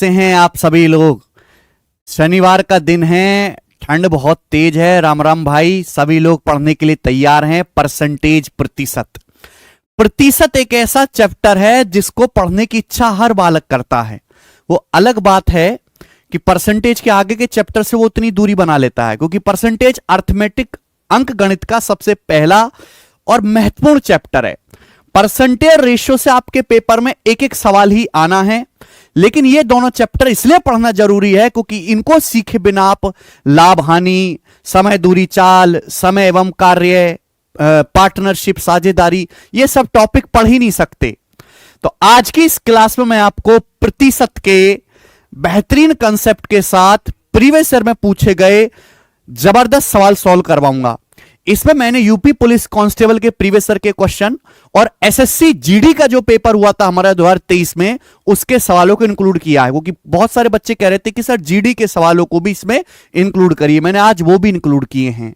कैसे हैं आप सभी लोग। शनिवार का दिन है, ठंड बहुत तेज है। राम राम भाई, सभी लोग पढ़ने के लिए तैयार हैं। परसेंटेज, प्रतिशत। प्रतिशत एक ऐसा चैप्टर है जिसको पढ़ने की इच्छा हर बालक करता है। वो अलग बात है कि परसेंटेज के आगे के चैप्टर से वो उतनी दूरी बना लेता है, क्योंकि परसेंटेज अर्थमेटिक अंक गणित का सबसे पहला और महत्वपूर्ण चैप्टर है। परसेंटेज रेशियो से आपके पेपर में एक एक सवाल ही आना है, लेकिन ये दोनों चैप्टर इसलिए पढ़ना जरूरी है क्योंकि इनको सीखे बिना आप लाभ हानि, समय दूरी चाल, समय एवं कार्य, पार्टनरशिप, साझेदारी, ये सब टॉपिक पढ़ ही नहीं सकते। तो आज की इस क्लास में मैं आपको प्रतिशत के बेहतरीन कंसेप्ट के साथ प्रीवियस ईयर में पूछे गए जबरदस्त सवाल सॉल्व करवाऊंगा। इसमें मैंने यूपी पुलिस कांस्टेबल के प्रीवियस ईयर के क्वेश्चन और एसएससी जीडी का जो पेपर हुआ था हमारा 2023 में, उसके सवालों को इंक्लूड किया है, क्योंकि बहुत सारे बच्चे कह रहे थे कि सर जीडी के सवालों को भी इसमें इंक्लूड करिए। मैंने आज वो भी इंक्लूड किए हैं।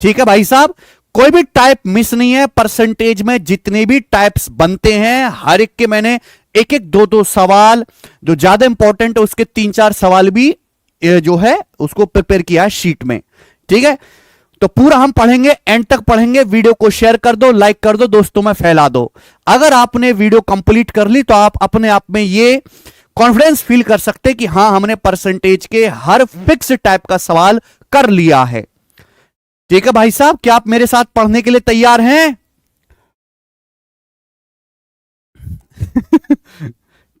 ठीक है भाई साहब, कोई भी टाइप मिस नहीं है। परसेंटेज में जितने भी टाइप्स बनते हैं हर एक के मैंने एक एक दो सवाल, जो ज्यादा इंपॉर्टेंट है उसके 3-4 सवाल भी जो है उसको प्रिपेयर किया है शीट में। ठीक है, तो पूरा हम पढ़ेंगे, एंड तक पढ़ेंगे। वीडियो को शेयर कर दो, लाइक कर दो, दोस्तों में फैला दो। अगर आपने वीडियो कंप्लीट कर ली तो आप अपने आप में ये कॉन्फिडेंस फील कर सकते कि हां, हमने परसेंटेज के हर फिक्स टाइप का सवाल कर लिया है। ठीक है भाई साहब, क्या आप मेरे साथ पढ़ने के लिए तैयार हैं?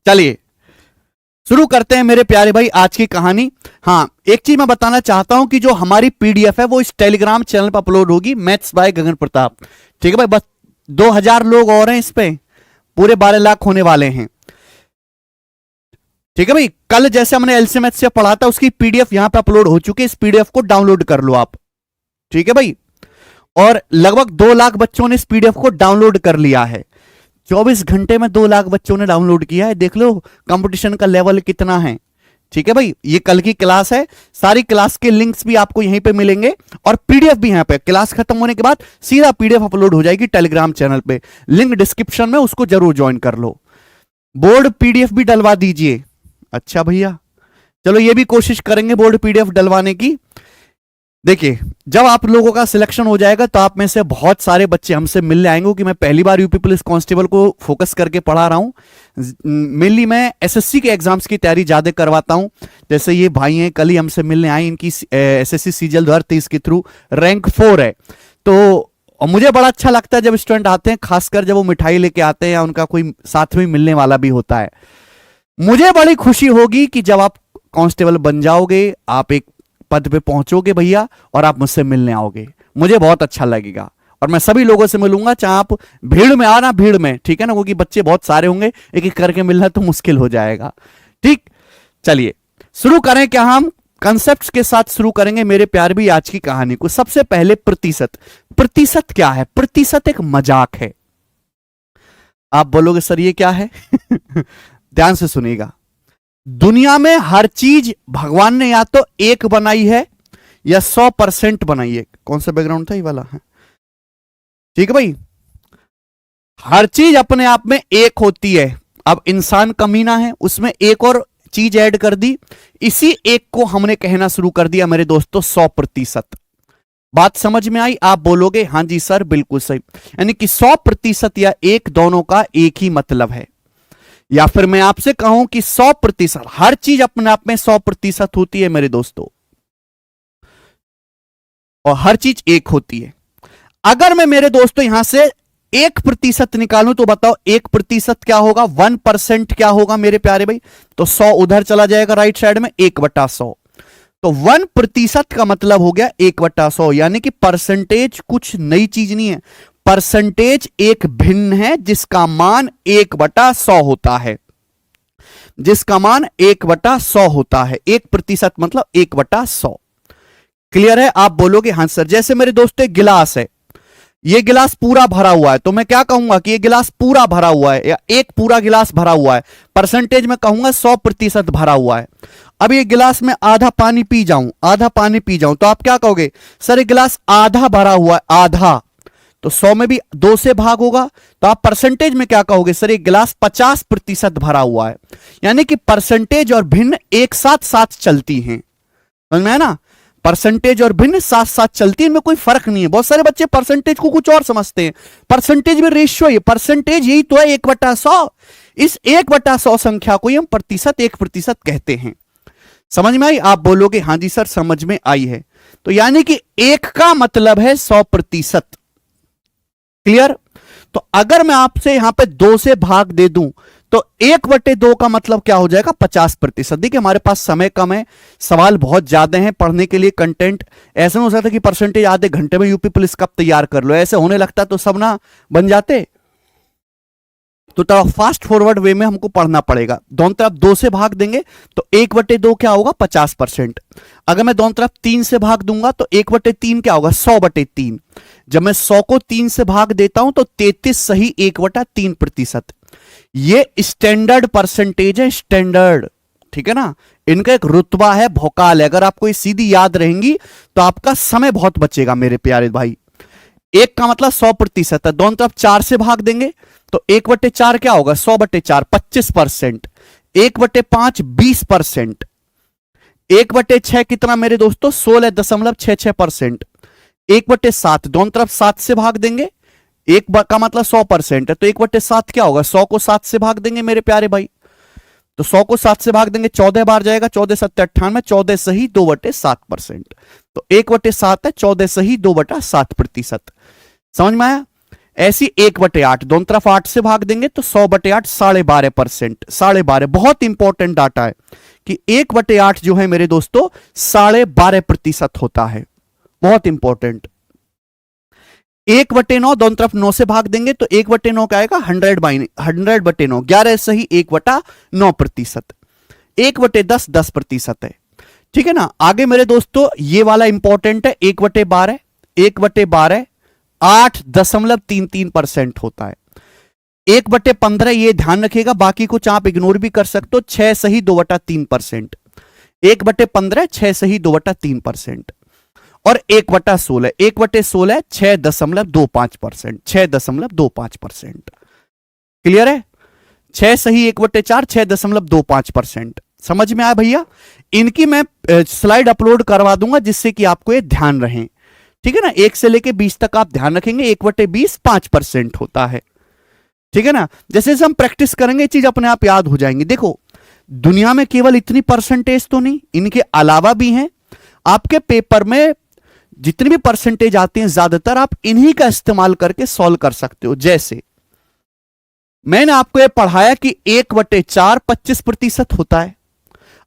चलिए शुरू करते हैं मेरे प्यारे भाई आज की कहानी। हाँ, एक चीज मैं बताना चाहता हूं कि जो हमारी पीडीएफ है वो इस टेलीग्राम चैनल पर अपलोड होगी, मैथ्स बाय गगन प्रताप। ठीक है भाई, बस 2000 लोग और हैं इस पे, पूरे 12 लाख होने वाले हैं। ठीक है भाई, कल जैसे हमने एलसी मैथ्स से पढ़ा था उसकी पीडीएफ यहां पे अपलोड हो चुकी है। इस पीडीएफ को डाउनलोड कर लो आप। ठीक है भाई, और लगभग 2 लाख बच्चों ने इस पीडीएफ को डाउनलोड कर लिया है। 24 घंटे में 2 लाख बच्चों ने डाउनलोड किया है। देख लो कंपटीशन का लेवल कितना है। ठीक है भाई, ये कल की क्लास है। सारी क्लास के लिंक्स भी आपको यहीं पे मिलेंगे और पीडीएफ भी यहां पे। क्लास खत्म होने के बाद सीधा पीडीएफ अपलोड हो जाएगी टेलीग्राम चैनल पे, लिंक डिस्क्रिप्शन में, उसको जरूर ज्वाइन कर लो। बोर्ड पीडीएफ भी डलवा दीजिए। अच्छा भैया, चलो ये भी कोशिश करेंगे बोर्ड पीडीएफ डलवाने की। देखिए, जब आप लोगों का सिलेक्शन हो जाएगा तो आप में से बहुत सारे बच्चे हमसे मिलने आएंगे कि मैं पहली बार यूपी पुलिस कांस्टेबल को फोकस करके पढ़ा रहा हूं। मेनली मैं एसएससी के एग्जाम्स की तैयारी ज्यादा करवाता हूं। जैसे ये भाई हैं, कल ही हमसे मिलने आए, इनकी एसएससी सीजीएल 2023 के थ्रू रैंक 4 है। तो मुझे बड़ा अच्छा लगता है जब स्टूडेंट आते हैं, खासकर जब वो मिठाई लेके आते हैं या उनका कोई साथ में मिलने वाला भी होता है। मुझे बड़ी खुशी होगी कि जब आप कांस्टेबल बन जाओगे, आप एक पद पे पहुंचोगे भैया और आप मुझसे मिलने आओगे, मुझे बहुत अच्छा लगेगा। और मैं सभी लोगों से मिलूंगा, चाहे आप भीड़ में आना, भीड़ में, ठीक है ना, क्योंकि बच्चे बहुत सारे होंगे, एक एक करके मिलना तो मुश्किल हो जाएगा। ठीक, चलिए शुरू करें। क्या हम कंसेप्ट्स के साथ शुरू करेंगे मेरे प्यार भी आज की कहानी को। सबसे पहले प्रतिशत। प्रतिशत क्या है? प्रतिशत एक मजाक है। आप बोलोगे सर ये क्या है? ध्यान से सुनिएगा। दुनिया में हर चीज भगवान ने या तो एक बनाई है या 100% बनाई है। कौन सा बैकग्राउंड था ये वाला है? ठीक है भाई, हर चीज अपने आप में एक होती है। अब इंसान कमीना है, उसमें एक और चीज ऐड कर दी, इसी एक को हमने कहना शुरू कर दिया मेरे दोस्तों 100%। बात समझ में आई? आप बोलोगे हां जी सर बिल्कुल सही। यानी कि 100% या एक, दोनों का एक ही मतलब है। या फिर मैं आपसे कहूं कि 100%, हर चीज अपने आप में 100% होती है मेरे दोस्तों, और हर चीज एक होती है। अगर मैं मेरे दोस्तों यहां से 1% निकालूं तो बताओ 1% क्या होगा? 1% क्या होगा मेरे प्यारे भाई? तो 100 उधर चला जाएगा राइट साइड में, 1/100। तो 1% का मतलब हो गया 1/100। यानी कि परसेंटेज कुछ नई चीज नहीं है। परसेंटेज एक भिन्न है जिसका मान 1/100 होता है, जिसका मान 1/100 होता है। 1% मतलब 1/100। क्लियर है? आप बोलोगे हां सर। जैसे मेरे दोस्तों एक गिलास है, ये गिलास पूरा भरा हुआ है, तो मैं क्या कहूंगा कि ये गिलास पूरा भरा हुआ है, या एक पूरा गिलास भरा हुआ है। परसेंटेज में कहूंगा 100% भरा हुआ है। अब ये गिलास में आधा पानी पी जाऊं, आधा पानी पी जाऊं, तो आप क्या कहोगे? सर ये गिलास आधा भरा हुआ है, आधा। तो 100 में भी 2 से भाग होगा, तो आप परसेंटेज में क्या कहोगे, सर एक गिलास 50% भरा हुआ है। यानी कि परसेंटेज और भिन्न एक साथ साथ चलती हैं, समझ में है ना। परसेंटेज और भिन्न साथ साथ चलती है, इनमें कोई फर्क नहीं है। बहुत सारे बच्चे परसेंटेज को कुछ और समझते हैं। परसेंटेज में रेशियो है, परसेंटेज यही तो है 1/100। इस 1/100 संख्या को ही हम प्रतिशत 1% कहते हैं। समझ में आई? आप बोलोगे हां जी सर समझ में आई है। तो यानी कि 1 का मतलब है 100%। क्लियर? तो अगर मैं आपसे यहां पे 2 से भाग दे दूं तो 1/2 का मतलब क्या हो जाएगा, 50%। देखिए हमारे पास समय कम है, सवाल बहुत ज्यादा हैं पढ़ने के लिए, कंटेंट ऐसा नहीं हो सकता कि परसेंटेज आधे घंटे में यूपी पुलिस कब तैयार कर लो, ऐसे होने लगता तो सब ना बन जाते। तो थोड़ा फास्ट फॉरवर्ड वे में हमको पढ़ना पड़ेगा। दोनों तरफ 2 से भाग देंगे तो 1/2 क्या होगा, 50%। अगर मैं दोनों तरफ 3 से भाग दूंगा तो 1/3 क्या होगा, 100/3। जब मैं 100 को 3 से भाग देता हूं तो 33 सही 1/3%। ये स्टैंडर्ड परसेंटेज है, स्टैंडर्ड, ठीक है ना। इनका एक रुतबा है, भौकाल है। अगर आपको ये सीधी याद रहेंगी तो आपका समय बहुत बचेगा मेरे प्यारे भाई। 1 का मतलब 100% है। दोनों तरफ 4 से भाग देंगे तो 1/4 क्या होगा, 100/4 25%। 1/5 20%। 1/6 कितना मेरे दोस्तों, 16.66%। 1/7 दोनों तरफ 7 से भाग देंगे, 1 का मतलब 100% है, तो 1/7 क्या होगा, 100 को 7 से भाग देंगे मेरे प्यारे भाई। तो 100 को 7 से भाग देंगे 14 बार जाएगा, 14 7 98, 14 सही 2/7%। तो 1/7 है, 14 सही 2/7%। समझ में आया? ऐसी 1/8 दोनों तरफ 8 से भाग देंगे तो 100/8 12.5%। 12.5 बहुत इंपॉर्टेंट डाटा है कि 1/8 जो है मेरे दोस्तों 12.5% होता है, बहुत इंपॉर्टेंट। 1/9 दोनों तरफ 9 से भाग देंगे तो 1/9 का आएगा 100/9, 11 सही 1/9%। 1/10 10% है, ठीक है ना। आगे मेरे दोस्तों ये वाला इंपॉर्टेंट है, 1/12 1/12 8.33% होता है। 1/15 ये ध्यान रखिएगा, बाकी कुछ आप इग्नोर भी कर सकते हो, 6 सही 2/3%। 1/15 6 सही 2/3%। और 1/16 1/16 6.25%, 6.25%। क्लियर है? 6 सही 1/4 6.25%। समझ में आया भैया? इनकी मैं स्लाइड अपलोड करवा दूंगा जिससे कि आपको ये ध्यान रहे, ठीक है ना। 1 से लेके 20 तक आप ध्यान रखेंगे, 1/20 5% होता है, ठीक है ना। जैसे जैसे हम प्रैक्टिस करेंगे ये चीज अपने आप याद हो जाएंगी। देखो दुनिया में केवल इतनी परसेंटेज तो नहीं, इनके अलावा भी हैं। आपके पेपर में जितनी भी परसेंटेज आती हैं ज्यादातर आप इन्हीं का इस्तेमाल करके सॉल्व कर सकते हो। जैसे मैंने आपको यह पढ़ाया कि 1/4 25% होता है।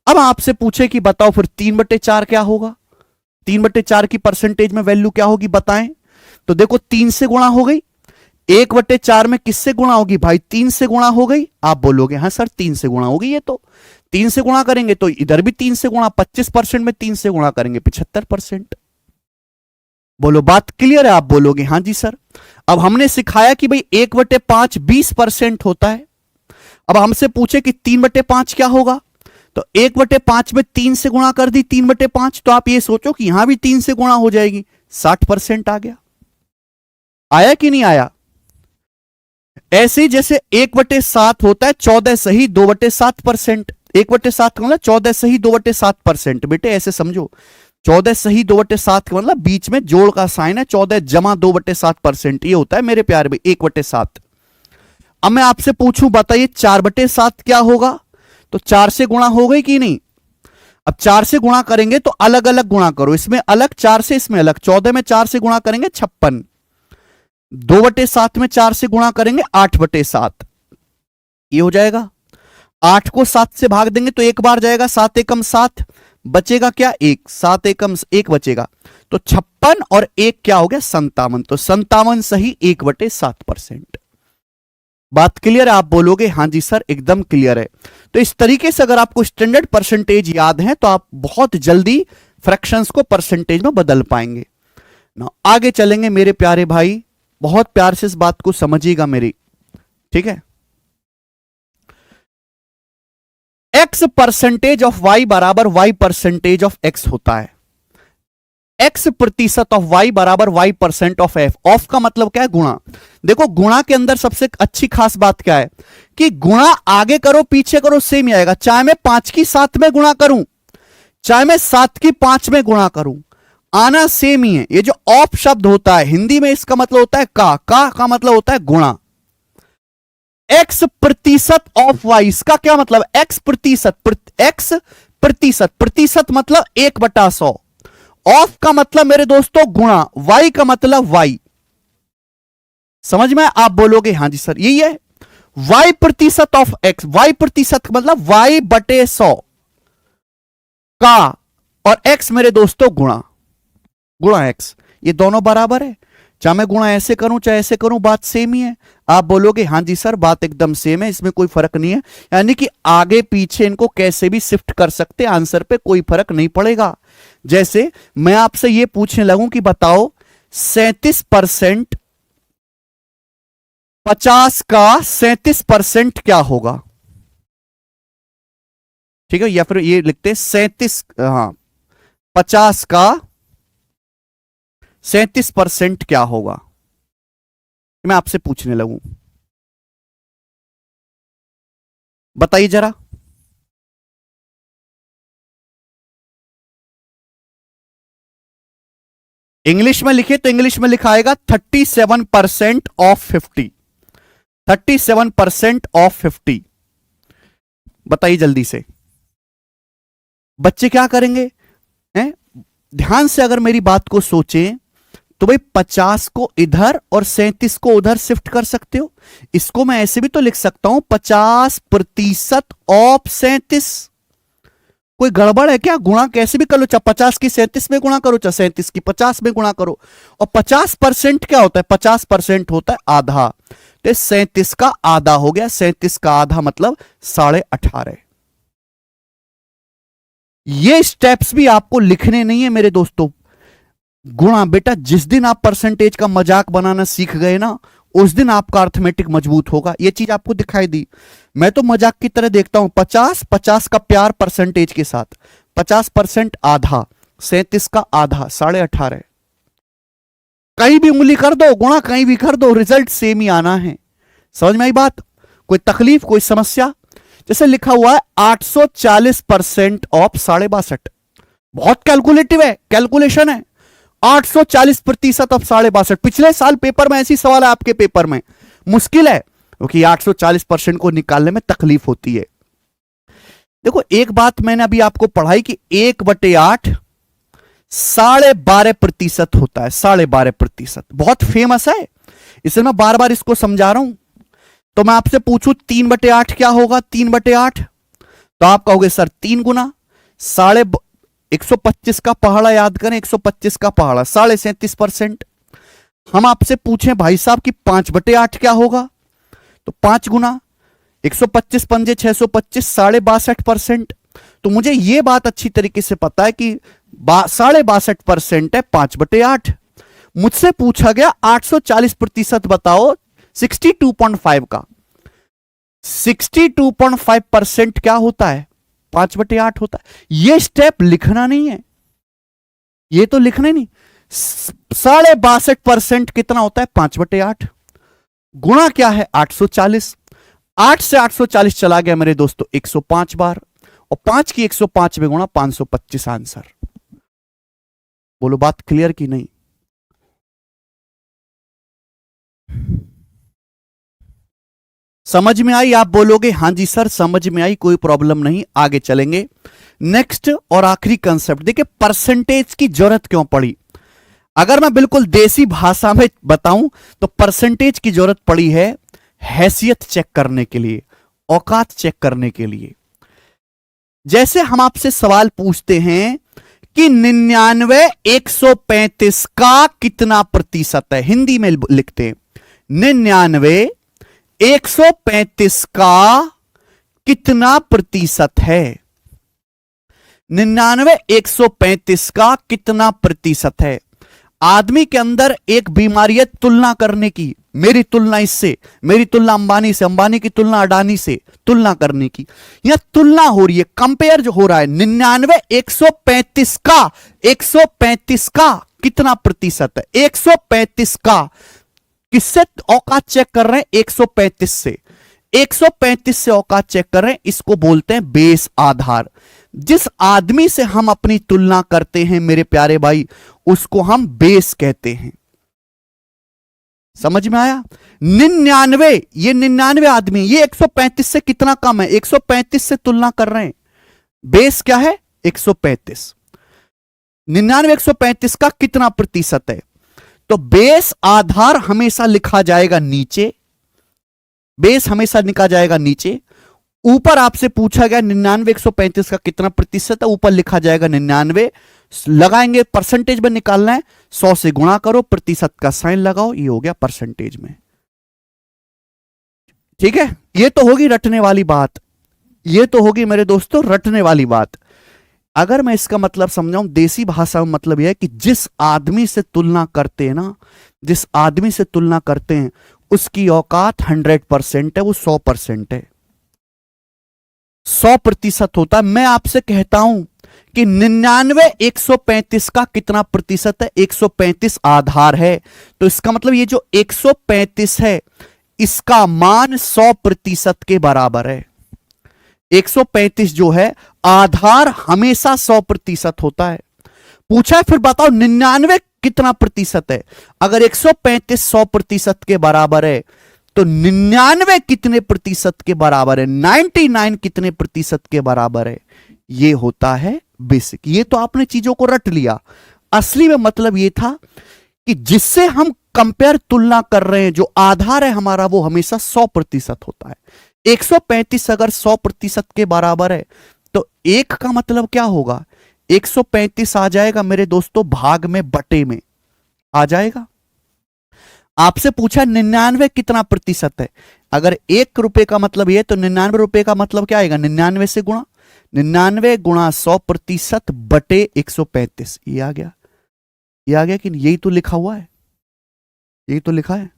अब आपसे पूछे कि बताओ फिर 3/4 क्या होगा, 3/4 की परसेंटेज में वैल्यू क्या होगी बताएं। तो देखो 3 से गुणा हो गई, 1/4 में किससे गुणा होगी भाई, 3 से गुणा हो गई। आप बोलोगे हाँ सर 3 से गुणा होगी, ये तो 3 से गुणा करेंगे तो इधर भी 3 से गुणा, 25% में 3 से गुणा करेंगे 75%। बोलो बात क्लियर है? आप बोलोगे हाँ जी सर। अब हमने सिखाया कि भाई 1/5 20% होता है। अब हमसे पूछे कि 3/5 क्या होगा, तो 1/5 में 3 से गुणा कर दी 3/5, तो आप ये सोचो कि यहां भी 3 से गुणा हो जाएगी, 60% आ गया। आया कि नहीं आया? ऐसे जैसे 1/7 होता है 14 सही 2/7%। 1/7 का मतलब 14 सही 2/7%। बेटे ऐसे समझो, 14 सही 2/7 का मतलब बीच में जोड़ का साइन है, 14 जमा 2/7%, ये होता है मेरे प्यारे भाई 1/7। अब मैं आपसे पूछूं बताइए 4/7 क्या होगा, तो 4 से गुणा हो गई कि नहीं। अब 4 से गुणा करेंगे तो अलग अलग गुणा करो, इसमें अलग 4 से इसमें अलग। 14 में 4 से गुणा करेंगे 56, 2/7 में 4 से गुणा करेंगे 8/7, ये हो जाएगा। 8 को 7 से भाग देंगे तो एक बार जाएगा, 7 एकम 7, बचेगा क्या 1, 7 एकम 1 बचेगा, तो 56 और 1 क्या हो गया 57, तो 57 सही 1/7%। बात क्लियर है? आप बोलोगे हाँ जी सर एकदम क्लियर है। तो इस तरीके से अगर आपको स्टैंडर्ड परसेंटेज याद है तो आप बहुत जल्दी फ्रैक्शंस को परसेंटेज में बदल पाएंगे ना। आगे चलेंगे मेरे प्यारे भाई, बहुत प्यार से इस बात को समझिएगा मेरी, ठीक है। x परसेंटेज ऑफ y बराबर y परसेंटेज ऑफ x होता है। एक्स प्रतिशत ऑफ वाई बराबर वाई परसेंट ऑफ एफ। ऑफ का मतलब क्या है? गुणा। देखो गुणा के अंदर सबसे अच्छी खास बात क्या है कि गुणा आगे करो पीछे करो सेम ही आएगा। चाहे मैं 5 की 7 में गुणा करूं, चाहे मैं 7 की 5 में गुणा करूं, आना सेम ही है। ये जो ऑफ शब्द होता है हिंदी में, इसका मतलब होता है का मतलब होता है गुणा। एक्स प्रतिशत ऑफ वाई, इसका क्या मतलब? एक्स प्रतिशत, एक्स प्रतिशत, प्रतिशत मतलब 1/100। ऑफ का मतलब मेरे दोस्तों गुणा, वाई का मतलब वाई। समझ में? आप बोलोगे हां जी सर यही है। वाई प्रतिशत ऑफ एक्स, वाई प्रतिशत का मतलब वाई बटे 100 का, और एक्स मेरे दोस्तों गुणा, गुणा एक्स। ये दोनों बराबर है। चाहे मैं गुणा ऐसे करूं चाहे ऐसे करूं, बात सेम ही है। आप बोलोगे हां जी सर बात एकदम सेम है, इसमें कोई फर्क नहीं है। यानी कि आगे पीछे इनको कैसे भी शिफ्ट कर सकते, आंसर पे कोई फर्क नहीं पड़ेगा। जैसे मैं आपसे यह पूछने लगूं कि बताओ 37% 50 का 37% क्या होगा? ठीक है, या फिर ये लिखते हैं 37, हाँ 50 का 37% क्या होगा? मैं आपसे पूछने लगूं, बताइए जरा। इंग्लिश में लिखे तो इंग्लिश में लिखा आएगा 37% ऑफ 50, 37% ऑफ 50। बताइए जल्दी से। बच्चे क्या करेंगे हैं? ध्यान से अगर मेरी बात को सोचें तो भाई 50 को इधर और 37 को उधर शिफ्ट कर सकते हो। इसको मैं ऐसे भी तो लिख सकता हूं 50% ऑफ 37। कोई गड़बड़ है क्या? गुणा कैसे भी कर लो, चाहे 50 की 37 में गुणा करो, चाहे 37 की 50 में गुणा करो। और 50% क्या होता है? 50% होता है आधा, तो 37 का आधा हो गया। 37 का आधा मतलब 18.5। ये स्टेप्स भी आपको लिखने नहीं है मेरे दोस्तों। गुणा बेटा, जिस दिन आप परसेंटेज का मजाक बनाना सीख गए ना, उस दिन आपका अर्थमेटिक मजबूत होगा। ये चीज आपको दिखाई दी। मैं तो मजाक की तरह देखता हूं। 50 का प्यार परसेंटेज के साथ, 50% आधा, 37 का आधा 18.5। कहीं भी उंगली कर दो, गुणा कहीं भी कर दो, रिजल्ट सेम ही आना है। समझ में आई बात? कोई तकलीफ, कोई समस्या? जैसे लिखा हुआ है 840% ऑफ 62.5। बहुत कैलकुलेटिव है, कैलकुलेशन है। 840% ऑफ 62.5। पिछले साल पेपर में ऐसी सवाल है आपके पेपर में, मुश्किल है क्योंकि 840% को निकालने में तकलीफ होती है। देखो एक बात मैंने अभी आपको पढ़ाई कि 1/8 12.5% होता है। 12.5% बहुत फेमस है, इसलिए मैं बार बार इसको समझा रहा हूं। तो मैं आपसे पूछूं 3/8 क्या होगा? 3/8 तो आप कहोगे सर 3 गुना 125 का पहाड़ा, याद करें 125 का पहाड़ा 37.5%। हम आपसे पूछें भाई साहब कि 5/8 क्या होगा? तो 5 गुना 125 पंजे 625, 62.5%। तो मुझे यह बात अच्छी तरीके से पता है कि 62.5% है 5/8। मुझसे पूछा गया 840% बताओ 62.5 का। 62.5% क्या होता है? 5/8 होता है। यह स्टेप लिखना नहीं है, यह तो लिखना नहीं। 62.5% कितना होता है? 5/8। गुणा क्या है? 840। 8 से 840 चला गया मेरे दोस्तों 105 बार, और 5 की 105 में गुणा 525 आंसर। बोलो बात क्लियर की नहीं? समझ में आई? आप बोलोगे हां जी सर समझ में आई, कोई प्रॉब्लम नहीं। आगे चलेंगे। नेक्स्ट और आखिरी कंसेप्ट देखिए, परसेंटेज की जरूरत क्यों पड़ी। अगर मैं बिल्कुल देसी भाषा में बताऊं तो परसेंटेज की जरूरत पड़ी है हैसियत चेक करने के लिए, औकात चेक करने के लिए। जैसे हम आपसे सवाल पूछते हैं कि 99/135 का कितना प्रतिशत है, हिंदी में लिखते हैं 99/135 का कितना प्रतिशत है। 99/135 का कितना प्रतिशत है। आदमी के अंदर एक बीमारी है तुलना करने की, मेरी तुलना इससे, मेरी तुलना अंबानी से, अंबानी की तुलना अडानी से, तुलना करने की। यहां तुलना हो रही है, कंपेयर जो हो रहा है। 99 135 का, 135 का कितना प्रतिशत है? 135 का किससे औकात चेक कर रहे हैं? 135 से, 135 से औकात चेक कर रहे हैं। इसको बोलते हैं बेस आधार। जिस आदमी से हम अपनी तुलना करते हैं मेरे प्यारे भाई, उसको हम बेस कहते हैं। समझ में आया? 99, ये 99 आदमी, ये 135 से कितना कम है? 135 से तुलना कर रहे हैं। बेस क्या है? 135। 99 135 का कितना प्रतिशत है? तो बेस आधार हमेशा लिखा जाएगा नीचे, बेस हमेशा लिखा जाएगा नीचे। ऊपर आपसे पूछा गया 99 135 का कितना प्रतिशत है, ऊपर लिखा जाएगा 99, लगाएंगे परसेंटेज में निकालना है, 100 से गुणा करो, प्रतिशत का साइन लगाओ, ये हो गया परसेंटेज में। ठीक है, ये तो होगी रटने वाली बात, ये तो होगी मेरे दोस्तों रटने वाली बात। अगर मैं इसका मतलब समझाऊं देसी भाषा में, मतलब यह है कि जिस आदमी से तुलना करते हैं ना, जिस आदमी से तुलना करते हैं उसकी औकात 100% है, वो 100% है, 100% होता है। मैं आपसे कहता हूं कि 99 135 का कितना प्रतिशत है? 135 आधार है, तो इसका मतलब ये जो 135 है इसका मान 100% के बराबर है। 135 जो है आधार हमेशा 100% होता है। पूछा है फिर बताओ 99 कितना प्रतिशत है? अगर 135 100% के बराबर है तो 99 कितने प्रतिशत के बराबर है? 99 कितने प्रतिशत के बराबर है? ये होता है बेसिक। ये तो आपने चीजों को रट लिया, असली में मतलब ये था कि जिससे हम कंपेयर तुलना कर रहे हैं, जो आधार है हमारा, वो हमेशा 100% होता है। 135 अगर 100% के बराबर है तो एक का मतलब क्या होगा? 135 आ जाएगा मेरे दोस्तों भाग में, बटे में आ जाएगा। आपसे पूछा 99 कितना प्रतिशत है, अगर 1 रुपए का मतलब ये, तो 99 रुपए का मतलब क्या आएगा? 99 से गुणा, 99 गुणा 100% बटे 135, ये आ गया, ये आ गया कि यही तो लिखा हुआ है, यही तो लिखा है।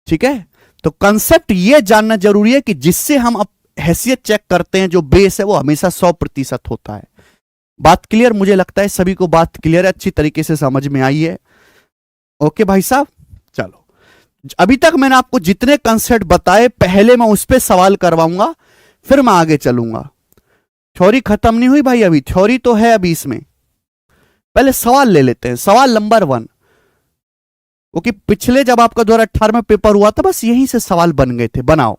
ठीक है, तो कंसेप्ट ये जानना जरूरी है कि जिससे हम अब हैसियत चेक करते हैं, जो बेस है वो हमेशा 100% होता है। बात क्लियर? मुझे लगता है सभी को बात क्लियर है, अच्छी तरीके से समझ में आई है। ओके भाई साहब, चलो अभी तक मैंने आपको जितने कंसेप्ट बताए, पहले मैं उस पर सवाल करवाऊंगा, फिर मैं आगे चलूंगा। थ्योरी खत्म नहीं हुई भाई, अभी थ्योरी तो है अभी इसमें। पहले सवाल ले लेते हैं। सवाल नंबर 1, क्योंकि पिछले जब आपका 2018 में पेपर हुआ था, बस यहीं से सवाल बन गए थे। बनाओ।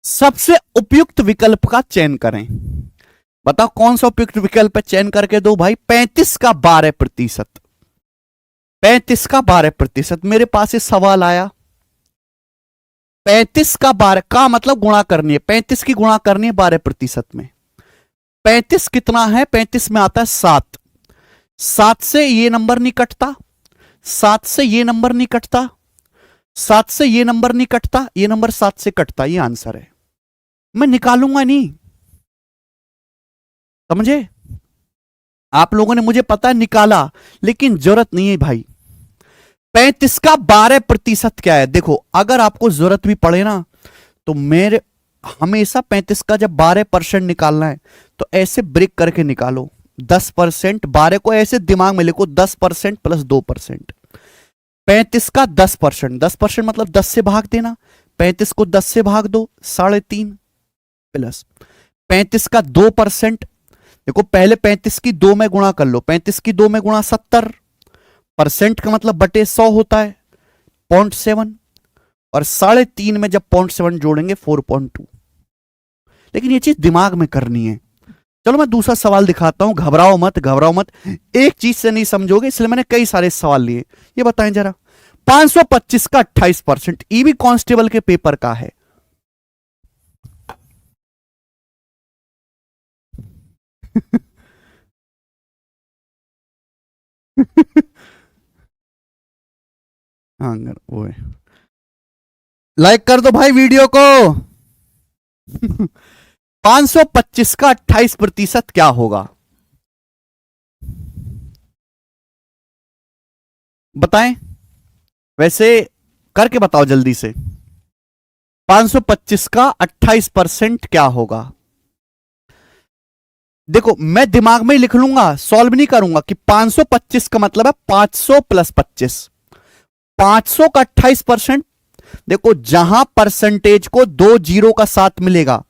सबसे उपयुक्त विकल्प का चयन करें। बताओ कौन सा उपयुक्त विकल्प है, चयन करके दो भाई। 35 का 12%, 35 का 12%। मेरे पास ये सवाल आया, 35 का 12 का मतलब गुणा करनी है, 35 की गुणा करनी है 12% में। 35 कितना है? 35 में आता है 7, 7 से ये नंबर नहीं कटता, 7 से ये नंबर नहीं कटता, 7 से ये नंबर नहीं कटता, ये नंबर 7 से कटता। ये आंसर है, मैं निकालूंगा नहीं, समझे? आप लोगों ने, मुझे पता है, निकाला, लेकिन जरूरत नहीं है भाई। 35 का 12% क्या है? देखो अगर आपको जरूरत भी पड़े ना, तो मेरे हमेशा 35 का जब 12% निकालना है तो ऐसे ब्रेक करके निकालो। 10%, 12 को ऐसे दिमाग में लिखो, 10% प्लस 2%। 35 का 10%, 10% मतलब 10 से भाग देना, 35 को 10 से भाग दो, 3.5 प्लस 35 का 2%। देखो पहले 35 की 2 में गुणा कर लो, 35 की 2 में गुणा 70%, का मतलब बटे 100 होता है 0.7, और 3.5 में जब 0.7 जोड़ेंगे 4.2। लेकिन ये चीज दिमाग में करनी है। चलो मैं दूसरा सवाल दिखाता हूं, घबराओ मत, घबराओ मत, एक चीज से नहीं समझोगे, इसलिए मैंने कई सारे सवाल लिए। ये बताएं जरा, 525 का 28%, ईबी कांस्टेबल के पेपर का है। हाँ वो है, लाइक कर दो भाई वीडियो को। 525 का 28% क्या होगा? बताएं, वैसे करके बताओ जल्दी से। 525 का 28% क्या होगा? देखो मैं दिमाग में ही लिख लूंगा, सॉल्व नहीं करूंगा कि 525 का मतलब है 500 प्लस 25। 500 का 28%। देखो जहां परसेंटेज को दो जीरो का साथ मिलेगा,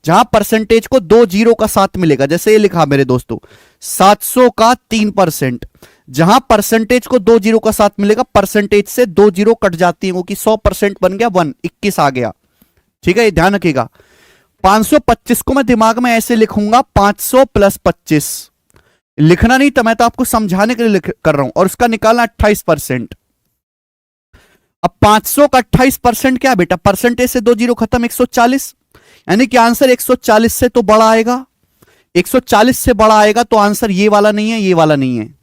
जहां परसेंटेज को दो जीरो का साथ मिलेगा, जैसे ये लिखा मेरे दोस्तों 700 का 3%। जहां परसेंटेज को दो जीरो का साथ मिलेगा, परसेंटेज से दो जीरो कट जाती है, वो कि 100% बन गया 1, 21 आ गया। ठीक है, ये ध्यान रखिएगा। 525 को मैं दिमाग में ऐसे लिखूंगा 500 प्लस 25। लिखना नहीं था, मैं तो आपको समझाने के लिए कर रहा हूं। और उसका निकालना 28%। अब 500 का 28% क्या बेटा? परसेंटेज से दो जीरो खत्म, 140। यानी कि आंसर 140 से तो बड़ा आएगा। 140 से बड़ा आएगा तो आंसर ये वाला नहीं है, ये वाला नहीं है।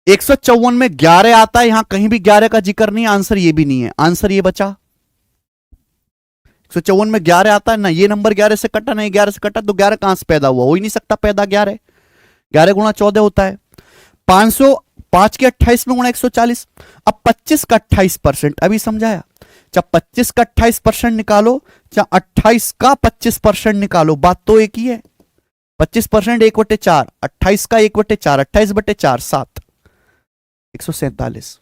154 में 11 आता है, यहां कहीं भी 11 का जिक्र नहीं है, आंसर ये भी नहीं है। आंसर ये बचा 154 में 11 आता है ना, ये नंबर 11 से कटा, ना 11 से कटा, तो 11 कहां से पैदा हुआ? हो ही नहीं सकता पैदा 11। 11 गुणा 14 होता है। 505 के 28 में गुणा 140। अब 25 का 28%, अभी समझाया। चाहे 25 का 28% निकालो, चाहे 28 का 25% निकालो, बात तो एक ही है। 25% 1/4, 28 का 1/4, 28/4 7, 147।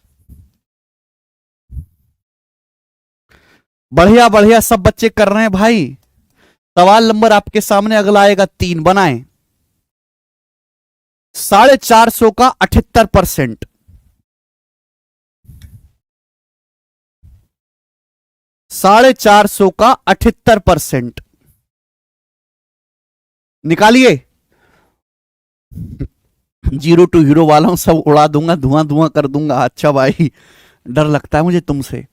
बढ़िया बढ़िया, सब बच्चे कर रहे हैं भाई। सवाल नंबर आपके सामने अगला आएगा 3, बनाएं। 450 का 78%। 450 का 78% निकालिए। 0 टू हीरो वाला हूं, सब उड़ा दूंगा, धुआं धुआं कर दूंगा। अच्छा भाई, डर लगता है मुझे तुमसे।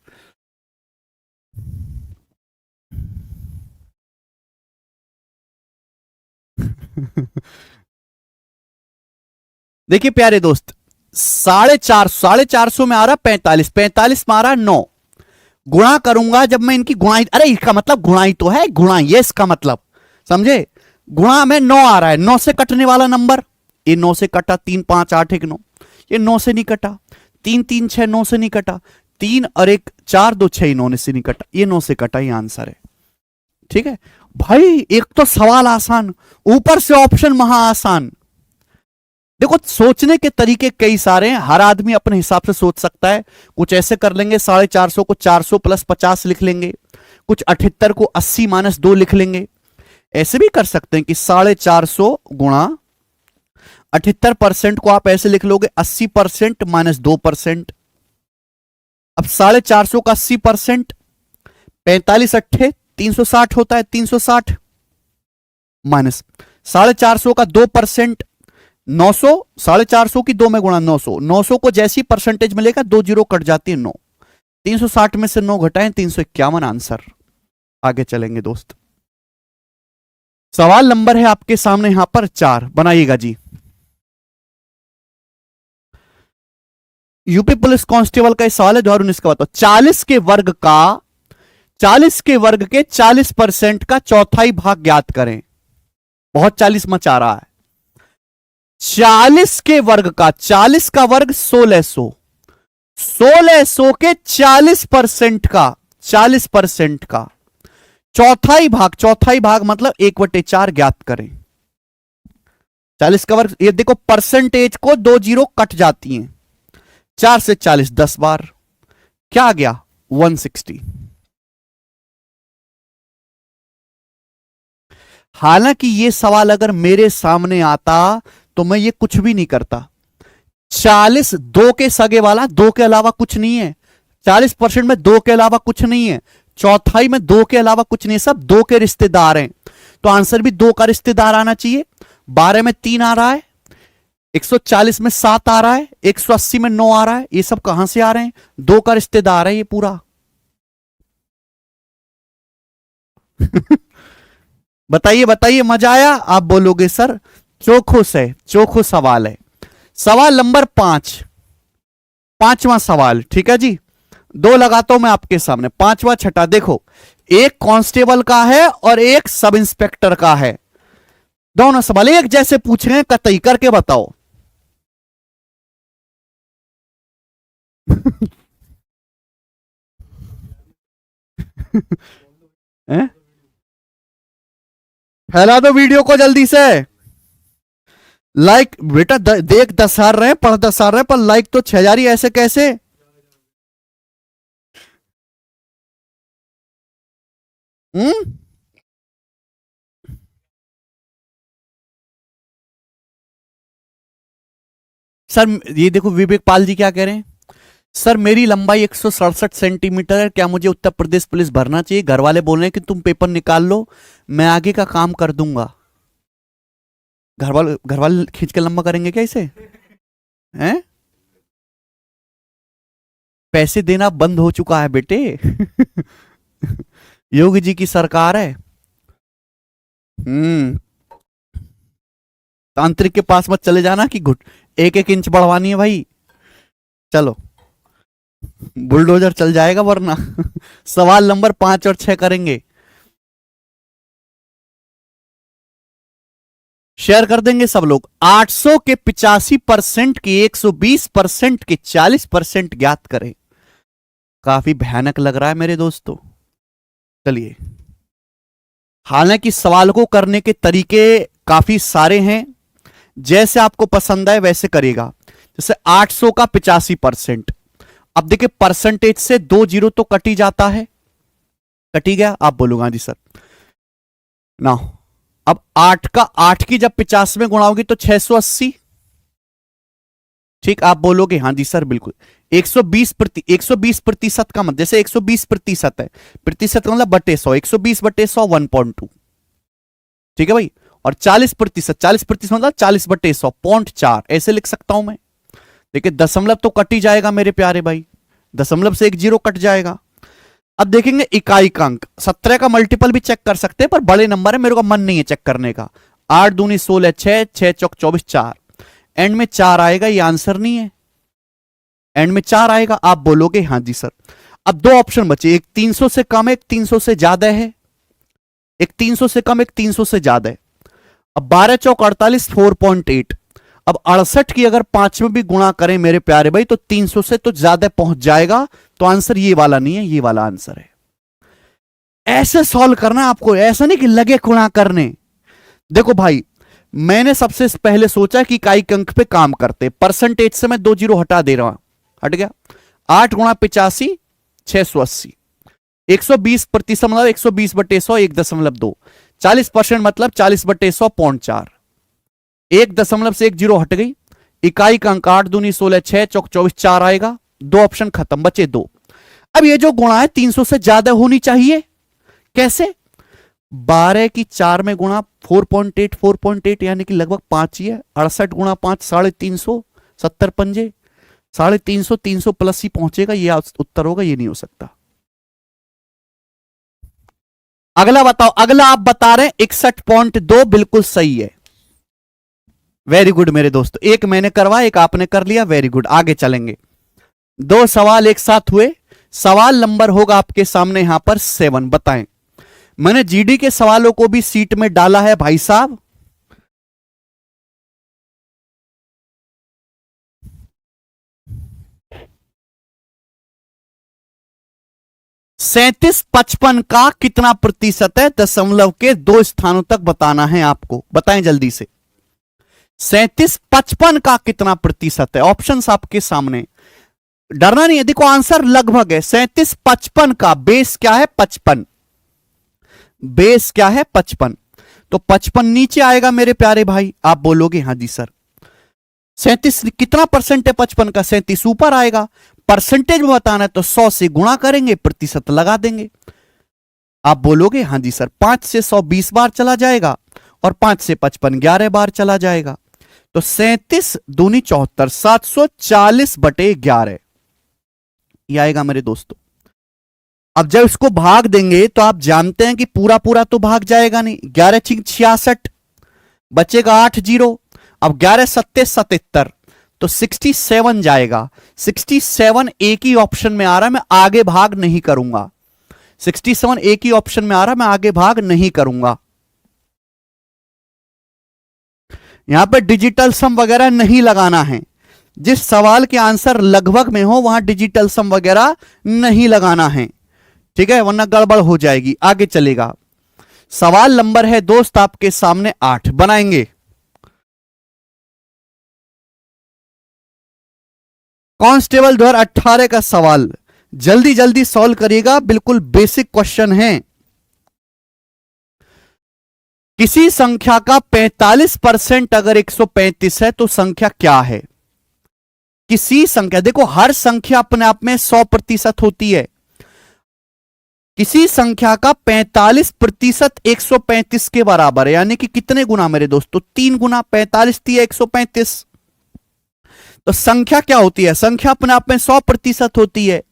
देखिए प्यारे दोस्त, 450 में आ रहा 45, 45 में आ रहा 9। गुणा करूंगा जब मैं इनकी गुणाई, अरे इसका मतलब गुणाई तो है, गुणाई ये इसका मतलब, समझे? गुणा में 9 आ रहा है, 9 से कटने वाला नंबर, ये 9 से कटा, 3 5 8 1 9। ये 9 से नहीं कटा, 3 3 6 9 से नहीं कटा, 3 और 1 4 2 6 9 से नहीं कटा, ये 9 से कटा, ये आंसर है। ठीक है भाई, एक तो सवाल आसान, ऊपर से ऑप्शन महा आसान। देखो सोचने के तरीके कई सारे हैं, हर आदमी अपने हिसाब से सोच सकता है। कुछ ऐसे कर लेंगे, 450 को 400 प्लस 50 लिख लेंगे, कुछ 78 को 80 माइनस 2 लिख लेंगे। ऐसे भी कर सकते हैं कि 450 गुणा 78% को आप ऐसे लिख लोगे 80% माइनस 2%। अब 450 का 80%, 45 अट्ठे 360 होता है, 360 माइनस 450 का 2%, 900। 450 की 2 में गुणा 900, 900 को जैसी परसेंटेज मिलेगा दो जीरो कट जाती है 9। 360 में से 9 घटाएं, 351 आंसर। आगे चलेंगे दोस्त। सवाल नंबर है आपके सामने यहां पर 4, बनाइएगा जी। यूपी पुलिस कांस्टेबल का सवाल है 2019 का। बताओ 40 के वर्ग का 40 के वर्ग के 40% का चौथाई भाग ज्ञात करें। बहुत 40 मचा रहा है। 40 के वर्ग का, 40 का वर्ग 1600, 1600 के 40% का, 40% का चौथाई भाग, चौथाई भाग मतलब 1/4 ज्ञात करें। 40 का वर्ग, ये देखो परसेंटेज को दो जीरो कट जाती हैं, 4 से 40 10 बार, क्या आ गया 160। हालांकि ये सवाल अगर मेरे सामने आता तो मैं ये कुछ भी नहीं करता। 40 दो के सगे वाला, दो के अलावा कुछ नहीं है। 40% में दो के अलावा कुछ नहीं है, चौथाई में दो के अलावा कुछ नहीं है, सब दो के रिश्तेदार हैं, तो आंसर भी दो का रिश्तेदार आना चाहिए। 12 में 3 आ रहा है, 140 में 7 आ रहा है, 180 में 9 आ रहा है, ये सब कहां से आ रहे हैं? दो का रिश्तेदार है ये पूरा। बताइए बताइए, मजा आया? आप बोलोगे सर चोखुस है, चोखो सवाल है। सवाल नंबर 5, पांचवा सवाल, ठीक है जी। दो लगाता हूं मैं आपके सामने, पांचवा छठा। देखो एक कांस्टेबल का है और एक सब इंस्पेक्टर का है, दोनों सवाल एक जैसे पूछ रहे हैं, कतई करके बताओ। हैं? फैला दो वीडियो को जल्दी से। लाइक बेटा देख 10,000 रहे पढ़ 10,000 रहे पर लाइक तो 6,000 ही, ऐसे कैसे? हम्म। सर ये देखो विवेक पाल जी क्या कह रहे हैं। सर मेरी लंबाई 167 सेंटीमीटर है, क्या मुझे उत्तर प्रदेश पुलिस भरना चाहिए? घर वाले बोल रहे हैं कि तुम पेपर निकाल लो, मैं आगे का काम कर दूंगा। घर वाले खींच के लंबा करेंगे क्या इसे? हैं? पैसे देना बंद हो चुका है बेटे। योगी जी की सरकार है। हम्म। तांत्रिक के पास मत चले जाना कि घुट 1-1 इंच बढ़वानी है भाई। चलो बुलडोजर चल जाएगा वरना। सवाल नंबर 5 और 6 करेंगे। शेयर कर देंगे सब लोग। 800 के 85% की 120% के 40% ज्ञात करें। काफी भयानक लग रहा है मेरे दोस्तों। चलिए, हालांकि सवाल को करने के तरीके काफी सारे हैं, जैसे आपको पसंद आए वैसे करेगा। जैसे 800 का 85%। अब देखिए परसेंटेज से 2 जीरो तो कट ही जाता है, कट ही गया। आप बोलोगे हाँ जी सर ना। अब 8 की जब 50 में गुणा होगी तो 680। ठीक, आप बोलोगे हाँ जी सर बिल्कुल। 120% का मतलब, जैसे 120% है, प्रतिशत मतलब बटे 100, 120/100 1.2। ठीक है भाई। और 40% मतलब 40/100 0.4, ऐसे लिख सकता हूं मैं। देखिए दशमलव तो कट ही जाएगा मेरे प्यारे भाई, दशमलव से 1 जीरो कट जाएगा। अब देखेंगे इकाई का अंक। 17 का मल्टीपल भी चेक कर सकते हैं पर बड़े नंबर है, मेरे को मन नहीं है चेक करने का। 8 दूनी 16, 6 6 चौक 24, 4 एंड में 4 आएगा, ये आंसर नहीं है। एंड में 4 आएगा, आप बोलोगे हाँ जी सर। अब 2 ऑप्शन बचे, एक 300 से कम है, एक 300 से ज्यादा है। एक 300 से कम, एक 300 से ज्यादा है। अब 12 चौक 48, 4.8। अब 68 की अगर 5 में भी गुणा करें मेरे प्यारे भाई तो 300 से तो ज्यादा पहुंच जाएगा। तो आंसर ये वाला नहीं है, ये वाला आंसर है। ऐसे सॉल्व करना आपको, ऐसा नहीं कि लगे गुणा करने। देखो भाई, मैंने सबसे पहले सोचा कि इकाई के अंक पे काम करते, परसेंटेज से मैं 2 जीरो हटा दे रहा हूं, हट गया। 8 गुणा 85, 680। 120% मतलब 120/100 1.2। 40% मतलब 40/100 0.4। 1 दशमलव से 1 जीरो हट गई। इकाई का अंक 8 दूनी 16, 6 चौक 24, 4 आएगा। 2 ऑप्शन खत्म, बचे 2। अब ये जो गुणा है 300 से ज्यादा होनी चाहिए। कैसे? 12 की 4 में गुणा 4.8, 4.8 यानी कि लगभग 5 ही है। 68 गुणा 5 350, 70 पंजे 350, 300 प्लस ही पहुंचेगा, ये उत्तर होगा, ये नहीं हो सकता। अगला बताओ, अगला आप बता रहे हैं 61.2 बिल्कुल सही है। वेरी गुड मेरे दोस्तों, एक मैंने करवाया, एक आपने कर लिया, वेरी गुड। आगे चलेंगे, 2 सवाल एक साथ हुए। सवाल नंबर होगा आपके सामने यहां पर 7। बताएं, मैंने जीडी के सवालों को भी सीट में डाला है भाई साहब। सैंतीस 55 का कितना प्रतिशत है? दशमलव के 2 स्थानों तक बताना है आपको, बताएं जल्दी से। 37 55 का कितना प्रतिशत है? ऑप्शंस आपके सामने, डरना नहीं है। देखो आंसर लगभग है। 37 55 का बेस क्या है? 55। बेस क्या है? 55। तो 55 नीचे आएगा मेरे प्यारे भाई, आप बोलोगे हाँ जी सर। 37 कितना परसेंट है 55 का? 37 ऊपर आएगा। परसेंटेज में बताना है तो 100 से गुणा करेंगे, प्रतिशत लगा देंगे। आप बोलोगे हाँ जी सर। 5 से 100 20 बार चला जाएगा और 5 से 55 11 बार चला जाएगा। तो 37 दूनी 74, 740/11 ये आएगा मेरे दोस्तों। अब जब इसको भाग देंगे तो आप जानते हैं कि पूरा पूरा तो भाग जाएगा नहीं। 11 छिक 66, बचेगा 8 जीरो। अब 11 सत्ते 77, तो 67 जाएगा। 67 एक ही ऑप्शन में आ रहा है, मैं आगे भाग नहीं करूंगा। 67 एक ही ऑप्शन में आ रहा है, मैं आगे भाग नहीं करूंगा। यहां पे डिजिटल सम वगैरह नहीं लगाना है, जिस सवाल के आंसर लगभग में हो वहां डिजिटल सम वगैरह नहीं लगाना है, ठीक है, वरना गड़बड़ हो जाएगी। आगे चलेगा। सवाल नंबर है दोस्त आपके सामने 8, बनाएंगे। कांस्टेबल 2018 का सवाल जल्दी जल्दी सॉल्व करिएगा, बिल्कुल बेसिक क्वेश्चन है। किसी संख्या का 45% अगर 135 है तो संख्या क्या है? किसी संख्या, देखो हर संख्या अपने आप में 100% होती है। किसी संख्या का 45% 135 के बराबर है, यानी कि कितने गुना मेरे दोस्तों? 3 गुना। 45 थी 135, तो संख्या क्या होती है? संख्या अपने आप में 100% होती है,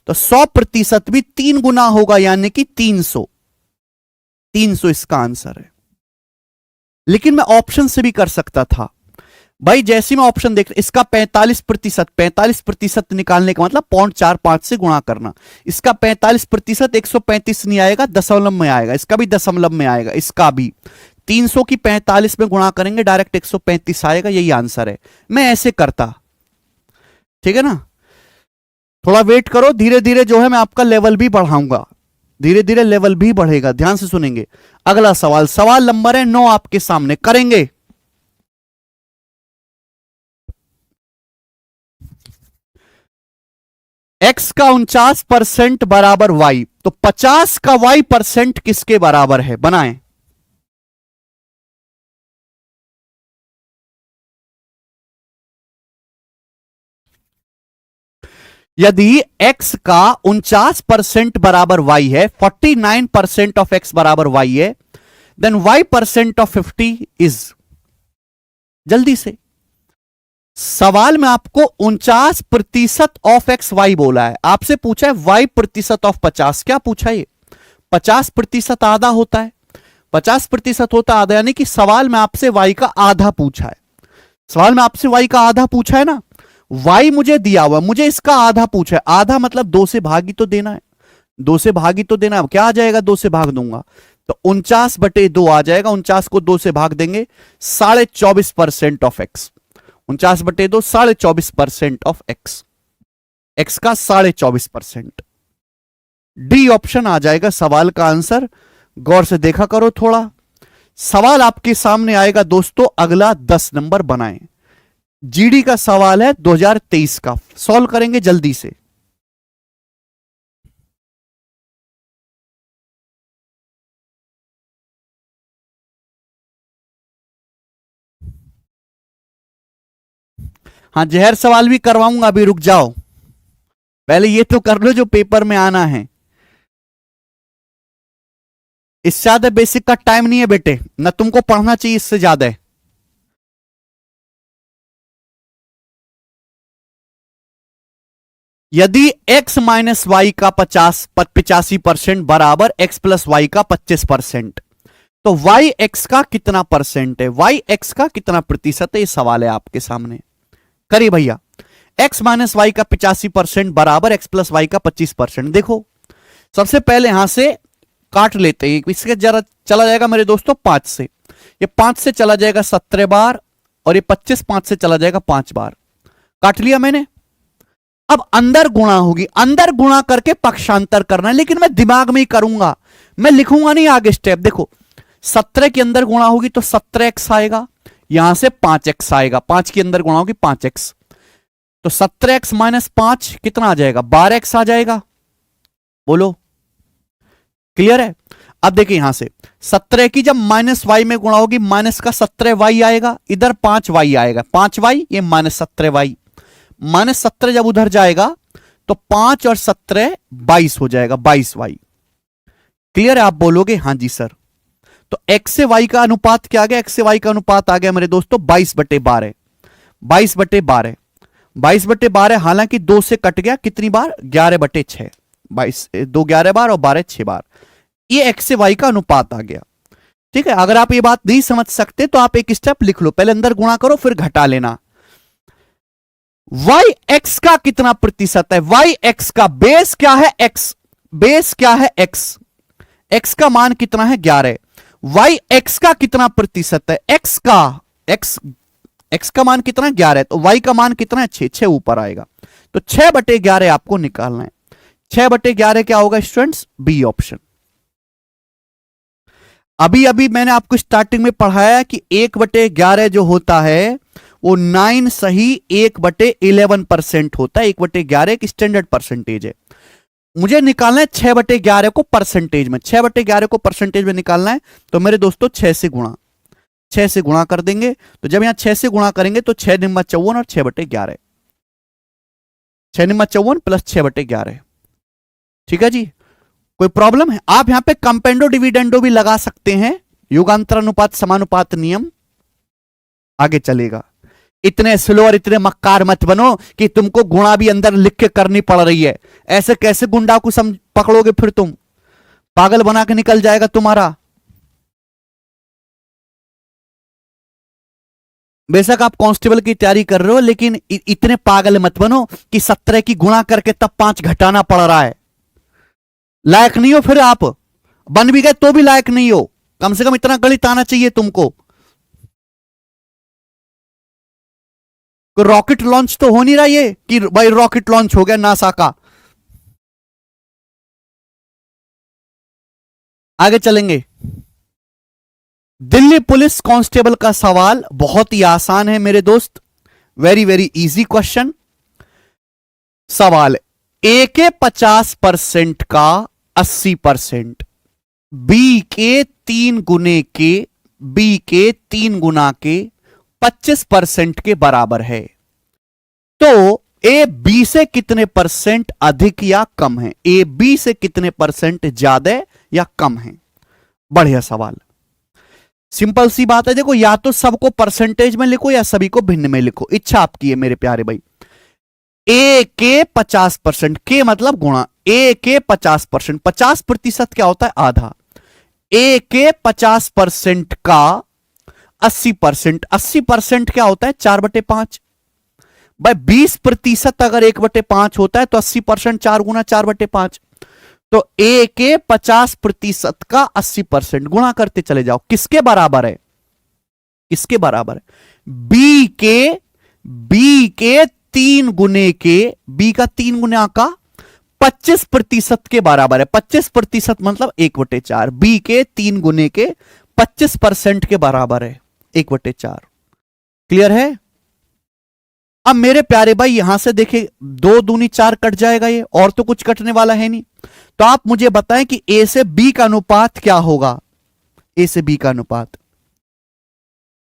तो 100% भी 3 गुना होगा, यानी कि 300। 300 इसका आंसर है। लेकिन मैं ऑप्शन से भी कर सकता था भाई, जैसे मैं ऑप्शन देख, इसका 45%, 45% निकालने का मतलब 0.45 से गुणा करना। इसका 45% 135 नहीं आएगा, दशमलव में आएगा। इसका भी दशमलव में आएगा, इसका भी। 300 की 45 में गुणा करेंगे, डायरेक्ट 135 आएगा, यही आंसर है। मैं ऐसे करता, ठीक है ना। थोड़ा वेट करो, धीरे धीरे जो है मैं आपका लेवल भी बढ़ाऊंगा, धीरे धीरे लेवल भी बढ़ेगा, ध्यान से सुनेंगे। अगला सवाल, सवाल नंबर है 9 आपके सामने, करेंगे। x का 49% बराबर y, तो 50 का y% किसके बराबर है? बनाएं। यदि x का 49% बराबर y है, 49% ऑफ x बराबर y है, देन y% ऑफ 50 इज, जल्दी से। सवाल में आपको 49% ऑफ एक्स वाई बोला है, आपसे पूछा है y% ऑफ 50। क्या पूछा है? 50% आधा होता है, 50% होता आधा, यानी कि सवाल में आपसे y का आधा पूछा है। सवाल में आपसे y का आधा पूछा है ना, y मुझे दिया हुआ, मुझे इसका आधा पूछा है। आधा मतलब 2 से भागी तो देना है, 2 से भागी तो देना है। क्या आ जाएगा? 2 से भाग दूंगा तो 49/2 आ जाएगा। 49 को 2 से भाग देंगे, 24.5% of x. 49/2 24.5% of x, x का 24.5%। डी ऑप्शन आ जाएगा सवाल का आंसर। गौर से देखा करो थोड़ा। सवाल आपके सामने आएगा दोस्तों अगला 10 नंबर बनाएं। जीडी का सवाल है 2023 का, सॉल्व करेंगे जल्दी से। हाँ, जहर सवाल भी करवाऊंगा, अभी रुक जाओ, पहले ये तो कर लो जो पेपर में आना है। इससे ज्यादा बेसिक का टाइम नहीं है बेटे, ना तुमको पढ़ना चाहिए इससे ज्यादा है। यदि x माइनस वाई का 85% बराबर x प्लस वाई का 25%, तो y x का कितना परसेंट है? y x का कितना प्रतिशत है? ये सवाल है आपके सामने। करिए भैया। x माइनस वाई का 85% बराबर x प्लस वाई का 25%। देखो सबसे पहले यहां से काट लेते हैं, इसके जरा चला जाएगा मेरे दोस्तों 5 से, ये 5 से चला जाएगा 17 बार, और ये 25 5 से चला जाएगा 5 बार। काट लिया मैंने। अब अंदर गुणा होगी, अंदर गुणा करके पक्षांतर करना है, लेकिन मैं दिमाग में ही करूंगा, मैं लिखूंगा नहीं आगे स्टेप। देखो 17 के अंदर गुणा होगी तो 17x आएगा, यहां से 5x आएगा, 5 के अंदर गुणा होगी 5x, तो 17x माइनस 5 कितना आ जाएगा? 12x आ जाएगा। बोलो क्लियर है? अब देखिए यहां से 17 की जब माइनस वाई में गुणा होगी, माइनस का 17y आएगा, इधर 5y आएगा, 5y, ये माइनस 17y, माइनस 17 जब उधर जाएगा तो 5 और 17 22 हो जाएगा, 22y। क्लियर है? आप बोलोगे हाँ जी सर। तो x से y का अनुपात क्या आ गया? x से y का अनुपात आ गया मेरे दोस्तों 22/12, 22/12, 22/12। हालांकि 2 से कट गया, कितनी बार? 11/6, 22 2 11 बार और 12 6 बार। ये x से y का अनुपात आ गया। ठीक है, अगर आप ये बात नहीं समझ सकते तो आप एक स्टेप लिख लो, पहले अंदर गुणा करो फिर घटा लेना। y x का कितना प्रतिशत है? y x का बेस क्या है? x, बेस क्या है? x, x का मान कितना है? 11। y x का कितना प्रतिशत है? x का, x x का मान कितना 11 तो y का मान कितना है 6, 6 ऊपर आएगा। तो 6/11 आपको निकालना है। 6/11 क्या होगा स्टूडेंट्स? B option. अभी अभी मैंने आपको स्टार्टिंग में पढ़ाया कि 1/11 जो होता है वो 9 सही 1/11% होता है। 1/11 एक स्टैंडर्ड परसेंटेज है। मुझे निकालना है 6/11 को परसेंटेज में। 6/11 को परसेंटेज में निकालना है तो मेरे दोस्तों 6 से गुणा कर देंगे। तो जब यहां 6 से गुणा करेंगे तो 6 निम्मा 54 और 6/11, 6 निम्मा 54 प्लस 6/11। ठीक है जी, कोई प्रॉब्लम है? आप यहां पे कंपेंडो डिविडेंडो भी लगा सकते हैं, युगांतर अनुपात समानुपात नियम आगे चलेगा। इतने स्लो और इतने मक्कार मत बनो कि तुमको गुणा भी अंदर लिख के करनी पड़ रही है। ऐसे कैसे गुंडा को पकड़ोगे? फिर तुम पागल बना के निकल जाएगा तुम्हारा। बेशक आप कांस्टेबल की तैयारी कर रहे हो, लेकिन इतने पागल मत बनो कि 17 की गुणा करके तब 5 घटाना पड़ रहा है। लायक नहीं हो फिर आप, बन भी गए तो भी लायक नहीं हो। कम से कम इतना गणित आना चाहिए तुमको। रॉकेट लॉन्च तो हो नहीं रहा ये कि भाई रॉकेट लॉन्च हो गया नासा का। आगे चलेंगे। दिल्ली पुलिस कांस्टेबल का सवाल बहुत ही आसान है मेरे दोस्त, वेरी वेरी इजी क्वेश्चन। सवाल ए के 50% का 80% बी के 3 गुना के 25% के बराबर है, तो ए बी से कितने परसेंट अधिक या कम है? ए बी से कितने परसेंट ज्यादा या कम है? बढ़िया सवाल, सिंपल सी बात है। देखो, या तो सबको परसेंटेज में लिखो या सभी को भिन्न में लिखो, इच्छा आपकी है मेरे प्यारे भाई। ए के 50%, के मतलब गुणा, ए के 50%, 50% क्या होता है? आधा। ए के 50% का 80%, 80% क्या होता है? 4/5। भाई 20% अगर 1/5 होता है तो 80% 4 गुना 4/5। तो ए के 50% का 80% गुणा करते चले जाओ, किसके बराबर है? किसके बराबर है? बी के 3 गुने के, बी का 3 गुना का 25% के बराबर है। 25% मतलब 1/4। बी के 3 गुने के 25% के बराबर है 1/4। क्लियर है? अब मेरे प्यारे भाई यहां से देखे 2 दूनी 4 कट जाएगा ये, और तो कुछ कटने वाला है नहीं। तो आप मुझे बताएं कि ए से बी का अनुपात क्या होगा? ए से बी का अनुपात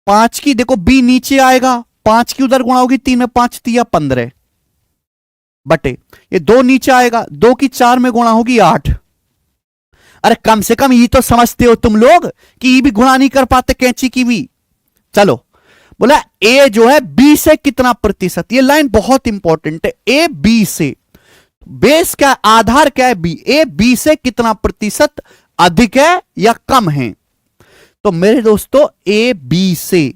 5 की, देखो बी नीचे आएगा, 5 की उधर गुणा होगी 3 में, 5 तिया 15 बटे ये 2 नीचे आएगा, 2 की 4 में गुणा होगी 8। अरे कम से कम ये तो समझते हो तुम लोग कि ये भी गुणा नहीं कर पाते कैंची की भी। चलो, बोला ए जो है बी से कितना प्रतिशत, ये लाइन बहुत इंपॉर्टेंट है। ए बी से, बेस क्या, आधार क्या है? बी। ए बी से कितना प्रतिशत अधिक है या कम है? तो मेरे दोस्तों ए बी से,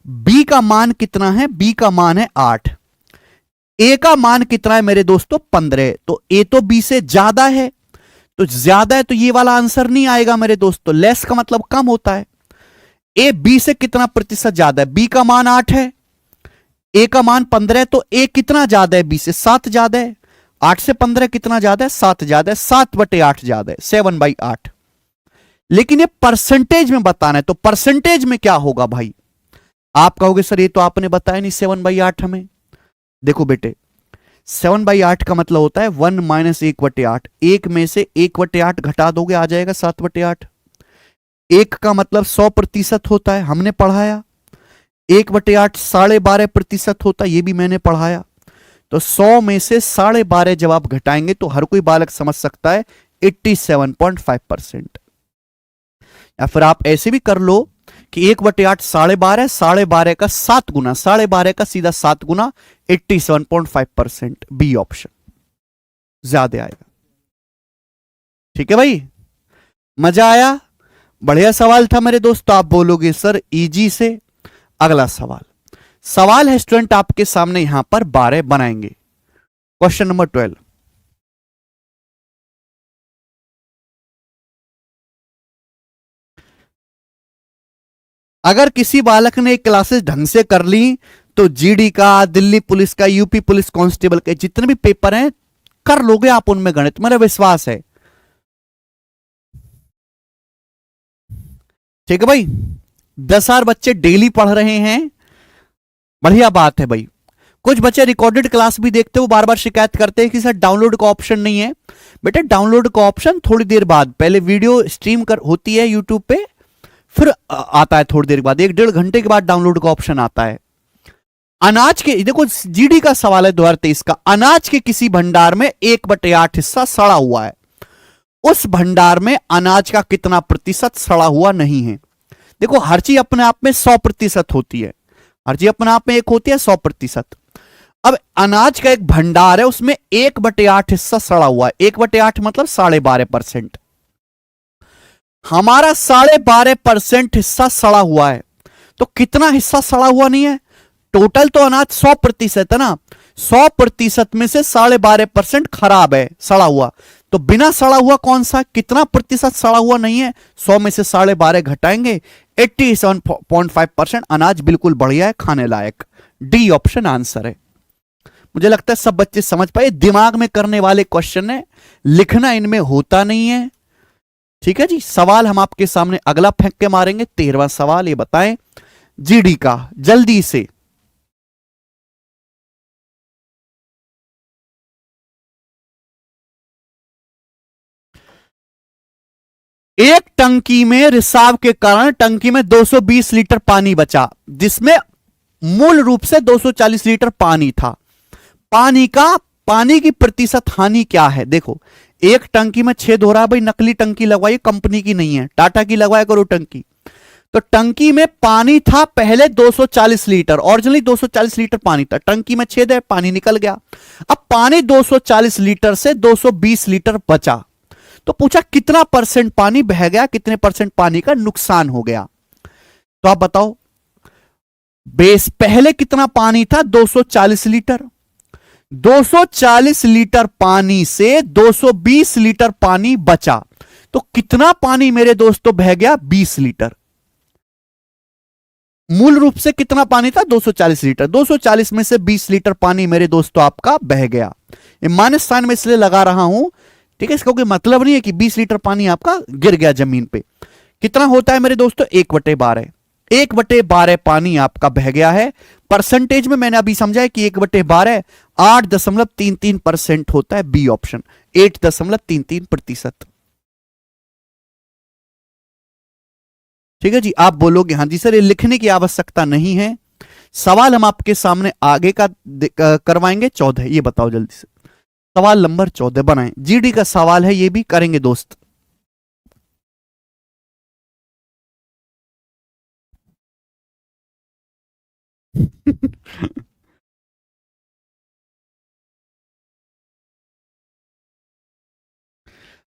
बी का मान कितना है? बी का मान है 8, ए का मान कितना है मेरे दोस्तों? 15। तो ए तो बी से ज्यादा है, तो ज्यादा है तो ये वाला आंसर नहीं आएगा मेरे दोस्तों। लेस का मतलब कम होता है। ए बी से कितना प्रतिशत ज्यादा है? बी का मान 8 है, ए का मान 15 है, तो ए कितना ज्यादा है? बी से 7 ज्यादा है। 8 से 15 कितना ज्यादा है? 7 ज्यादा है। 7/8 ज्यादा है, 7/8। लेकिन ये परसेंटेज में बताना है, तो परसेंटेज में क्या होगा भाई? आप कहोगे सर ये तो आपने बताया नहीं 7/8 हमें। देखो बेटे, 7/8 का मतलब होता है 1 - 1/8। एक में से 1/8 घटा दोगे आ जाएगा 7/8। एक का मतलब 100% होता है, हमने पढ़ाया। 1/8 12.5% होता है, ये भी मैंने पढ़ाया। तो 100 में से 12.5 जब आप घटाएंगे तो हर कोई बालक समझ सकता है 87.5%। या फिर आप ऐसे भी कर लो कि 1/8 12.5, 12.5 का 7 गुना, 12.5 का सीधा 7 गुना, 87.5%। बी ऑप्शन ज्यादा आएगा। ठीक है भाई, मजा आया? बढ़िया सवाल था मेरे दोस्त। आप बोलोगे सर इजी से। अगला सवाल है स्टूडेंट आपके सामने, यहां पर 12 बनाएंगे। Question number 12। अगर किसी बालक ने क्लासेस ढंग से कर ली तो जीडी का, दिल्ली पुलिस का, यूपी पुलिस कांस्टेबल के जितने भी पेपर हैं कर लोगे आप उनमें गणित, मेरा विश्वास है। ठीक है भाई, 10,000 बच्चे डेली पढ़ रहे हैं, बढ़िया बात है भाई। कुछ बच्चे रिकॉर्डेड क्लास भी देखते हो, बार बार शिकायत करते हैं कि सर डाउनलोड का ऑप्शन नहीं है। बेटे डाउनलोड का ऑप्शन थोड़ी देर बाद, पहले वीडियो स्ट्रीम होती है यूट्यूब पे, फिर आता है थोड़ी देर बाद, 1-1.5 घंटे के बाद डाउनलोड का ऑप्शन आता है। अनाज के, देखो जीडी का सवाल है 2023 का, अनाज के किसी भंडार में 1/8 हिस्सा सड़ा हुआ है, उस भंडार में अनाज का कितना प्रतिशत सड़ा हुआ नहीं है। देखो हर चीज अपने आप में 100% होती है, हर चीज अपने आप में एक होती है 100%। अब अनाज का एक भंडार है, उसमें 1/8 हिस्सा सड़ा हुआ है, 1/8 मतलब 12.5%। हमारा 12.5% हिस्सा सड़ा हुआ है, तो कितना हिस्सा सड़ा हुआ नहीं है? टोटल तो अनाज 100% है ना, 100% में से 12.5% खराब है, सड़ा हुआ। तो बिना सड़ा हुआ कौन सा, कितना प्रतिशत सड़ा हुआ नहीं है? 100 में से 12.5 घटाएंगे, 87.5% अनाज बिल्कुल बढ़िया है, खाने लायक। डी ऑप्शन आंसर है। मुझे लगता है सब बच्चे समझ पाए, दिमाग में करने वाले क्वेश्चन है, लिखना इनमें होता नहीं है। ठीक है जी, सवाल हम आपके सामने अगला फेंक के मारेंगे। 13वां सवाल, ये बताएं जीडी का, जल्दी से। एक टंकी में रिसाव के कारण टंकी में 220 लीटर पानी बचा, जिसमें मूल रूप से 240 लीटर पानी था। पानी की प्रतिशत हानि क्या है? देखो एक टंकी में छेद हो रहा है भाई, नकली टंकी लगवाई, कंपनी की नहीं है, टाटा की लगवाया करो टंकी। तो टंकी में पानी था पहले 240 लीटर, ओरिजिनली 240 लीटर पानी था, टंकी में छेद है, पानी निकल गया। अब पानी 240 लीटर से 220 लीटर बचा, तो पूछा कितना परसेंट पानी बह गया, कितने परसेंट पानी का नुकसान हो गया। तो आप बताओ, बेस पहले कितना पानी था? 240 लीटर। 240 लीटर पानी से 220 लीटर पानी बचा, तो कितना पानी मेरे दोस्तों बह गया? 20 लीटर। मूल रूप से कितना पानी था? 240 लीटर, 240 में से 20 लीटर पानी मेरे दोस्तों आपका बह गया। ये माइनस साइन में इसलिए लगा रहा हूं, ठीक है, इसका कोई मतलब नहीं है कि 20 लीटर पानी आपका गिर गया जमीन पे। कितना होता है मेरे दोस्तों? 1/12। 1/12 पानी आपका बह गया है। परसेंटेज में मैंने अभी समझा है कि 1/12 8.33% होता है, बी ऑप्शन 8.33%। ठीक है जी, आप बोलोगे हाँ जी सर ये लिखने की आवश्यकता नहीं है। सवाल हम आपके सामने आगे का करवाएंगे। 14, ये बताओ जल्दी से, सवाल नंबर 14 बनाएं। जीडी का सवाल है, ये भी करेंगे दोस्त।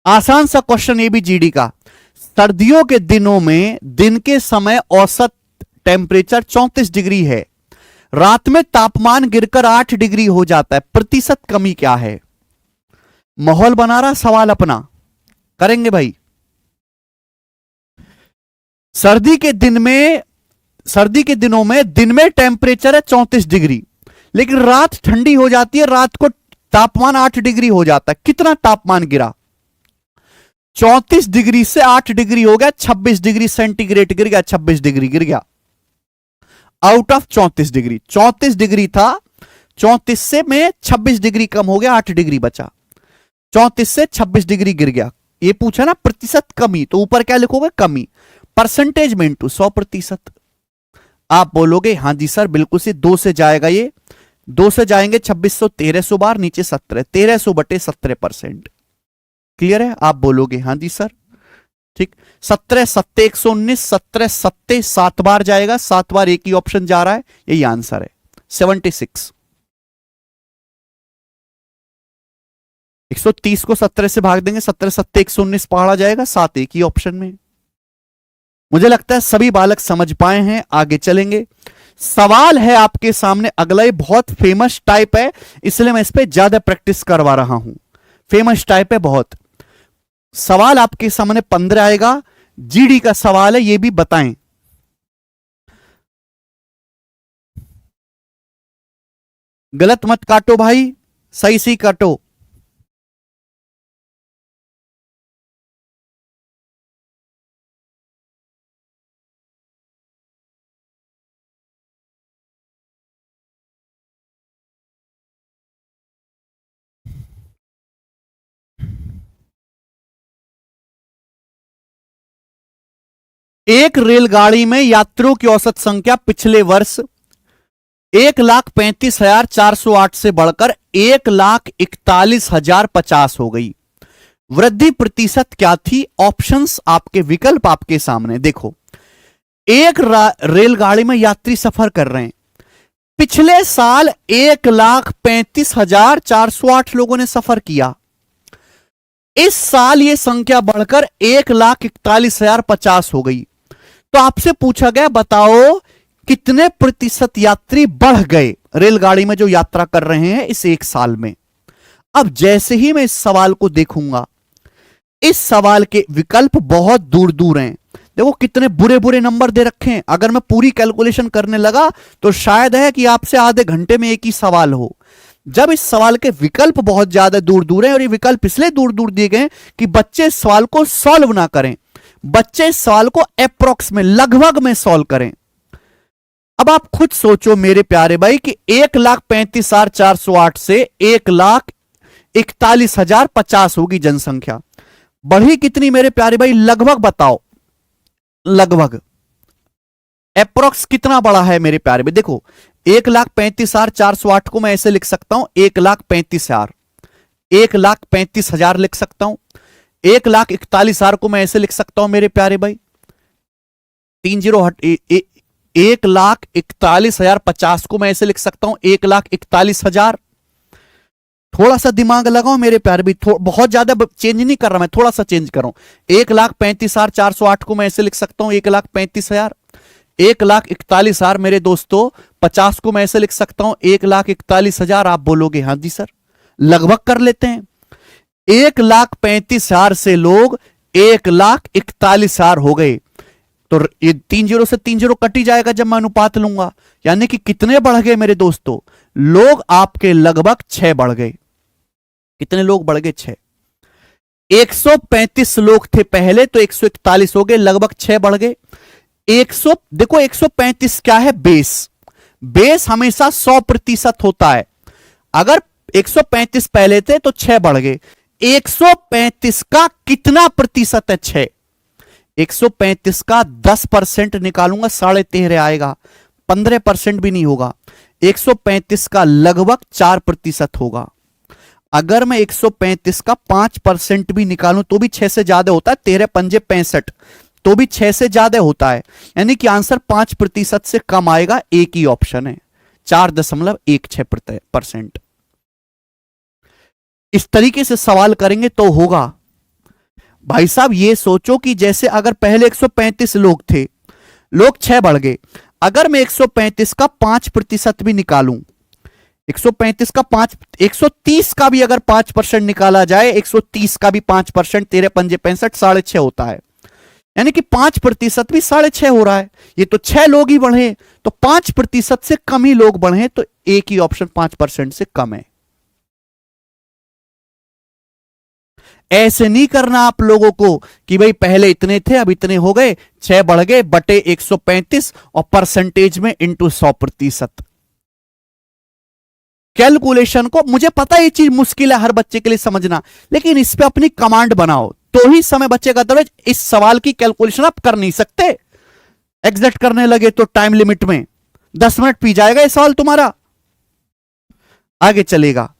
आसान सा क्वेश्चन ये भी जीडी का। सर्दियों के दिनों में दिन के समय औसत टेम्परेचर 34 डिग्री है, रात में तापमान गिरकर 8 डिग्री हो जाता है, प्रतिशत कमी क्या है? माहौल बना रहा सवाल अपना, करेंगे भाई। सर्दी के दिनों में दिन में टेम्परेचर है 34 डिग्री, लेकिन रात ठंडी हो जाती है, रात को तापमान 8 डिग्री हो जाता है। कितना तापमान गिरा? 34 डिग्री से 8 डिग्री हो गया, 26 डिग्री सेंटीग्रेड गिर गया, 26 डिग्री गिर गया आउट ऑफ 34 डिग्री। 34 डिग्री था, 34 से में 26 डिग्री कम हो गया, 8 डिग्री बचा, 34 से 26 डिग्री गिर गया। ये पूछा ना प्रतिशत कमी, तो ऊपर क्या लिखोगे? कमी, परसेंटेज में इंटू 100%। आप बोलोगे हाँ जी सर बिल्कुल से, 2 से जाएगा, ये 2 से जाएंगे 2600, 1300 बार, नीचे 17, 1300/17%। क्लियर है? आप बोलोगे हाँ जी सर, ठीक। 17 7 119, 17 7 7 बार जाएगा, 7 बार एक ही ऑप्शन जा रहा है, यही आंसर है 76। 130 को 17 से भाग देंगे, 17 7 119 पढ़ा जाएगा, 7 एक ही ऑप्शन में। मुझे लगता है सभी बालक समझ पाए हैं, आगे चलेंगे। सवाल है आपके सामने अगला, ये बहुत फेमस टाइप है, इसलिए मैं इस पर ज्यादा प्रैक्टिस करवा रहा हूं। फेमस टाइप है बहुत। सवाल आपके सामने 15 आएगा, जीडी का सवाल है, ये भी बताएं। गलत मत काटो भाई, सही सही काटो। एक रेलगाड़ी में यात्रियों की औसत संख्या पिछले वर्ष 1,35,408 से बढ़कर 1,41,050 हो गई। वृद्धि प्रतिशत क्या थी? ऑप्शंस आपके, विकल्प आपके सामने देखो। एक रेलगाड़ी में यात्री सफर कर रहे हैं, पिछले साल 1,35,408 लोगों ने सफर किया, इस साल यह संख्या बढ़कर 1,41,050 हो गई। तो आपसे पूछा गया बताओ कितने प्रतिशत यात्री बढ़ गए रेलगाड़ी में जो यात्रा कर रहे हैं इस एक साल में। अब जैसे ही मैं इस सवाल को देखूंगा, इस सवाल के विकल्प बहुत दूर दूर हैं। देखो कितने बुरे बुरे नंबर दे रखे हैं। अगर मैं पूरी कैलकुलेशन करने लगा तो शायद है कि आपसे आधे घंटे में एक ही सवाल हो। जब इस सवाल के विकल्प बहुत ज्यादा दूर दूर हैं, और ये विकल्प इसलिए दूर दूर दिए गए कि बच्चे इस सवाल को सॉल्व ना करें, बच्चे इस सवाल को अप्रोक्स में, लगभग में सॉल्व करें। अब आप खुद सोचो मेरे प्यारे भाई कि 1,35,408 से 1,41,050 होगी जनसंख्या। बढ़ी कितनी मेरे प्यारे भाई? लगभग बताओ, लगभग अप्रोक्स कितना बड़ा है मेरे प्यारे भाई? देखो 1,35,408 को मैं ऐसे लिख सकता हूं 1,35,000, 1,35,000 लिख सकता हूं। 1,41,000 को मैं ऐसे लिख सकता हूं मेरे प्यारे भाई, 30 हट 1,41,050 को मैं ऐसे लिख सकता हूं 1,41,000। थोड़ा सा दिमाग लगाओ मेरे प्यारे भी, बहुत ज्यादा चेंज नहीं कर रहा मैं, थोड़ा सा चेंज कर रहा हूं। 1,35,408 को मैं ऐसे लिख सकता हूं 1,35,000। 1,41,000 मेरे दोस्तों 50 को मैं ऐसे लिख सकता हूं 1,41,000। आप बोलोगे हाँ जी सर, लगभग कर लेते हैं। 1,35,000 से लोग 1,41,000 हो गए, तो ये 3 0 से 3 0 कट ही जाएगा जब मैं अनुपात लूंगा। यानी कि कितने बढ़ गए मेरे दोस्तों? लोग आपके लगभग 6 बढ़ गए। कितने लोग बढ़ गए? 6। 135 लोग थे पहले, तो 141 हो गए, लगभग 6 बढ़ गए। 100 देखो 135 क्या है? बेस। बेस हमेशा 100% होता है। अगर 135 पहले थे तो 6 बढ़ गए। 135 का कितना प्रतिशत है? 6। 135 का 10% निकालूंगा 13.5 आएगा, 15% भी नहीं होगा। 135 का लगभग 4% होगा। अगर मैं 135 का 5% भी निकालूं तो भी 6 से ज्यादा होता है। 13 पंजे 65, तो भी 6 से ज्यादा होता है। यानी कि आंसर 5% से कम आएगा। एक ही ऑप्शन है, 4.16%। इस तरीके से सवाल करेंगे तो होगा। भाई साहब ये सोचो कि जैसे अगर पहले 135 लोग थे, लोग 6 बढ़ गए। अगर मैं 135 का 5% भी निकालूं, 135 का 5, 130 का भी अगर 5% निकाला जाए, 130 का भी 5%, 13 पंजे 65, 6.5 होता है। यानी कि 5% भी 6.5 हो रहा है। ये तो 6 लोग ही बढ़े, तो 5% से कम ही लोग बढ़े, तो एक ही ऑप्शन 5% से कम है। ऐसे नहीं करना आप लोगों को कि भाई पहले इतने थे अब इतने हो गए, 6 बढ़ गए बटे 135 और परसेंटेज में इंटू 100%। कैलकुलेशन को, मुझे पता है ये चीज मुश्किल है हर बच्चे के लिए समझना, लेकिन इस पे अपनी कमांड बनाओ तो ही समय बचेगा। दरअसल इस सवाल की कैलकुलेशन आप कर नहीं सकते। एग्जैक्ट करने लगे तो टाइम लिमिट में 10 मिनट पी जाएगा ये सवाल तुम्हारा। आगे चलेगा।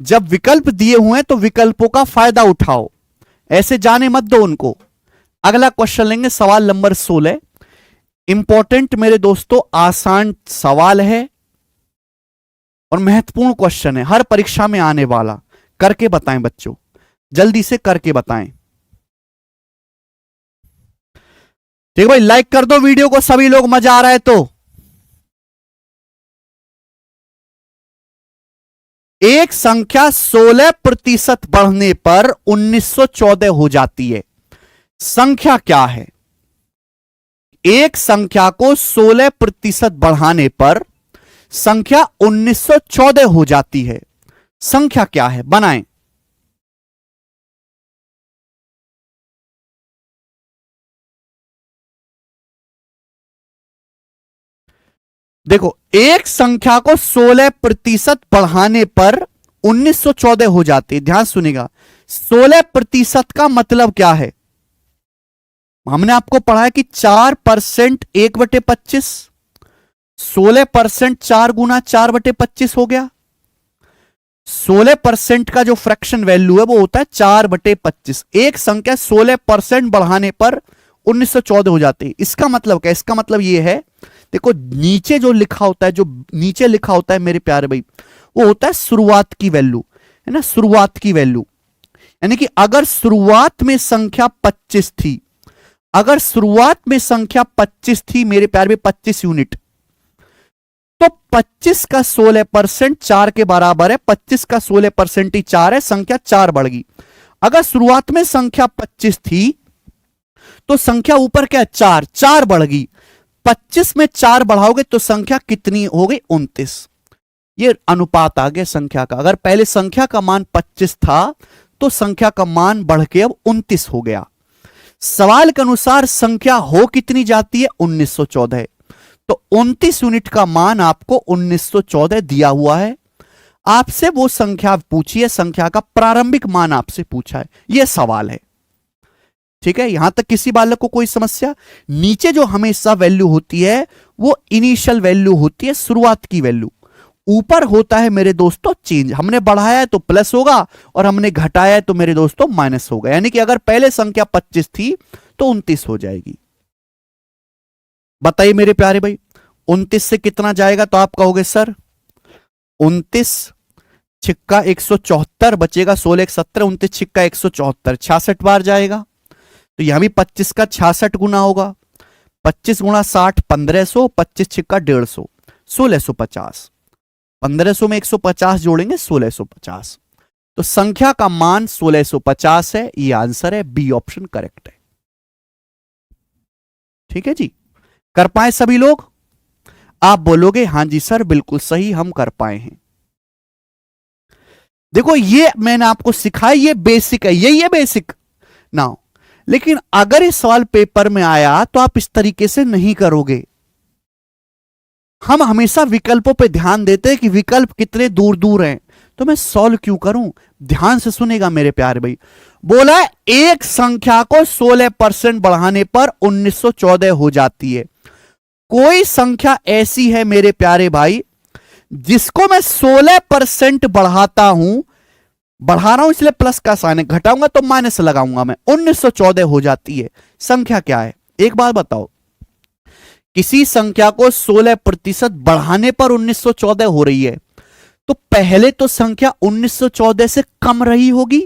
जब विकल्प दिए हुए हैं तो विकल्पों का फायदा उठाओ, ऐसे जाने मत दो उनको। अगला क्वेश्चन लेंगे, सवाल नंबर 16। इंपॉर्टेंट मेरे दोस्तों, आसान सवाल है और महत्वपूर्ण क्वेश्चन है, हर परीक्षा में आने वाला। करके बताएं बच्चों, जल्दी से करके बताएं। ठीक भाई, लाइक कर दो वीडियो को सभी लोग, मजा आ रहा है तो। एक संख्या 16% बढ़ने पर 1914 हो जाती है। संख्या क्या है? एक संख्या को 16% बढ़ाने पर संख्या 1914 हो जाती है। संख्या क्या है, बनाएं। देखो, एक संख्या को 16% बढ़ाने पर 1914 हो जाती है। ध्यान सुनिएगा, 16% का मतलब क्या है? हमने आपको पढ़ा है कि 4% 1/25, 16% 4 × 4/25 हो गया। 16% का जो फ्रैक्शन वैल्यू है वो होता है 4/25। एक संख्या 16% बढ़ाने पर 1914 हो जाती है। इसका मतलब क्या? इसका मतलब ये है, देखो नीचे जो लिखा होता है, जो नीचे लिखा होता है मेरे प्यारे भाई, वो होता है शुरुआत की वैल्यू, है ना, शुरुआत की वैल्यू। यानी कि अगर शुरुआत में संख्या 25 थी, अगर शुरुआत में संख्या 25 थी मेरे प्यारे भाई, 25 यूनिट, तो 25 का 16% 4 के बराबर है। 25 का 16% ही 4 है, संख्या 4 बढ़ गई। अगर शुरुआत में संख्या 25 थी तो संख्या ऊपर क्या है, 4, 4 बढ़ गई। 25 में 4 बढ़ाओगे तो संख्या कितनी हो गई, 29। ये अनुपात आ गया संख्या का। अगर पहले संख्या का मान 25 था तो संख्या का मान बढ़ के अब 29 हो गया। सवाल के अनुसार संख्या हो कितनी जाती है, 1914। तो 29 यूनिट का मान आपको 1914 दिया हुआ है। आपसे वो संख्या पूछी है, संख्या का प्रारंभिक मान आपसे पूछा है, यह सवाल है। ठीक है, यहां तक किसी बालक को कोई समस्या? नीचे जो हमेशा वैल्यू होती है वो इनिशियल वैल्यू होती है, शुरुआत की वैल्यू। ऊपर होता है मेरे दोस्तों चेंज। हमने बढ़ाया है तो प्लस होगा और हमने घटाया है तो मेरे दोस्तों माइनस होगा। यानी कि अगर पहले संख्या 25 थी तो 29 हो जाएगी। बताइए मेरे प्यारे भाई, 29 से कितना जाएगा? तो आप कहोगे सर 29 छिक्का 174 बचेगा, 16 1 17, 29 छिक्का 174, 66 बार जाएगा। तो यहां भी 25 का 66 गुना होगा। 25 गुणा 60 1500, 25 छिक्का 150, 1650। 1500 में 150 जोड़ेंगे 1650। तो संख्या का मान 1650 है। ये आंसर है, बी ऑप्शन करेक्ट है। ठीक है जी, कर पाए सभी लोग? आप बोलोगे हां जी सर बिल्कुल सही, हम कर पाए हैं। देखो ये मैंने आपको सिखाया, ये बेसिक है, यही है बेसिक ना। लेकिन अगर इस सवाल पेपर में आया तो आप इस तरीके से नहीं करोगे। हम हमेशा विकल्पों पे ध्यान देते हैं कि विकल्प कितने दूर दूर हैं, तो मैं सॉल्व क्यों करूं। ध्यान से सुनेगा मेरे प्यारे भाई। बोला एक संख्या को 16% बढ़ाने पर 1914 हो जाती है। कोई संख्या ऐसी है मेरे प्यारे भाई जिसको मैं 16% बढ़ाता हूं, बढ़ा रहा हूं इसलिए प्लस का साइन है, घटाऊंगा तो माइनस लगाऊंगा मैं, 1914 हो जाती है। संख्या क्या है, एक बात बताओ। किसी संख्या को 16% बढ़ाने पर 1914 हो रही है तो पहले तो संख्या 1914 से कम रही होगी।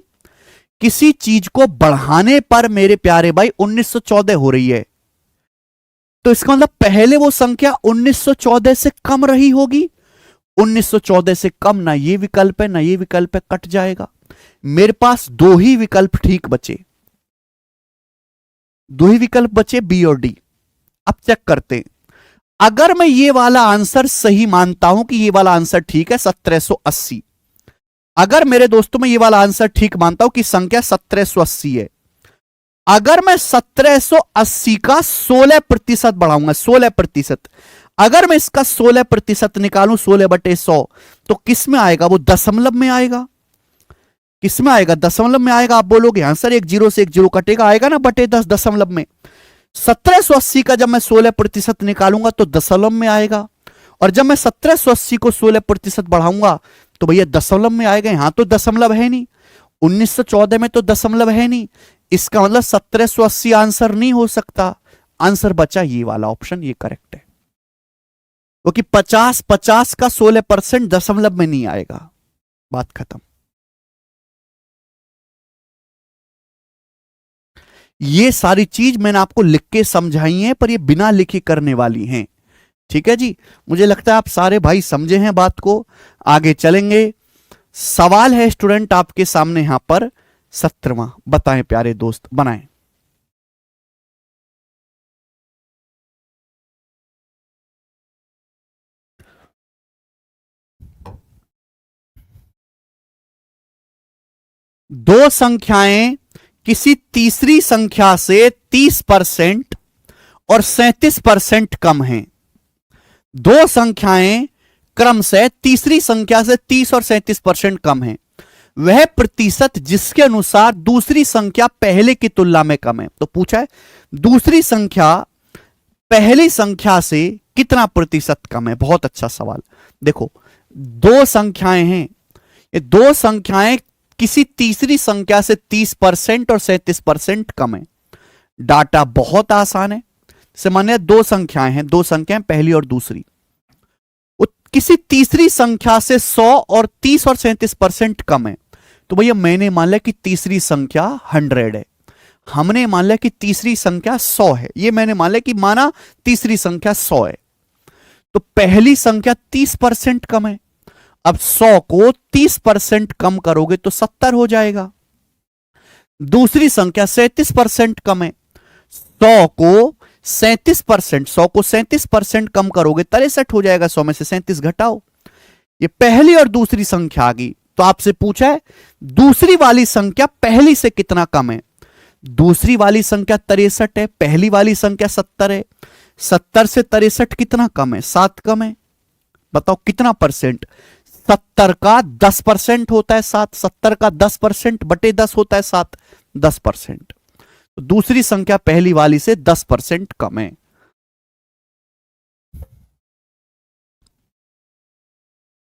किसी चीज को बढ़ाने पर मेरे प्यारे भाई 1914 हो रही है तो इसका मतलब पहले वो संख्या 1914 से कम रही होगी। 1914 से कम ना ये विकल्प है ना ये विकल्प है, कट जाएगा। मेरे पास दो ही विकल्प ठीक बचे, दो ही विकल्प बचे, बी और डी। अब चेक करते हैं। अगर मैं ये वाला आंसर सही मानता हूं कि ये वाला आंसर ठीक है 1780, अगर मेरे दोस्तों में ये वाला आंसर ठीक मानता हूं कि संख्या 1780 है, अगर मैं 1780 का 16% बढ़ाऊंगा, 16%, अगर मैं इसका 16% निकालूं 16/100 तो किस में आएगा, वो दशमलव में आएगा। किस में आएगा, दशमलव में आएगा। आप बोलोगे आंसर एक जीरो से एक जीरो कटेगा, आएगा ना बटे 10 दशमलव में। 1780 का जब मैं 16% निकालूंगा तो दशमलव में आएगा, और जब मैं 1780 को 16% बढ़ाऊंगा तो भैया दशमलव में आएगा। यहां तो दशमलव है नहीं, 1914 में तो दशमलव है नहीं, इसका मतलब 1780 आंसर नहीं हो सकता। आंसर बचा ये वाला ऑप्शन, ये करेक्ट है, क्योंकि 50 का 16% दशमलव में नहीं आएगा। बात खत्म। ये सारी चीज मैंने आपको लिख के समझाई है, पर ये बिना लिखे करने वाली हैं। ठीक है जी, मुझे लगता है आप सारे भाई समझे हैं बात को। आगे चलेंगे। सवाल है स्टूडेंट आपके सामने यहां पर 17वां, बताएं प्यारे दोस्त, बनाएं। दो संख्याएं किसी तीसरी संख्या से 30% और 37% कम हैं। दो संख्याएं क्रम से तीसरी संख्या से 30 और 37% कम है, वह प्रतिशत जिसके अनुसार दूसरी संख्या पहले की तुलना में कम है। तो पूछा है दूसरी संख्या पहली संख्या से कितना प्रतिशत कम है। बहुत अच्छा सवाल। देखो दो संख्याएं हैं, ये दो संख्याएं किसी तीसरी संख्या से 30% और 37% कम है। डाटा बहुत आसान है। मानिए दो संख्याएं हैं, दो संख्याएं पहली और दूसरी, किसी तीसरी संख्या से 100 और 30 और 37% कम है। तो भैया मैंने मान लिया कि तीसरी संख्या 100 है, हमने मान लिया कि तीसरी संख्या 100 है, ये मैंने मान लिया कि माना तीसरी संख्या 100 है। तो पहली संख्या 30% कम है। अब 100 को 30% कम करोगे तो 70 हो जाएगा। दूसरी संख्या 37% कम है। 100 को 37% कम करोगे 63 हो जाएगा। 100 में से 37 घटाओ, ये पहली और दूसरी संख्या आ गई। तो आपसे पूछा है दूसरी वाली संख्या पहली से कितना कम है। दूसरी वाली संख्या 63 है, पहली वाली संख्या 70 है। 70 से 63 कितना कम है? 7 कम है। बताओ कितना परसेंट? 70 का 10% होता है 7, 70 का 10% बटे 10 होता है 7, 10%। तो दूसरी संख्या पहली वाली से 10% कम है।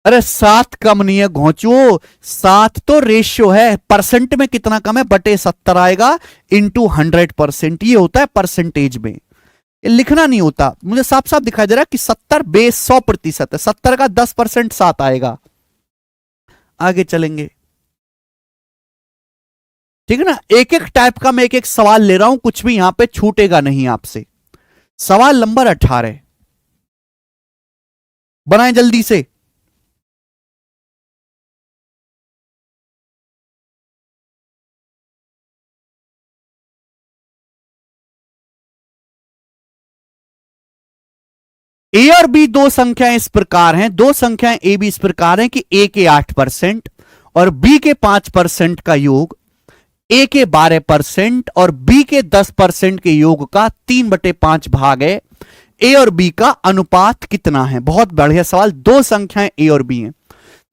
अरे 7 कम नहीं है घोंचो, 7 तो रेशियो है, परसेंट में कितना कम है? बटे 70 आएगा इंटू 100%, ये होता है परसेंटेज में। ये लिखना नहीं होता, मुझे साफ साफ दिखाई दे रहा है कि 70 बेस 100% है, 70 का 10% 7 आएगा। आगे चलेंगे, ठीक है ना। एक एक टाइप का मैं एक एक सवाल ले रहा हूं, कुछ भी यहां पे छूटेगा नहीं आपसे। सवाल नंबर 18 बनाएं जल्दी से। ए और बी दो संख्याएं इस प्रकार हैं, दो संख्याएं ए बी इस प्रकार हैं कि ए के 8% और बी के 5% का योग ए के 12% और बी के 10% के योग का 3/5 भाग है। ए और बी का अनुपात कितना है? बहुत बढ़िया सवाल। दो संख्याएं ए और बी हैं,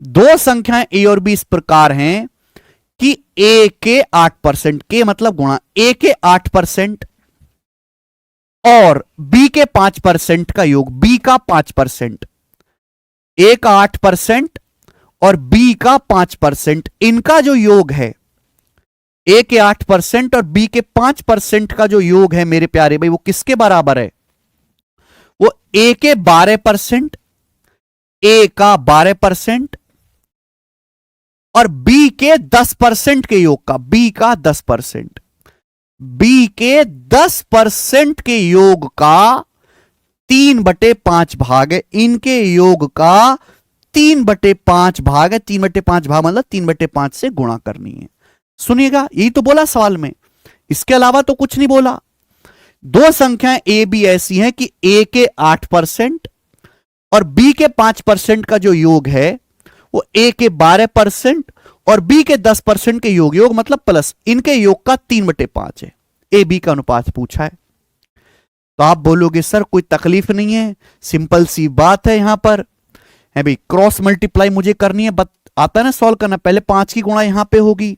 दो संख्याएं ए और बी इस प्रकार हैं कि ए के 8%, के मतलब गुणा, ए के 8% और बी के 5% का योग, बी का 5%, ए का 8% और बी का 5%, इनका जो योग है, ए के 8% और बी के 5% का जो योग है मेरे प्यारे भाई, वो किसके बराबर है? वो ए के 12%, ए का 12% और बी के 10% के योग का, बी का 10%, बी के 10% के योग का 3/5 भाग है। इनके योग का 3/5 भाग है। 3/5 भाग मतलब 3/5 से गुणा करनी है। सुनिएगा, यही तो बोला सवाल में, इसके अलावा तो कुछ नहीं बोला। दो संख्याएं ए बी ऐसी हैं कि ए के 8% और बी के 5% का जो योग है वो ए के 12% और बी के 10% के योग, योग मतलब प्लस, इनके योग का 3/5 है। ए बी का अनुपात पूछा है। तो आप बोलोगे सर कोई तकलीफ नहीं है, सिंपल सी बात है। यहां पर है भाई क्रॉस मल्टीप्लाई मुझे करनी है, आता है ना सॉल्व करना। पहले 5 की गुणा यहां पे होगी,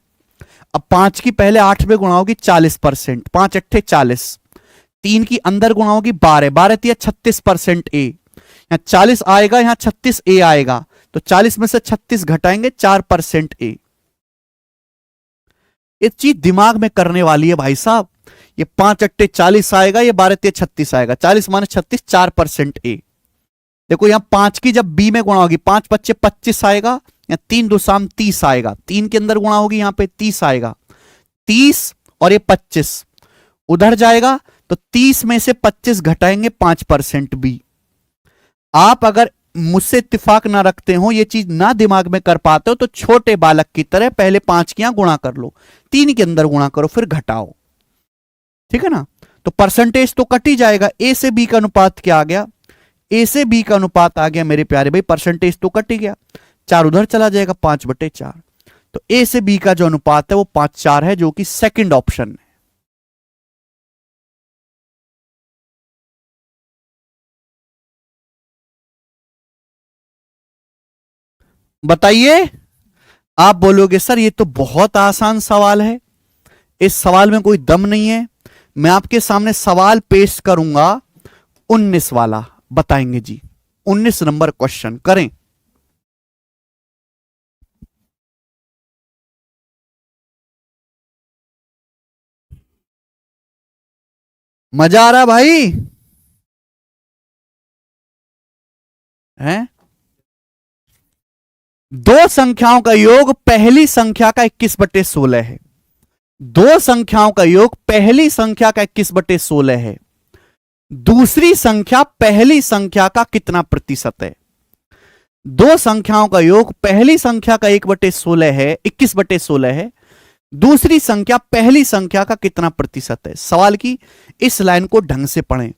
अब 5 की पहले 8 में गुणा होगी 40%, 5 अट्ठे 40, 3 की अंदर गुणा होगी 12, 12 तिया 36% ए, यहां 40 आएगा, यहां 36 ए आएगा, तो 40 में से 36 घटाएंगे 4% ए। ये चीज दिमाग में करने वाली है भाई साहब। ये 5 अट्ठे 40 आएगा, ये 12 तिया 36 आएगा, 40 माइनस 36 4% ए। देखो यहां 5 की जब बी में गुणा होगी 5 पच्चे 25 आएगा, या 3 2 शाम 30 आएगा, 3 के अंदर गुणा होगी यहां पे 30 आएगा, 30 और ये 25 उधर जाएगा, तो 30 में से 25 घटाएंगे 5% बी। आप अगर मुझसे इत्तेफाक ना रखते हो, ये चीज ना दिमाग में कर पाते हो, तो छोटे बालक की तरह पहले 5 की यहां गुणा कर लो, 3 के अंदर गुणा करो, फिर घटाओ, ठीक है ना। तो परसेंटेज तो कट ही जाएगा। ए से बी का अनुपात क्या आ गया? ए से बी का अनुपात आ गया मेरे प्यारे भाई, परसेंटेज तो कट ही गया, 4 उधर चला जाएगा, 5/4। तो ए से बी का जो अनुपात है वो 5:4 है, जो कि सेकंड ऑप्शन है। बताइए, आप बोलोगे सर ये तो बहुत आसान सवाल है, इस सवाल में कोई दम नहीं है। मैं आपके सामने सवाल पेश करूंगा 19 वाला, बताएंगे जी। 19 नंबर क्वेश्चन करें। मजा आ रहा भाई है? दो संख्याओं का योग पहली संख्या का 21/16 है। दो संख्याओं का योग पहली संख्या का 21/16 है। दूसरी संख्या पहली संख्या का कितना प्रतिशत है? दो संख्याओं का योग पहली संख्या का 1/16 है, 21/16 है। दूसरी संख्या पहली संख्या का कितना प्रतिशत है? सवाल की इस लाइन को ढंग से पढ़ें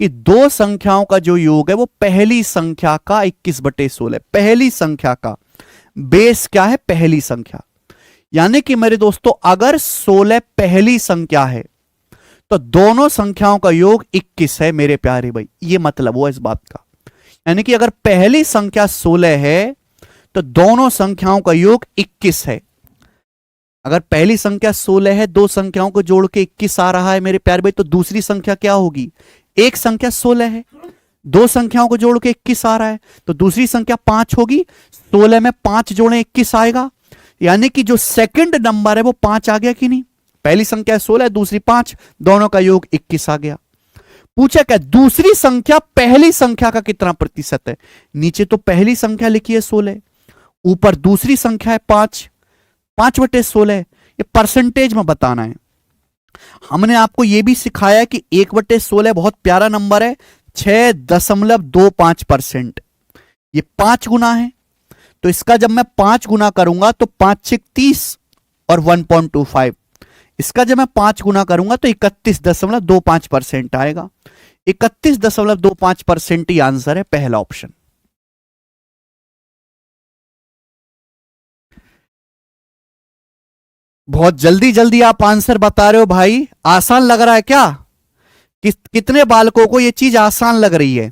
कि दो संख्याओं का जो योग है वो पहली संख्या का 21/16। पहली संख्या का बेस क्या है? पहली संख्या। यानी कि मेरे दोस्तों अगर 16 पहली संख्या है तो दोनों संख्याओं का योग 21 है मेरे प्यारे भाई। ये मतलब हुआ इस बात का, यानी कि अगर पहली संख्या 16 है तो दोनों संख्याओं का योग 21 है। अगर पहली संख्या 16 है, दो संख्याओं को जोड़ के 21 आ रहा है मेरे प्यारे भाई, तो दूसरी संख्या क्या होगी? एक संख्या 16 है, दो संख्याओं को जोड़ के 21 आ रहा है, तो दूसरी संख्या 5 होगी। 16 में 5 जोड़े 21 आएगा, यानी कि जो सेकंड नंबर है वो 5 आ गया कि नहीं? पहली संख्या 16, दूसरी 5, दोनों का योग 21 आ गया। पूछा क्या दूसरी संख्या पहली संख्या का कितना प्रतिशत है? नीचे तो पहली संख्या लिखी है 16, ऊपर दूसरी संख्या है 5, 5/16। ये परसेंटेज में बताना है। हमने आपको यह भी सिखाया कि 1/16 बहुत प्यारा नंबर है, 6.25%। ये 5 गुना है, तो इसका जब मैं 5 गुना करूंगा तो 5×6 30 और 1.25। इसका जब मैं 5 गुना करूंगा तो 31.25% आएगा। 31.25% ही आंसर है, पहला ऑप्शन। बहुत जल्दी जल्दी आप आंसर बता रहे हो भाई। आसान लग रहा है क्या? कितने बालकों को यह चीज आसान लग रही है?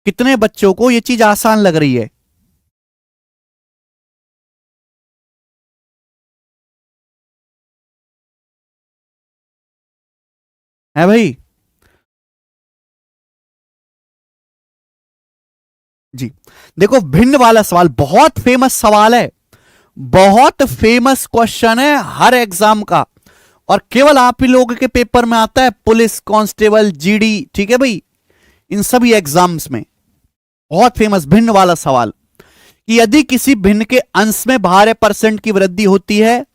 कितने बच्चों को यह चीज आसान लग रही है? है भाई? जी देखो, भिन्न वाला सवाल बहुत फेमस सवाल है, बहुत फेमस क्वेश्चन है हर एग्जाम का, और केवल आप ही लोगों के पेपर में आता है, पुलिस कांस्टेबल जीडी, ठीक है भाई, इन सभी एग्जाम्स में बहुत फेमस भिन्न वाला सवाल कि यदि किसी भिन्न के अंश में 12% की वृद्धि होती है,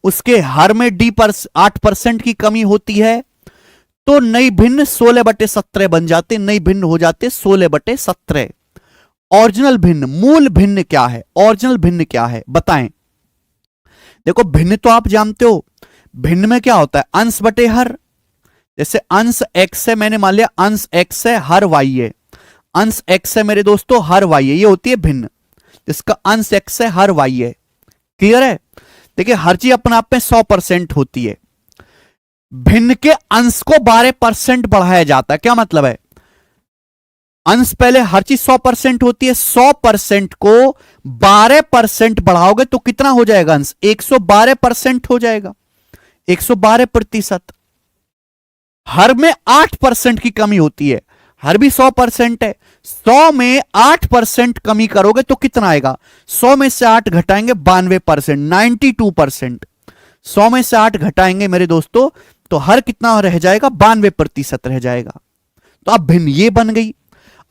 उसके हर में 8% की कमी होती है, तो नई भिन्न 16/17 बन जाते, नई भिन्न हो जाते 16/17। ओरिजिनल भिन्न, मूल भिन्न क्या है? ओरिजिनल भिन्न क्या है बताएं। देखो भिन्न तो आप जानते हो, भिन्न में क्या होता है? अंश बटे हर। जैसे अंश x है, मैंने मान लिया अंश x है, हर y है। अंश x है मेरे दोस्तों, हर y है, ये होती है भिन्न। जिसका अंश x है, हर y है। क्लियर है? देखिए हर चीज अपने आप में 100% होती है। भिन्न के अंश को 12% बढ़ाया जाता है। क्या मतलब है? अंश पहले हर चीज 100% होती है, 100% को 12% बढ़ाओगे तो कितना हो जाएगा? अंश 112% हो जाएगा, 112%। हर में 8% की कमी होती है, हर भी 100% है, 100 में 8% कमी करोगे तो कितना आएगा? 100 में से 8 घटाएंगे 92%, 92%। 100 में से 8 घटाएंगे मेरे दोस्तों तो हर कितना रह जाएगा? 92% रह जाएगा। तो अब भिन्न ये बन गई।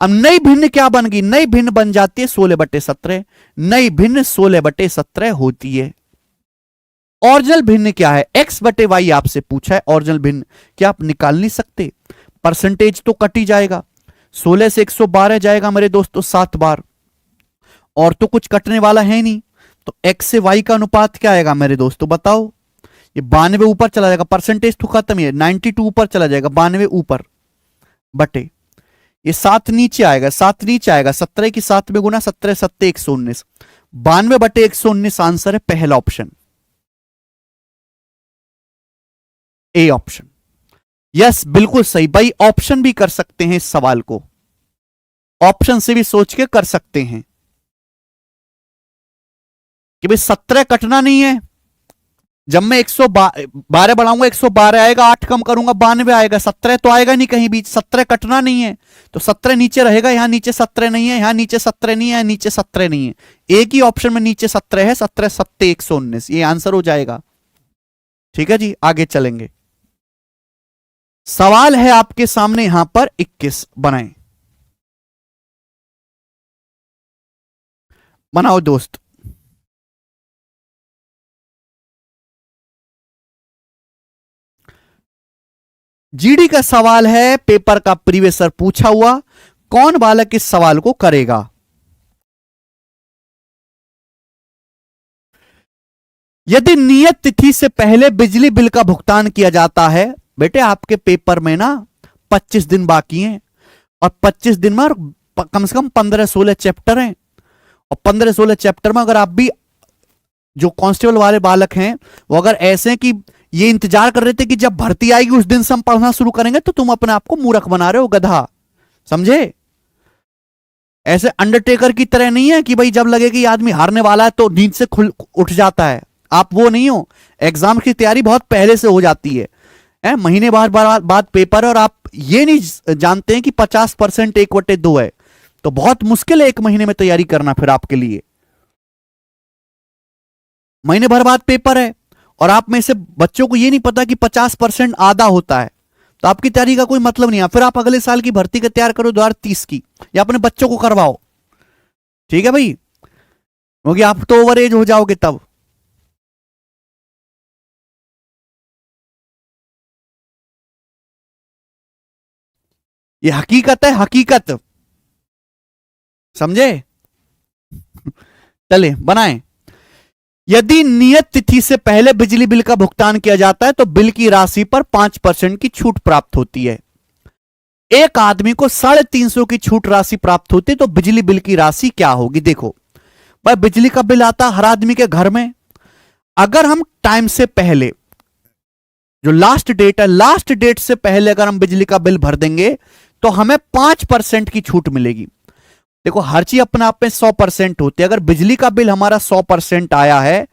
अब नई भिन्न क्या बन गई? नई भिन्न बन जाती है 16/17। नई भिन्न 16/17 होती है। ओरिजिनल भिन्न क्या है? x/y आपसे पूछा है। ओरिजिनल भिन्न क्या आप निकाल नहीं सकते? परसेंटेज तो कट ही जाएगा, 16 से 112 जाएगा मेरे दोस्तों 7 बार, और तो कुछ कटने वाला है नहीं। तो x से y का अनुपात क्या आएगा मेरे दोस्तों बताओ? ये 92 ऊपर चला जाएगा, परसेंटेज तो खत्म ही है, 92 ऊपर चला जाएगा, 92 ऊपर बटे ये 7 नीचे आएगा, 7 नीचे आएगा, 17 की 7 में गुना, 17 सत्ते 119, 92/119 आंसर है पहला ऑप्शन, ए ऑप्शन। यस बिल्कुल सही भाई, ऑप्शन भी कर सकते हैं इस सवाल को, ऑप्शन से भी सोच के कर सकते हैं कि भाई 17 कटना नहीं है, जब मैं 112 बढ़ाऊंगा 112 आएगा, 8 कम करूंगा 92 आएगा, 17 तो आएगा नहीं कहीं बीच, 17 कटना नहीं है, तो 17 नीचे रहेगा, यहां नीचे 17 नहीं है, यहां नीचे 17 नहीं है, नीचे 17 नहीं है, एक ही ऑप्शन में नीचे 17 है, 17 सत्ते 119, ये आंसर हो जाएगा। ठीक है जी, आगे चलेंगे। सवाल है आपके सामने यहां पर 21 बनाएं, बनाओ दोस्त। जीडी का सवाल है, पेपर का प्रीवियसर पूछा हुआ, कौन बालक इस सवाल को करेगा? यदि नियत तिथि से पहले बिजली बिल का भुगतान किया जाता है, बेटे आपके पेपर में ना 25 दिन बाकी हैं, और 25 दिन में कम से कम 15-16 चैप्टर हैं, और 15-16 चैप्टर में अगर आप भी जो कांस्टेबल वाले बालक हैं वो अगर ऐसे हैं कि ये इंतजार कर रहे थे कि जब भर्ती आएगी उस दिन से हम पढ़ना शुरू करेंगे, तो तुम अपने आप को मूर्ख बना रहे हो, गधा, समझे? ऐसे अंडरटेकर की तरह नहीं है कि भाई जब लगे कि आदमी हारने वाला है तो नींद से खुल उठ जाता है, आप वो नहीं हो। एग्जाम की तैयारी बहुत पहले से हो जाती है, महीने बाद पेपर है, और आप ये नहीं जानते हैं कि 50% 1/2 है, तो बहुत मुश्किल है 1 महीने में तैयारी करना फिर आपके लिए। महीने भर बाद पेपर है, और आप में से बच्चों को ये नहीं पता कि 50% आधा होता है, तो आपकी तैयारी का कोई मतलब नहीं है। फिर आप अगले साल की भर्ती का तैयार करो 2030 की, या अपने बच्चों को करवाओ, ठीक है भाई, क्योंकि आप तो ओवर एज हो जाओगे तब। ये हकीकत है, हकीकत, समझे? चले बनाएं। यदि नियत तिथि से पहले बिजली बिल का भुगतान किया जाता है तो बिल की राशि पर 5% की छूट प्राप्त होती है। एक आदमी को 350 की छूट राशि प्राप्त होती है, तो बिजली बिल की राशि क्या होगी? देखो भाई, बिजली का बिल आता हर आदमी के घर में, अगर हम टाइम से पहले, जो लास्ट डेट है, लास्ट डेट से पहले अगर हम बिजली का बिल भर देंगे तो हमें 5% की छूट मिलेगी। देखो हर चीज अपने आप में 100% होती है, अगर बिजली का बिल हमारा 100% आया है,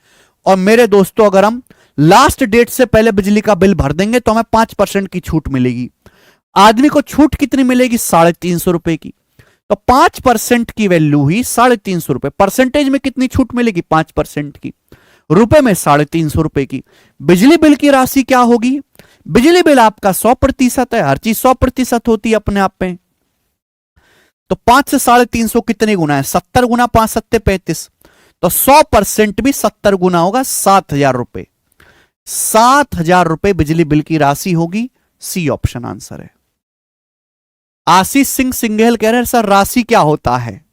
और मेरे दोस्तों अगर हम लास्ट डेट से पहले बिजली का बिल भर देंगे तो हमें 5% की छूट मिलेगी। आदमी को छूट कितनी मिलेगी? 350 रुपए की, तो 5% की वैल्यू ही 350 रुपए। परसेंटेज में कितनी छूट मिलेगी? 5% की, रुपए में 350 रुपए की। बिजली बिल की राशि क्या होगी? बिजली बिल आपका 100% है, हर चीज 100% होती है अपने आप में, तो 5 से 350 कितने गुना है? 70 गुना 5 सत्ते 35, तो 100% भी 70 गुना होगा, 7,000 रुपए। 7,000 रुपए बिजली बिल की राशि होगी, सी ऑप्शन आंसर है। आशीष सिंह सिंघेल कह रहे हैं सर राशि क्या होता है?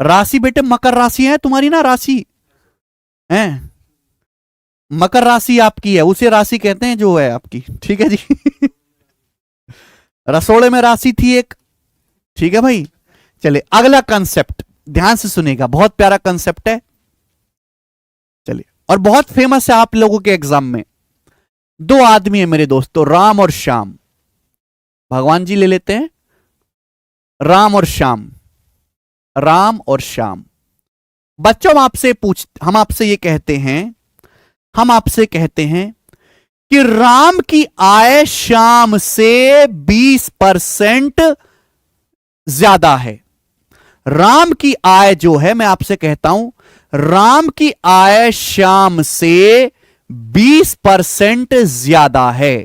राशि बेटे मकर राशि है तुम्हारी ना, राशि है, मकर राशि आपकी है, उसे राशि कहते हैं जो है आपकी, ठीक है जी। रसोड़े में राशि थी एक, ठीक है भाई। चलिए अगला कंसेप्ट ध्यान से सुनेगा, बहुत प्यारा कंसेप्ट है, चलिए, और बहुत फेमस है आप लोगों के एग्जाम में। 2 आदमी है मेरे दोस्तों, राम और श्याम। भगवान जी ले लेते हैं, राम और श्याम, राम और श्याम। बच्चों हम आपसे ये कहते हैं, हम आपसे कहते हैं कि राम की आय श्याम से 20% ज्यादा है। राम की आय जो है, मैं आपसे कहता हूं, राम की आय श्याम से 20% ज्यादा है।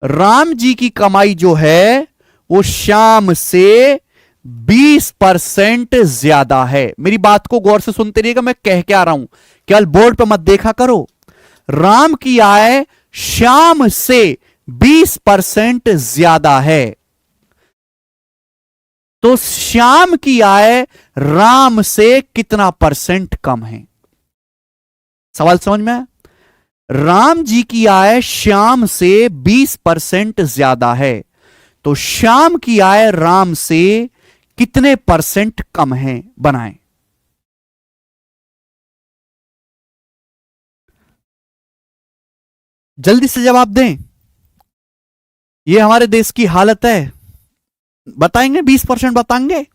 राम जी की कमाई जो है वो श्याम से 20% ज्यादा है। मेरी बात को गौर से सुनते रहिएगा, मैं कह क्या रहा हूं, केवल बोर्ड पर मत देखा करो। राम की आय श्याम से 20% ज्यादा है, तो श्याम की आय राम से कितना परसेंट कम है? सवाल समझ में आया? राम जी की आय श्याम से 20% ज्यादा है, तो श्याम की आय राम से कितने परसेंट कम है, बनाएं। जल्दी से जवाब दें। ये हमारे देश की हालत है। बताएंगे 20% बताएंगे।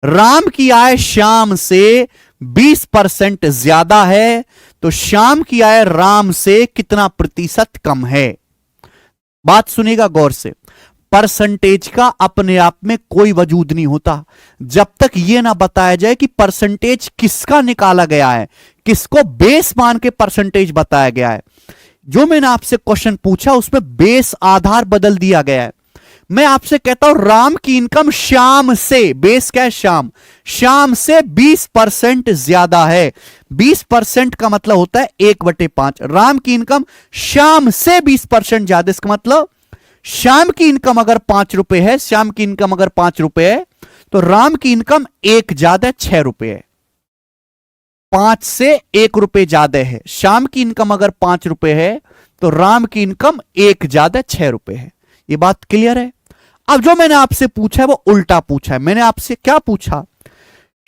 राम की आय श्याम से 20% ज्यादा है, तो श्याम की आय राम से कितना प्रतिशत कम है। बात सुनिएगा गौर से। परसेंटेज का अपने आप में कोई वजूद नहीं होता जब तक यह ना बताया जाए कि परसेंटेज किसका निकाला गया है, किसको बेस मान के परसेंटेज बताया गया है। जो मैंने आपसे क्वेश्चन पूछा उसमें बेस आधार बदल दिया गया है। मैं आपसे कहता हूं राम की इनकम श्याम से, बेस क्या है श्याम, श्याम से 20% ज्यादा है। 20% का मतलब होता है 1/5। राम की इनकम श्याम से 20% ज्यादा, इसका मतलब श्याम की इनकम अगर 5 रुपए है, श्याम की इनकम अगर 5 रुपए है, तो राम की इनकम 1 ज्यादा 6 रुपए है। 5 से 1 रुपए ज्यादा है। श्याम की इनकम अगर 5 रुपए है तो राम की इनकम 1 ज्यादा 6 रुपए है। ये बात क्लियर है। अब जो मैंने आपसे पूछा है वो उल्टा पूछा है। मैंने आपसे क्या पूछा,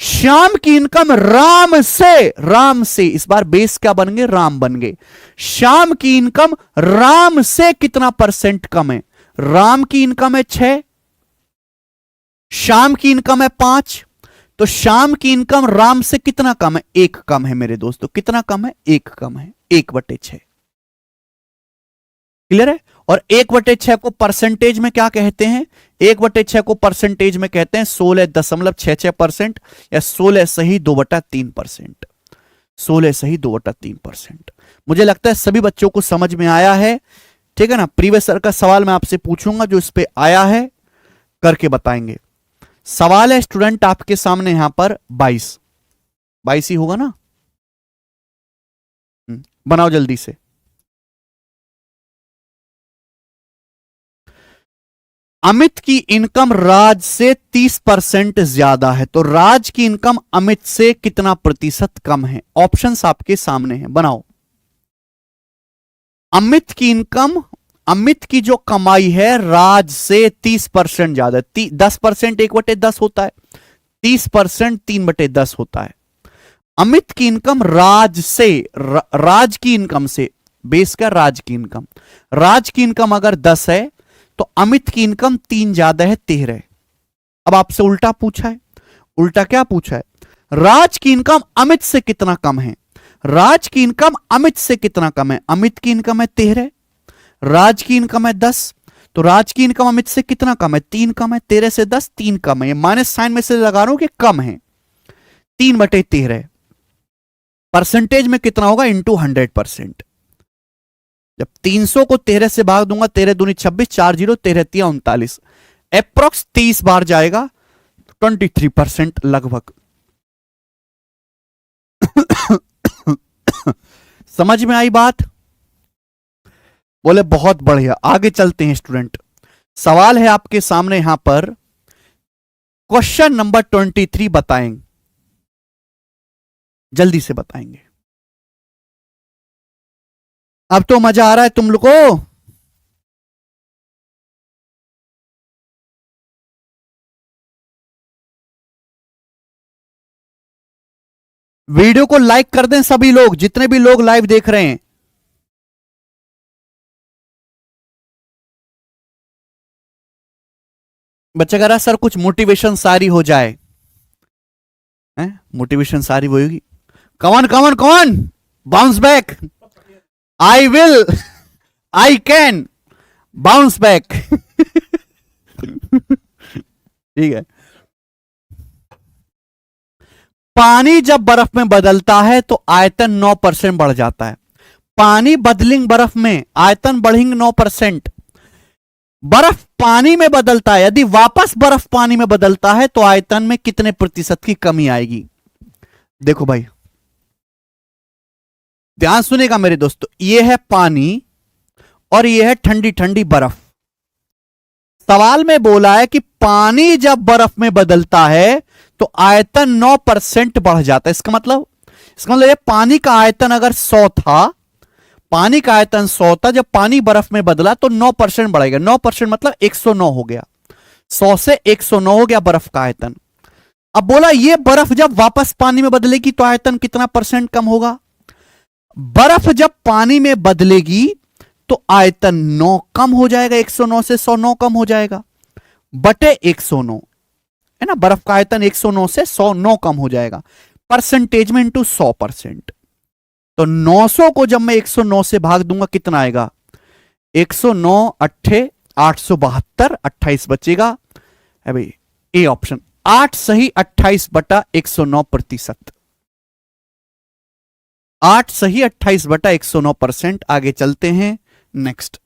श्याम की इनकम राम से, इस बार बेस क्या बन गए, राम बन गए। श्याम की इनकम राम से कितना परसेंट कम है। राम की इनकम है 6, श्याम की इनकम है 5, तो श्याम की इनकम राम से कितना कम है, 1 कम है मेरे दोस्तों। कितना कम है, 1 कम है, 1/6। क्लियर है। और 1/6 को परसेंटेज में क्या कहते हैं, 1/6 को परसेंटेज में कहते हैं 16.66% या 16 सही 2/3%। 16 सही 2/3%। मुझे लगता है सभी बच्चों को समझ में आया है, ठीक है ना। प्रीवियस ईयर का सवाल मैं आपसे पूछूंगा, जो इस पे आया है करके बताएंगे। सवाल है स्टूडेंट आपके सामने यहां पर 22 ही होगा ना, बनाओ जल्दी से। अमित की इनकम राज से 30% ज्यादा है, तो राज की इनकम अमित से कितना प्रतिशत कम है। ऑप्शंस आपके सामने हैं, बनाओ। अमित की इनकम, अमित की जो कमाई है राज से 30% ज्यादा। 10% 1/10 होता है, 30% 3/10 होता है। अमित की इनकम राज से, राज की इनकम से, बेस का राज की इनकम, राज की इनकम अगर 10 है तो अमित की इनकम 3 ज्यादा है, 13। अब आपसे उल्टा पूछा है। उल्टा क्या पूछा है, राज की इनकम अमित से कितना कम है। राज की इनकम अमित से कितना कम है, अमित की इनकम है 13, राज की इनकम है 10, तो राज की इनकम अमित से कितना कम है, 3 कम है। 13 से 10 3 कम है, ये माइनस साइन में से लगा रहा हूं कि कम है, 3/13। परसेंटेज में कितना होगा, इंटू 100%। जब 300 को 13 से भाग दूंगा, 13 दूनी 26, 4 0, 13 3 39, अप्रोक्स 30 बार जाएगा, 23% लगभग। समझ में आई बात, बोले बहुत बढ़िया। आगे चलते हैं स्टूडेंट। सवाल है आपके सामने यहां पर, क्वेश्चन नंबर 23 बताएंगे, जल्दी से बताएंगे। अब तो मजा आ रहा है तुम लोग को। वीडियो को लाइक कर दें सभी लोग, जितने भी लोग लाइव देख रहे हैं। बच्चा कह रहा सर कुछ मोटिवेशन सारी हो जाए, मोटिवेशन सारी वो होगी। कौन कौन कौन, bounce back, I will, I can bounce back. ठीक है। पानी जब बर्फ में बदलता है तो आयतन 9% बढ़ जाता है। पानी बदलिंग बर्फ में, आयतन बढ़िंग 9%। बर्फ पानी में बदलता है, यदि वापस बर्फ पानी में बदलता है तो आयतन में कितने प्रतिशत की कमी आएगी। देखो भाई ध्यान सुनेगा मेरे दोस्तों, यह है पानी और यह है ठंडी ठंडी बर्फ। सवाल में बोला है कि पानी जब बर्फ में बदलता है तो आयतन 9% बढ़ जाता है। इसका मतलब ये पानी का आयतन अगर 100 था, पानी का आयतन 100 था, जब पानी बर्फ में बदला तो 9% बढ़ेगा। 9% मतलब 109 हो गया। 100 से 109 हो गया बर्फ का आयतन। अब बोला ये बर्फ जब वापस पानी में बदलेगी तो आयतन कितना परसेंट कम होगा? बर्फ जब पानी में बदलेगी तो आयतन 9 कम हो जाएगा। 109 से 109 कम हो जाएगा बटे 109, है ना। बर्फ का आयतन 109 से 109 कम हो जाएगा परसेंटेज में इंटू 100%। तो 900 को जब मैं 109 से भाग दूंगा कितना आएगा? 109 अट्ठे 872, 28 बचेगा। है भाई ए ऑप्शन 8 सही 28 बटा 109%। 8 सही 28 बटा 109%। आगे चलते हैं नेक्स्ट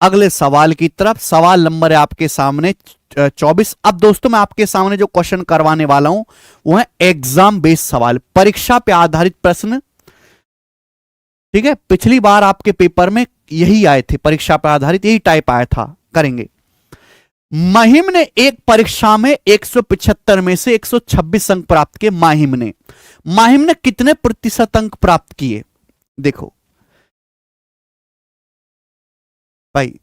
अगले सवाल की तरफ। सवाल नंबर है आपके सामने 24। अब दोस्तों मैं आपके सामने जो क्वेश्चन करवाने वाला हूं वो है एग्जाम बेस्ड सवाल, परीक्षा पे आधारित प्रश्न। ठीक है, पिछली बार आपके पेपर में यही आए थे, परीक्षा पर आधारित यही टाइप आया था। करेंगे। महिम ने एक परीक्षा में 175 में से 126 अंक प्राप्त किए। महिम ने कितने प्रतिशत अंक प्राप्त किए? देखो भाई,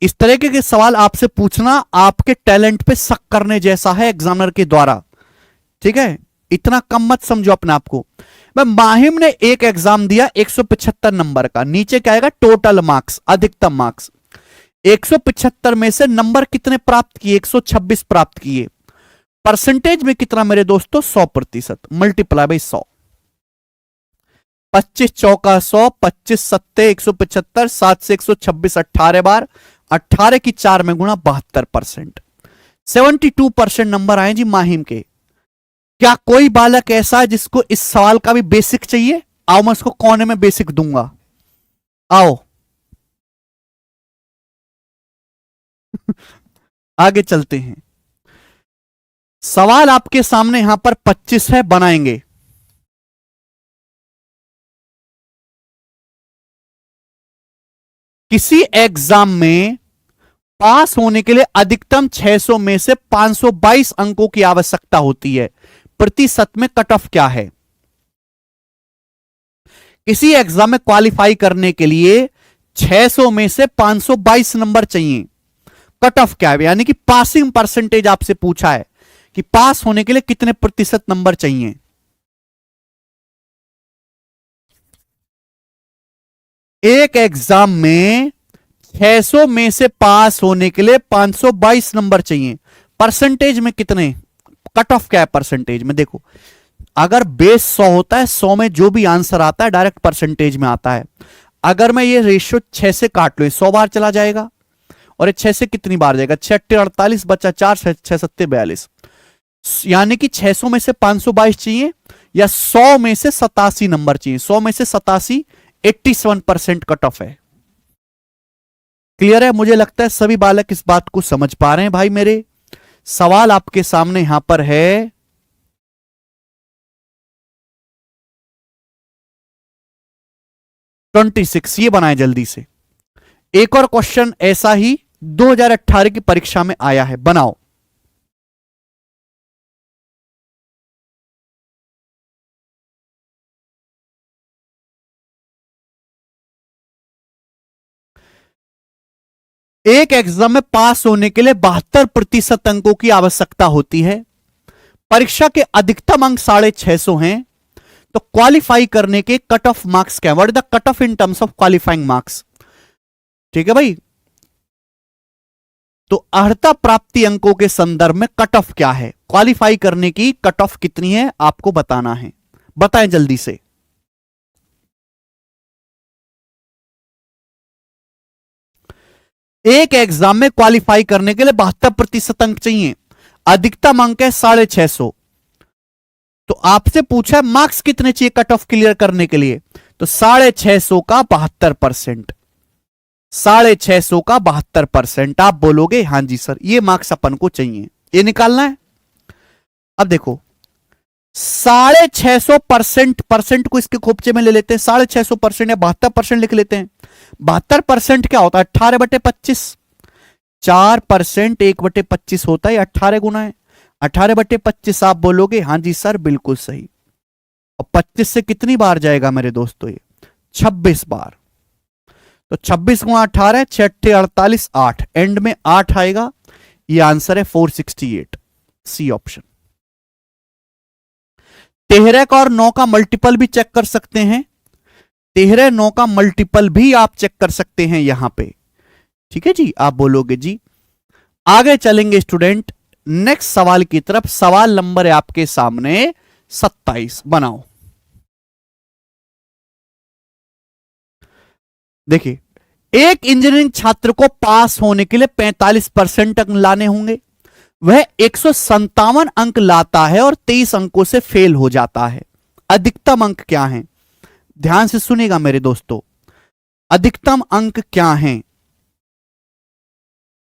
इस तरीके के सवाल आपसे पूछना आपके टैलेंट पे शक करने जैसा है एग्जामिनर के द्वारा। ठीक है, इतना कम मत समझो अपने आप को। माहिम ने एक एग्जाम दिया 175 नंबर का, नीचे क्या आएगा? टोटल मार्क्स, अधिकतम मार्क्स। 175 में से नंबर कितने प्राप्त किए? 126 प्राप्त किए। परसेंटेज में कितना मेरे दोस्तों? 100%। Multiply by 100। 25 चौका 100, 25 सत्ते 175, 7 से 126 18 बार, 18 की 4 में गुणा 72%। 72% नंबर आए जी माहिम के। क्या कोई बालक ऐसा है जिसको इस सवाल का भी बेसिक चाहिए? आओ मैं उसको कोने में बेसिक दूंगा। आओ आगे चलते हैं। सवाल आपके सामने यहां पर 25 है, बनाएंगे। किसी एग्जाम में पास होने के लिए अधिकतम 600 में से 522 अंकों की आवश्यकता होती है। प्रतिशत में कट ऑफ क्या है? किसी एग्जाम में क्वालिफाई करने के लिए 600 में से 522 नंबर चाहिए। कट ऑफ क्या है? यानी कि पासिंग परसेंटेज आपसे पूछा है कि पास होने के लिए कितने प्रतिशत नंबर चाहिए। एक एग्जाम में 600 में से पास होने के लिए 522 नंबर चाहिए। परसेंटेज में कितने? कट ऑफ क्या है परसेंटेज में? देखो, अगर बेस 100 होता है, 100 में जो भी आंसर आता है डायरेक्ट परसेंटेज में आता है। अगर मैं ये रेशियो 6 से काट लू, 100 बार चला जाएगा, और ये 6 से कितनी बार जाएगा? 6 48 बचा 4, 6 7 42, यानी कि 600 में से 522 चाहिए या 100 में से 87 नंबर चाहिए। 100 में से 87, 87% कट ऑफ है। क्लियर है? मुझे लगता है सभी बालक इस बात को समझ पा रहे हैं भाई मेरे। सवाल आपके सामने यहां पर है 26। ये बनाए जल्दी से। एक और क्वेश्चन ऐसा ही 2018 की परीक्षा में आया है, बनाओ। एक एग्जाम में पास होने के लिए 72% अंकों की आवश्यकता होती है। परीक्षा के अधिकतम अंक 650 हैं, तो क्वालिफाई करने के कट ऑफ मार्क्स क्या है? What is the cut off in terms of qualifying marks? ठीक है भाई, तो अर्हता प्राप्ति अंकों के संदर्भ में कट ऑफ क्या है? क्वालिफाई करने की कट ऑफ कितनी है आपको बताना है। बताएं जल्दी से। एक एग्जाम में क्वालिफाई करने के लिए 72% अंक चाहिए। अधिकतम अंक है 650। तो आपसे पूछा है मार्क्स कितने चाहिए कट ऑफ क्लियर करने के लिए? तो 650 का 72%। 650 का 72%। आप बोलोगे हां जी सर, ये मार्क्स अपन को चाहिए, ये निकालना है। अब देखो 650% परसेंट को इसके खोपचे में ले लेते हैं। 650% या 72% लिख लेते हैं। 72% क्या होता है? 18/25। 4% 1/25 होता है, 18 गुना है। 18/25। आप बोलोगे हां जी सर बिल्कुल सही। और 25 से कितनी बार जाएगा मेरे दोस्तों? ये 26 बार। तो 26 गुणा 18, 6 48, 8, एंड में 8 आएगा। ये आंसर है 468, सी ऑप्शन। 13 का और 9 का मल्टीपल भी चेक कर सकते हैं, 13 9 का मल्टीपल भी आप चेक कर सकते हैं यहां पे। ठीक है जी, आप बोलोगे जी। आगे चलेंगे स्टूडेंट नेक्स्ट सवाल की तरफ। सवाल नंबर है आपके सामने 27, बनाओ। देखिए, एक इंजीनियरिंग छात्र को पास होने के लिए 45% अंक लाने होंगे। वह 157 अंक लाता है और 23 अंकों से फेल हो जाता है। अधिकतम अंक क्या है? ध्यान से सुनिएगा मेरे दोस्तों, अधिकतम अंक क्या हैं?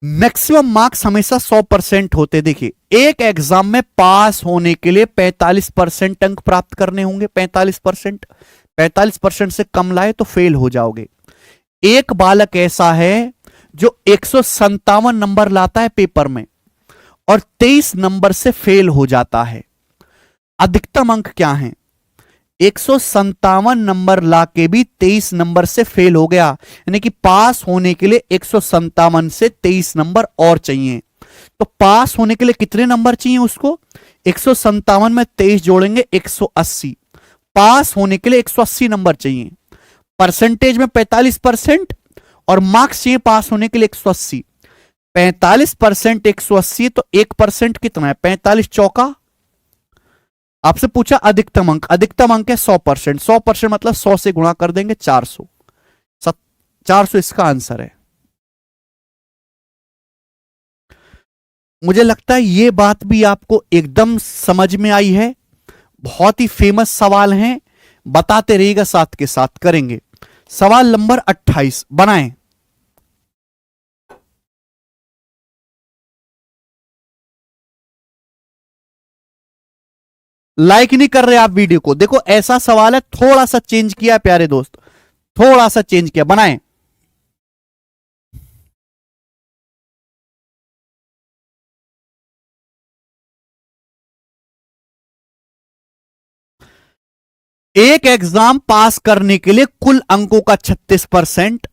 मैक्सिमम मार्क्स हमेशा 100% होते। देखिए, एक एग्जाम में पास होने के लिए 45% अंक प्राप्त करने होंगे। 45%, 45% से कम लाए तो फेल हो जाओगे। एक बालक ऐसा है जो 157 नंबर लाता है पेपर में और 23 नंबर से फेल हो जाता है। अधिकतम अंक क्या है? 157 नंबर लाके भी 23 नंबर से फेल हो गया, यानी कि पास होने के लिए 157 से 23 नंबर और चाहिए। तो पास होने के लिए कितने नंबर चाहिए उसको? 157 में 23 जोड़ेंगे 180। पास होने के लिए 180 नंबर चाहिए। परसेंटेज में 45% और मार्क्स चाहिए पास होने के लिए 180। 45% 180 तो 1% कितना है? 45 चौका। आपसे पूछा अधिकतम अंक, अधिकतम अंक है 100%। 100% मतलब 100 से गुणा कर देंगे 400। 400 इसका आंसर है। मुझे लगता है यह बात भी आपको एकदम समझ में आई है। बहुत ही फेमस सवाल हैं, बताते रहिएगा, साथ के साथ करेंगे। सवाल नंबर 28 बनाएं। लाइक नहीं कर रहे आप वीडियो को। देखो ऐसा सवाल है, थोड़ा सा चेंज किया प्यारे दोस्त, थोड़ा सा चेंज किया। बनाएं। एक एग्जाम पास करने के लिए कुल अंकों का 36%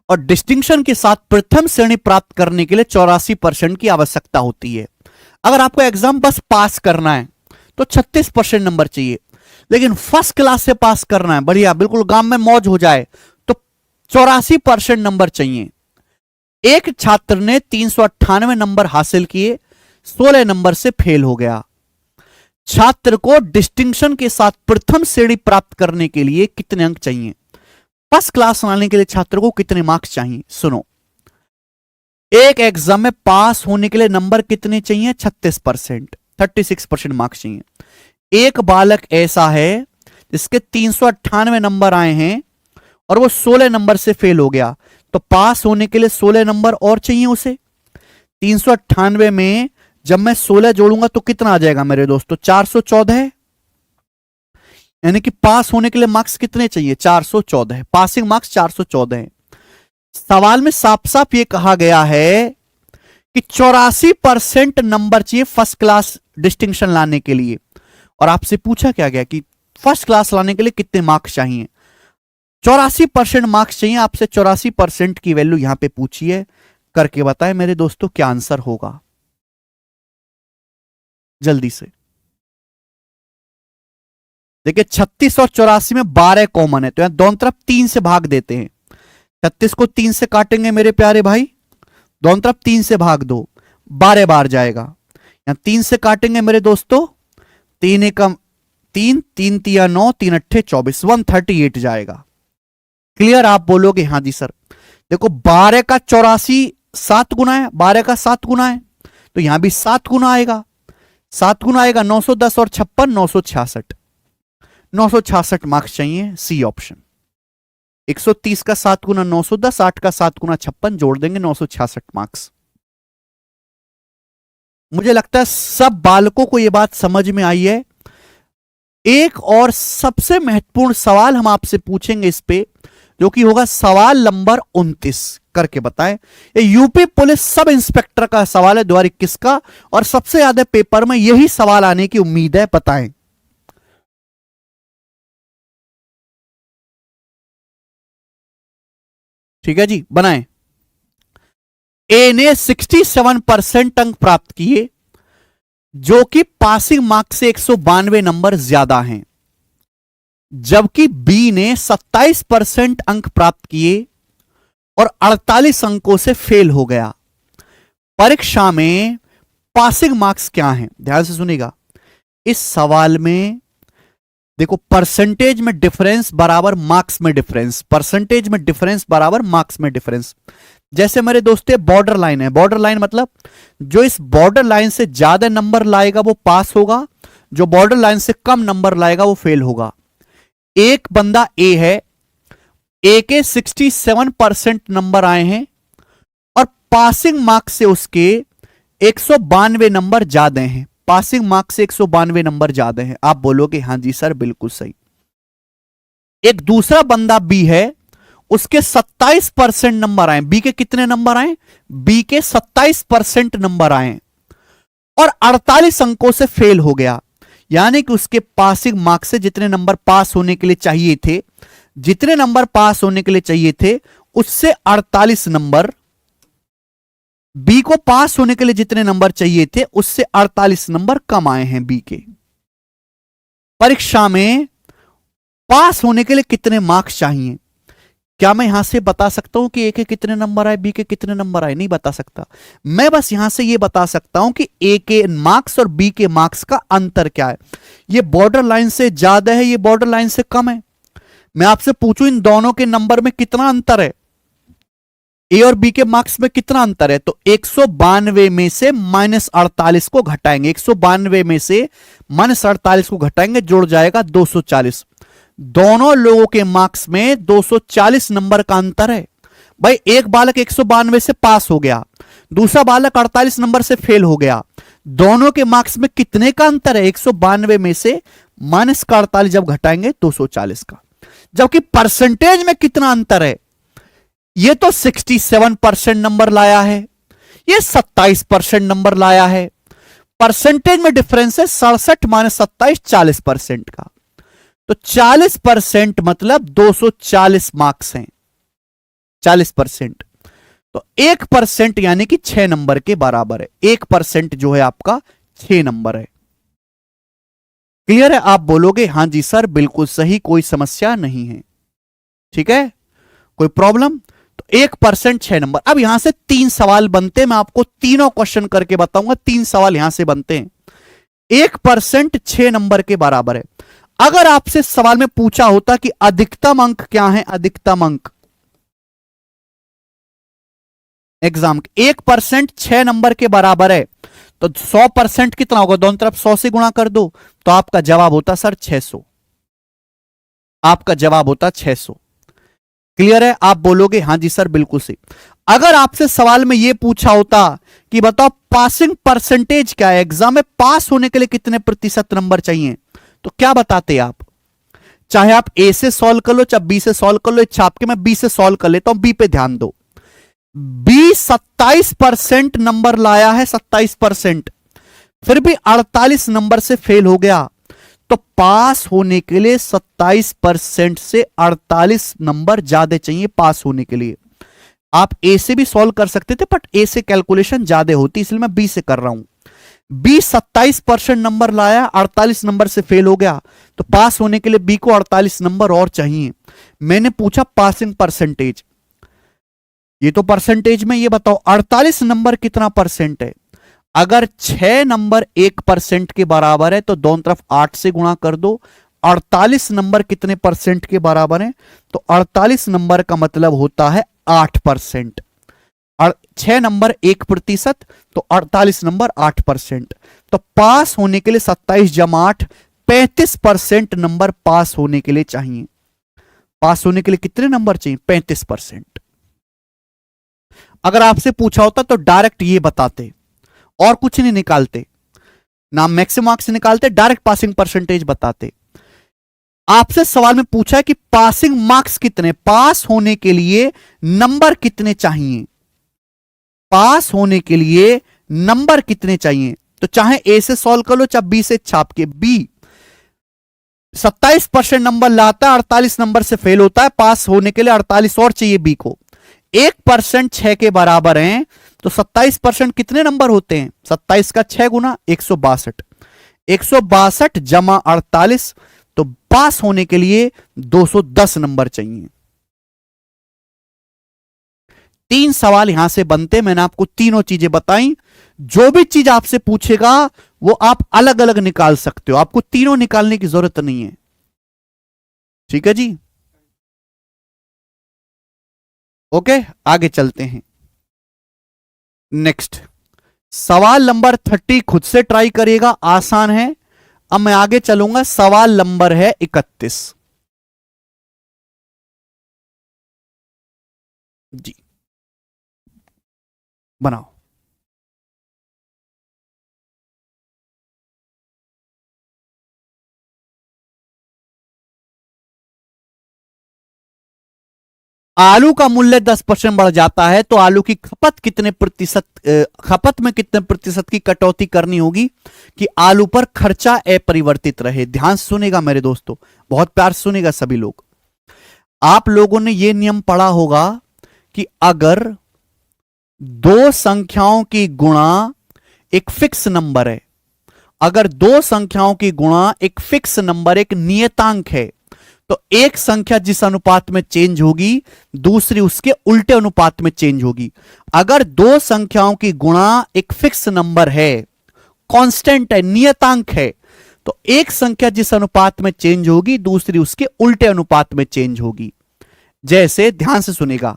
और डिस्टिंक्शन के साथ प्रथम श्रेणी प्राप्त करने के लिए 84% की आवश्यकता होती है। अगर आपको एग्जाम बस पास करना है तो 36% नंबर चाहिए, लेकिन फर्स्ट क्लास से पास करना है, बढ़िया बिल्कुल गांव में मौज हो जाए, तो 84% नंबर चाहिए। एक छात्र ने 398 नंबर हासिल किए, 16 नंबर से फेल हो गया। छात्र को डिस्टिंक्शन के साथ प्रथम श्रेणी प्राप्त करने के लिए कितने अंक चाहिए? फर्स्ट क्लास लाने के लिए छात्र को कितने मार्क्स चाहिए? सुनो, एक एग्जाम में पास होने के लिए नंबर कितने चाहिए? 36%, 36% मार्क्स चाहिए। एक बालक ऐसा है जिसके 398 नंबर आए हैं और वो 16 नंबर से फेल हो गया, तो पास होने के लिए 16 नंबर और चाहिए उसे। 398 में जब मैं 16 जोड़ूंगा तो कितना आ जाएगा मेरे दोस्तों? 414। यानी कि पास होने के लिए मार्क्स कितने चाहिए? 414। पासिंग मार्क्स 414 है। सवाल में साफ साफ ये कहा गया है कि 84% नंबर चाहिए फर्स्ट क्लास डिस्टिंक्शन लाने के लिए। और आपसे पूछा क्या गया कि फर्स्ट क्लास लाने के लिए कितने मार्क्स चाहिए? 84% मार्क्स चाहिए आपसे। 84% की वैल्यू यहां पे पूछी है, करके बताएं मेरे दोस्तों क्या आंसर होगा जल्दी से। देखिए 36 और 84 में 12 कॉमन है, तो यहां दोनों तरफ 3 से भाग देते हैं। 36 को 3 से काटेंगे मेरे प्यारे भाई, दोनों तरफ 3 से भाग दो, 12 बार जाएगा। यहां 3 से काटेंगे मेरे दोस्तों, 3 एकम 3, 3 तिया 9, 3 अट्ठे 24, 138 जाएगा। क्लियर? आप बोलोगे हाँ जी सर। देखो 12 का 84 7 गुना है, 12 का 7 गुना है, तो यहां भी 7 गुना आएगा। 7 गुना आएगा 910 और 56 966। 966 मार्क्स चाहिए, सी ऑप्शन। 130 का 7 गुना 910, 8 का 7 गुना 56, जोड़ देंगे 966 मार्क्स। मुझे लगता है सब बालकों को यह बात समझ में आई है। एक और सबसे महत्वपूर्ण सवाल हम आपसे पूछेंगे इस पे, जो कि होगा सवाल नंबर 29, करके बताएं। ये यूपी पुलिस सब इंस्पेक्टर का सवाल है 2021 का, और सबसे ज्यादा पेपर में यही सवाल आने की उम्मीद है। बताएं। ठीक है जी, बनाएं। ए ने 67% अंक प्राप्त किए, जो कि पासिंग मार्क्स से 192 नंबर ज्यादा हैं, जबकि बी ने 27% अंक प्राप्त किए और 48 अंकों से फेल हो गया। परीक्षा में पासिंग मार्क्स क्या हैं? ध्यान से सुनिएगा। इस सवाल में देखो, परसेंटेज में डिफरेंस बराबर मार्क्स में डिफरेंस, परसेंटेज में डिफरेंस बराबर मार्क्स में डिफरेंस। जैसे मेरे दोस्तों बॉर्डर लाइन है, बॉर्डर लाइन मतलब जो इस बॉर्डर लाइन से ज्यादा नंबर लाएगा वो पास होगा, जो बॉर्डर लाइन से कम नंबर लाएगा वो फेल होगा। एक बंदा ए है, ए के 67% नंबर आए हैं और पासिंग मार्क्स से उसके 192 नंबर ज्यादा हैं, पासिंग मार्क्स से 192 नंबर ज्यादा हैं। आप बोलोगे हां जी सर बिल्कुल सही। एक दूसरा बंदा बी है, उसके 27% नंबर आए। बी के कितने नंबर आए? बी के 27% नंबर आए और 48 अंकों से फेल हो गया। यानी कि उसके पासिंग मार्क्स से जितने नंबर पास होने के लिए चाहिए थे, जितने नंबर पास होने के लिए चाहिए थे उससे 48 नंबर, बी को पास होने के लिए जितने नंबर चाहिए थे उससे 48 नंबर कम आए हैं बी के। परीक्षा में पास होने के लिए कितने मार्क्स चाहिए? क्या मैं यहां से बता सकता हूं कि ए के कितने नंबर आए, बी के कितने नंबर आए? नहीं बता सकता। मैं बस यहां से यह बता सकता हूं कि ए के मार्क्स और बी के मार्क्स का अंतर क्या है। यह बॉर्डर लाइन से ज्यादा है, यह बॉर्डर लाइन से कम है। मैं आपसे पूछूं इन दोनों के नंबर में कितना अंतर है, ए और बी के मार्क्स में कितना अंतर है? तो 192 में से -48 को घटाएंगे, 192 में से -48 को घटाएंगे, जुड़ जाएगा 240। दोनों लोगों के मार्क्स में 240 नंबर का अंतर है। भाई एक बालक 192 से पास हो गया, दूसरा बालक 48 नंबर से फेल हो गया। दोनों के मार्क्स में कितने का अंतर है? 192 में से -48 जब घटाएंगे 240 का। जबकि परसेंटेज में कितना अंतर है? ये तो 67% नंबर लाया है, ये 27% नंबर लाया है। परसेंटेज में डिफरेंस है 67 - 27 40% का। तो 40% मतलब 240 मार्क्स हैं, 40%। तो 1% यानी कि 6 नंबर के बराबर है। 1% जो है आपका 6 नंबर है। क्लियर है? आप बोलोगे हां जी सर बिल्कुल सही, कोई समस्या नहीं है। ठीक है, कोई प्रॉब्लम? तो 1% 6 नंबर। अब यहां से 3 सवाल बनते हैं, मैं आपको तीनों क्वेश्चन करके बताऊंगा। 3 सवाल यहां से बनते हैं। 1% 6 नंबर के बराबर है। अगर आपसे सवाल में पूछा होता कि अधिकतम अंक क्या है, अधिकतम अंक एग्जाम 1% 6 नंबर के बराबर है, तो 100% कितना होगा? दोनों तरफ 100 से गुणा कर दो, तो आपका जवाब होता सर 600। आपका जवाब होता 600। क्लियर है? आप बोलोगे हां जी सर बिल्कुल सही। अगर आपसे सवाल में यह पूछा होता कि बताओ पासिंग परसेंटेज क्या है, एग्जाम में पास होने के लिए कितने प्रतिशत नंबर चाहिए, तो क्या बताते आप? चाहे आप ए से सॉल्व कर लो, चाहे बी से सॉल्व कर लो, छाप के मैं बी से सॉल्व कर लेता हूं। बी पे ध्यान दो। बी 27% नंबर लाया है, 27%, फिर भी 48 नंबर से फेल हो गया। तो पास होने के लिए 27% से 48 नंबर ज्यादा चाहिए पास होने के लिए। आप ए से भी सॉल्व कर सकते थे, बट ए से कैलकुलेशन ज्यादा होती, इसलिए मैं बी से कर रहा हूं। बी 27% नंबर लाया, 48 नंबर से फेल हो गया, तो पास होने के लिए बी को 48 नंबर और चाहिए। मैंने पूछा पासिंग परसेंटेज, ये तो परसेंटेज में ये बताओ 48 नंबर कितना परसेंट है? अगर 6 नंबर 1% के बराबर है तो दोनों तरफ 8 से गुणा कर दो। 48 नंबर कितने परसेंट के बराबर है? तो 48 नंबर का मतलब होता है 8%। 6 नंबर 1%, तो 48 नंबर 8%। तो पास होने के लिए 27 जमा 8 35% नंबर पास होने के लिए चाहिए। पास होने के लिए कितने नंबर चाहिए? 35%। अगर आपसे पूछा होता तो डायरेक्ट ये बताते और कुछ नहीं निकालते, ना मैक्सिमम मार्क्स निकालते, डायरेक्ट पासिंग परसेंटेज बताते। आपसे सवाल में पूछा है कि पासिंग मार्क्स कितने, पास होने के लिए नंबर कितने चाहिए, पास होने के लिए नंबर कितने चाहिए। तो चाहे ए से सॉल्व कर लो, चाहे बी से छाप के। बी 27% नंबर लाता है, 48 नंबर से फेल होता है, पास होने के लिए 48 और चाहिए बी को। 1% 6 के बराबर हैं, तो 27% कितने नंबर होते हैं? 27 का 6 गुना 162, 162 जमा 48, तो पास होने के लिए 210 नंबर चाहिए। 3 सवाल यहां से बनते, मैंने आपको तीनों चीजें बताई। जो भी चीज आपसे पूछेगा वो आप अलग अलग निकाल सकते हो, आपको तीनों निकालने की जरूरत नहीं है। ठीक है जी, ओके, आगे चलते हैं। नेक्स्ट सवाल नंबर 30 खुद से ट्राई करिएगा, आसान है। अब मैं आगे चलूंगा, सवाल नंबर है 31 जी, बनाओ। आलू का मूल्य 10% बढ़ जाता है तो आलू की खपत कितने प्रतिशत, खपत में कितने प्रतिशत की कटौती करनी होगी कि आलू पर खर्चा अपरिवर्तित रहे? ध्यान से सुनेगा मेरे दोस्तों, बहुत प्यार से सुनेगा सभी लोग। आप लोगों ने यह नियम पढ़ा होगा कि अगर दो संख्याओं की गुणा एक फिक्स नंबर है, अगर दो संख्याओं की गुणा एक फिक्स नंबर, एक नियतांक है, तो एक संख्या जिस अनुपात में चेंज होगी दूसरी उसके उल्टे अनुपात में चेंज होगी। अगर दो संख्याओं की गुणा एक फिक्स नंबर है, कांस्टेंट है, नियतांक है, तो एक संख्या जिस अनुपात में चेंज होगी दूसरी उसके उल्टे अनुपात में चेंज होगी। जैसे ध्यान से सुनेगा,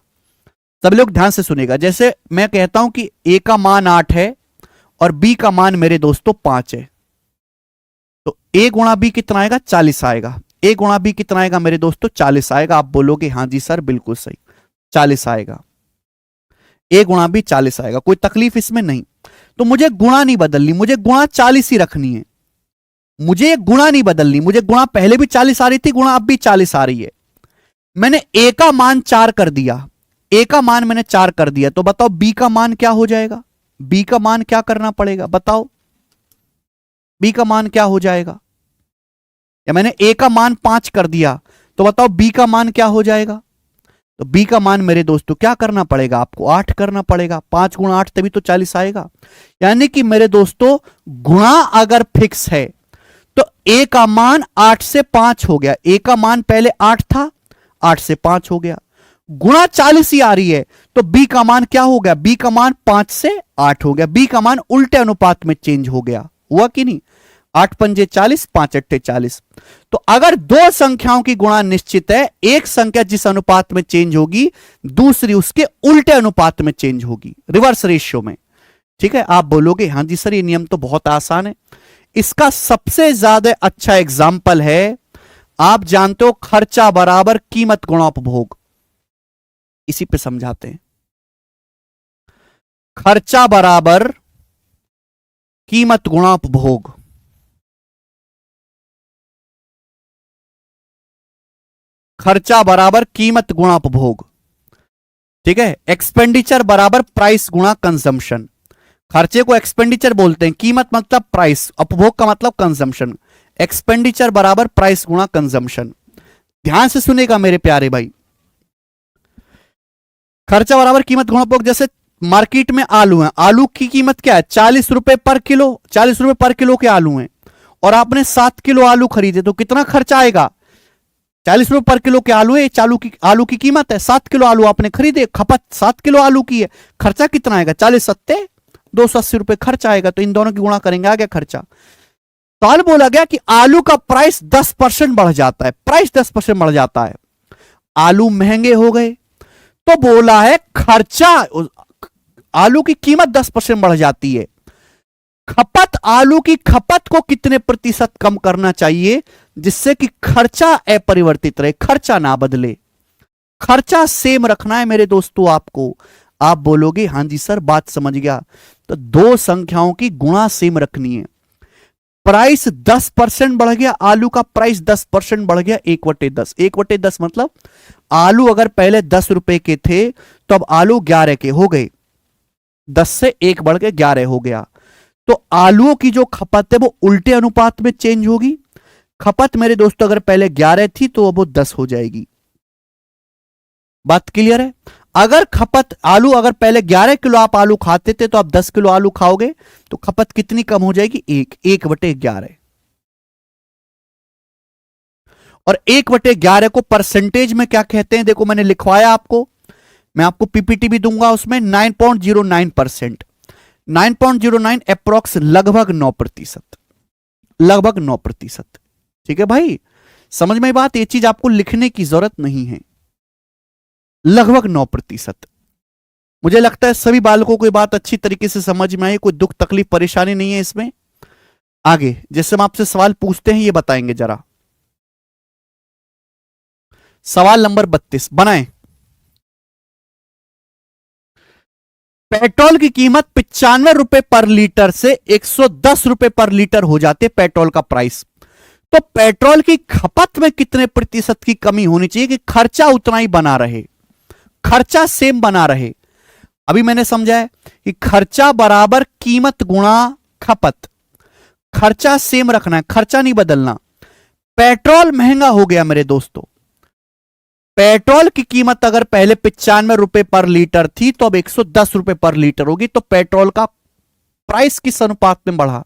सब लोग ध्यान से सुनेगा। जैसे मैं कहता हूं कि ए का मान 8 है और बी का मान मेरे दोस्तों 5 है, तो ए गुणा बी कितना आएगा? 40 आएगा। ए गुणा बी कितना आएगा मेरे दोस्तों? 40 आएगा। आप बोलोगे हां जी सर बिल्कुल सही, 40 आएगा। ए गुणा बी 40 आएगा, कोई तकलीफ इसमें नहीं। तो मुझे गुणा नहीं बदलनी, मुझे गुणा 40 ही रखनी है, मुझे गुणा नहीं बदलनी। मुझे गुणा पहले भी 40 आ रही थी, गुणा अब भी 40 आ रही है। मैंने ए का मान 4 कर दिया, ए का मान मैंने 4 कर दिया, तो बताओ बी का मान क्या हो जाएगा? बी का मान क्या करना पड़ेगा बताओ? बी का मान क्या हो जाएगा? या मैंने ए का मान 5 कर दिया, तो बताओ बी का मान क्या हो जाएगा? तो बी का मान मेरे दोस्तों क्या करना पड़ेगा? आपको 8 करना पड़ेगा। 5 गुणा 8 तभी तो 40 आएगा। यानी कि मेरे दोस्तों गुणा अगर फिक्स है तो ए का मान 8 से 5 हो गया। ए का मान पहले 8 था, 8 से 5 हो गया। गुणा 40 ही आ रही है तो बी का मान क्या हो गया? बी का मान 5 से 8 हो गया। बी का मान उल्टे अनुपात में चेंज हो गया। हुआ कि नहीं? 8 पंजे 40, 5 अट्ठे 40। तो अगर दो संख्याओं की गुणा निश्चित है, एक संख्या जिस अनुपात में चेंज होगी दूसरी उसके उल्टे अनुपात में चेंज होगी, रिवर्स रेशियो में। ठीक है, आप बोलोगे हां जी सर ये नियम तो बहुत आसान है। इसका सबसे ज्यादा अच्छा एग्जाम्पल है, आप जानते हो खर्चा बराबर कीमत गुणा उपभोग। इसी पे समझाते हैं। खर्चा बराबर कीमत गुणा उपभोग। खर्चा बराबर कीमत गुणा उपभोग। ठीक है, एक्सपेंडिचर बराबर प्राइस गुणा कंजम्पशन। खर्चे को एक्सपेंडिचर बोलते हैं, कीमत मतलब प्राइस, उपभोग का मतलब कंजम्पशन। एक्सपेंडिचर बराबर प्राइस गुणा कंजम्पशन। ध्यान से सुनेगा मेरे प्यारे भाई। खर्चा बराबर कीमत गुणा उपभोग। जैसे मार्केट में आलू है, आलू की कीमत क्या है? 40 रुपए पर किलो, 40 रुपए पर किलो के आलू हैं और आपने 7 किलो आलू खरीदे तो कितना खर्चा आएगा? 40 रुपए पर किलो के आलू है, आलू की कीमत है। 7 किलो आलू आपने खरीदे, खपत 7 किलो आलू की है, खर्चा कितना आएगा? 40 सत्ते 280 रुपए खर्चा आएगा। तो इन दोनों की गुणा करेंगे, आ गया खर्चा। सवाल बोला गया कि आलू का प्राइस 10% बढ़ जाता है, प्राइस 10% बढ़ जाता है, आलू महंगे हो गए, तो बोला है खर्चा, आलू की कीमत 10% बढ़ जाती है, खपत, आलू की खपत को कितने प्रतिशत कम करना चाहिए जिससे कि खर्चा अपरिवर्तित रहे, खर्चा ना बदले, खर्चा सेम रखना है मेरे दोस्तों आपको। आप बोलोगे हां जी सर बात समझ गया। तो दो संख्याओं की गुणा सेम रखनी है। प्राइस 10% बढ़ गया, आलू का प्राइस 10% बढ़ गया, 1/10। 1/10 मतलब आलू अगर पहले 10 रुपए के थे तो अब आलू 11 के हो गए, 10 से 1 बढ़ के 11 हो गया। तो आलूओं की जो खपत है वो उल्टे अनुपात में चेंज होगी। खपत मेरे दोस्तों अगर पहले 11 थी तो अब वो 10 हो जाएगी। बात क्लियर है? अगर खपत आलू, अगर पहले 11 किलो आप आलू खाते थे तो आप 10 किलो आलू खाओगे तो खपत कितनी कम हो जाएगी? 1/11। और 1/11 को परसेंटेज में क्या कहते हैं? देखो मैंने लिखवाया आपको, मैं आपको पीपीटी भी दूंगा, उसमें 9.09%। 9.09 अप्रोक्स लगभग 9%, लगभग 9%। ठीक है भाई, समझ में बात? ये चीज आपको लिखने की जरूरत नहीं है, लगभग 9%। मुझे लगता है सभी बालकों को ये बात अच्छी तरीके से समझ में आई, कोई दुख तकलीफ परेशानी नहीं है इसमें। आगे जैसे हम आपसे सवाल पूछते हैं ये बताएंगे जरा। सवाल नंबर 32 बनाएं। पेट्रोल की कीमत 95 रुपए पर लीटर से 110 रुपए पर लीटर हो जाते पेट्रोल का प्राइस, तो पेट्रोल की खपत में कितने प्रतिशत की कमी होनी चाहिए कि खर्चा उतना ही बना रहे, खर्चा सेम बना रहे? अभी मैंने समझा है कि खर्चा बराबर कीमत गुणा खपत, खर्चा सेम रखना है, खर्चा नहीं बदलना। पेट्रोल महंगा हो गया मेरे दोस्तों, पेट्रोल की कीमत अगर पहले 95 रुपए पर लीटर थी तो अब 110 रुपए पर लीटर होगी, तो पेट्रोल का प्राइस किस अनुपात में बढ़ा?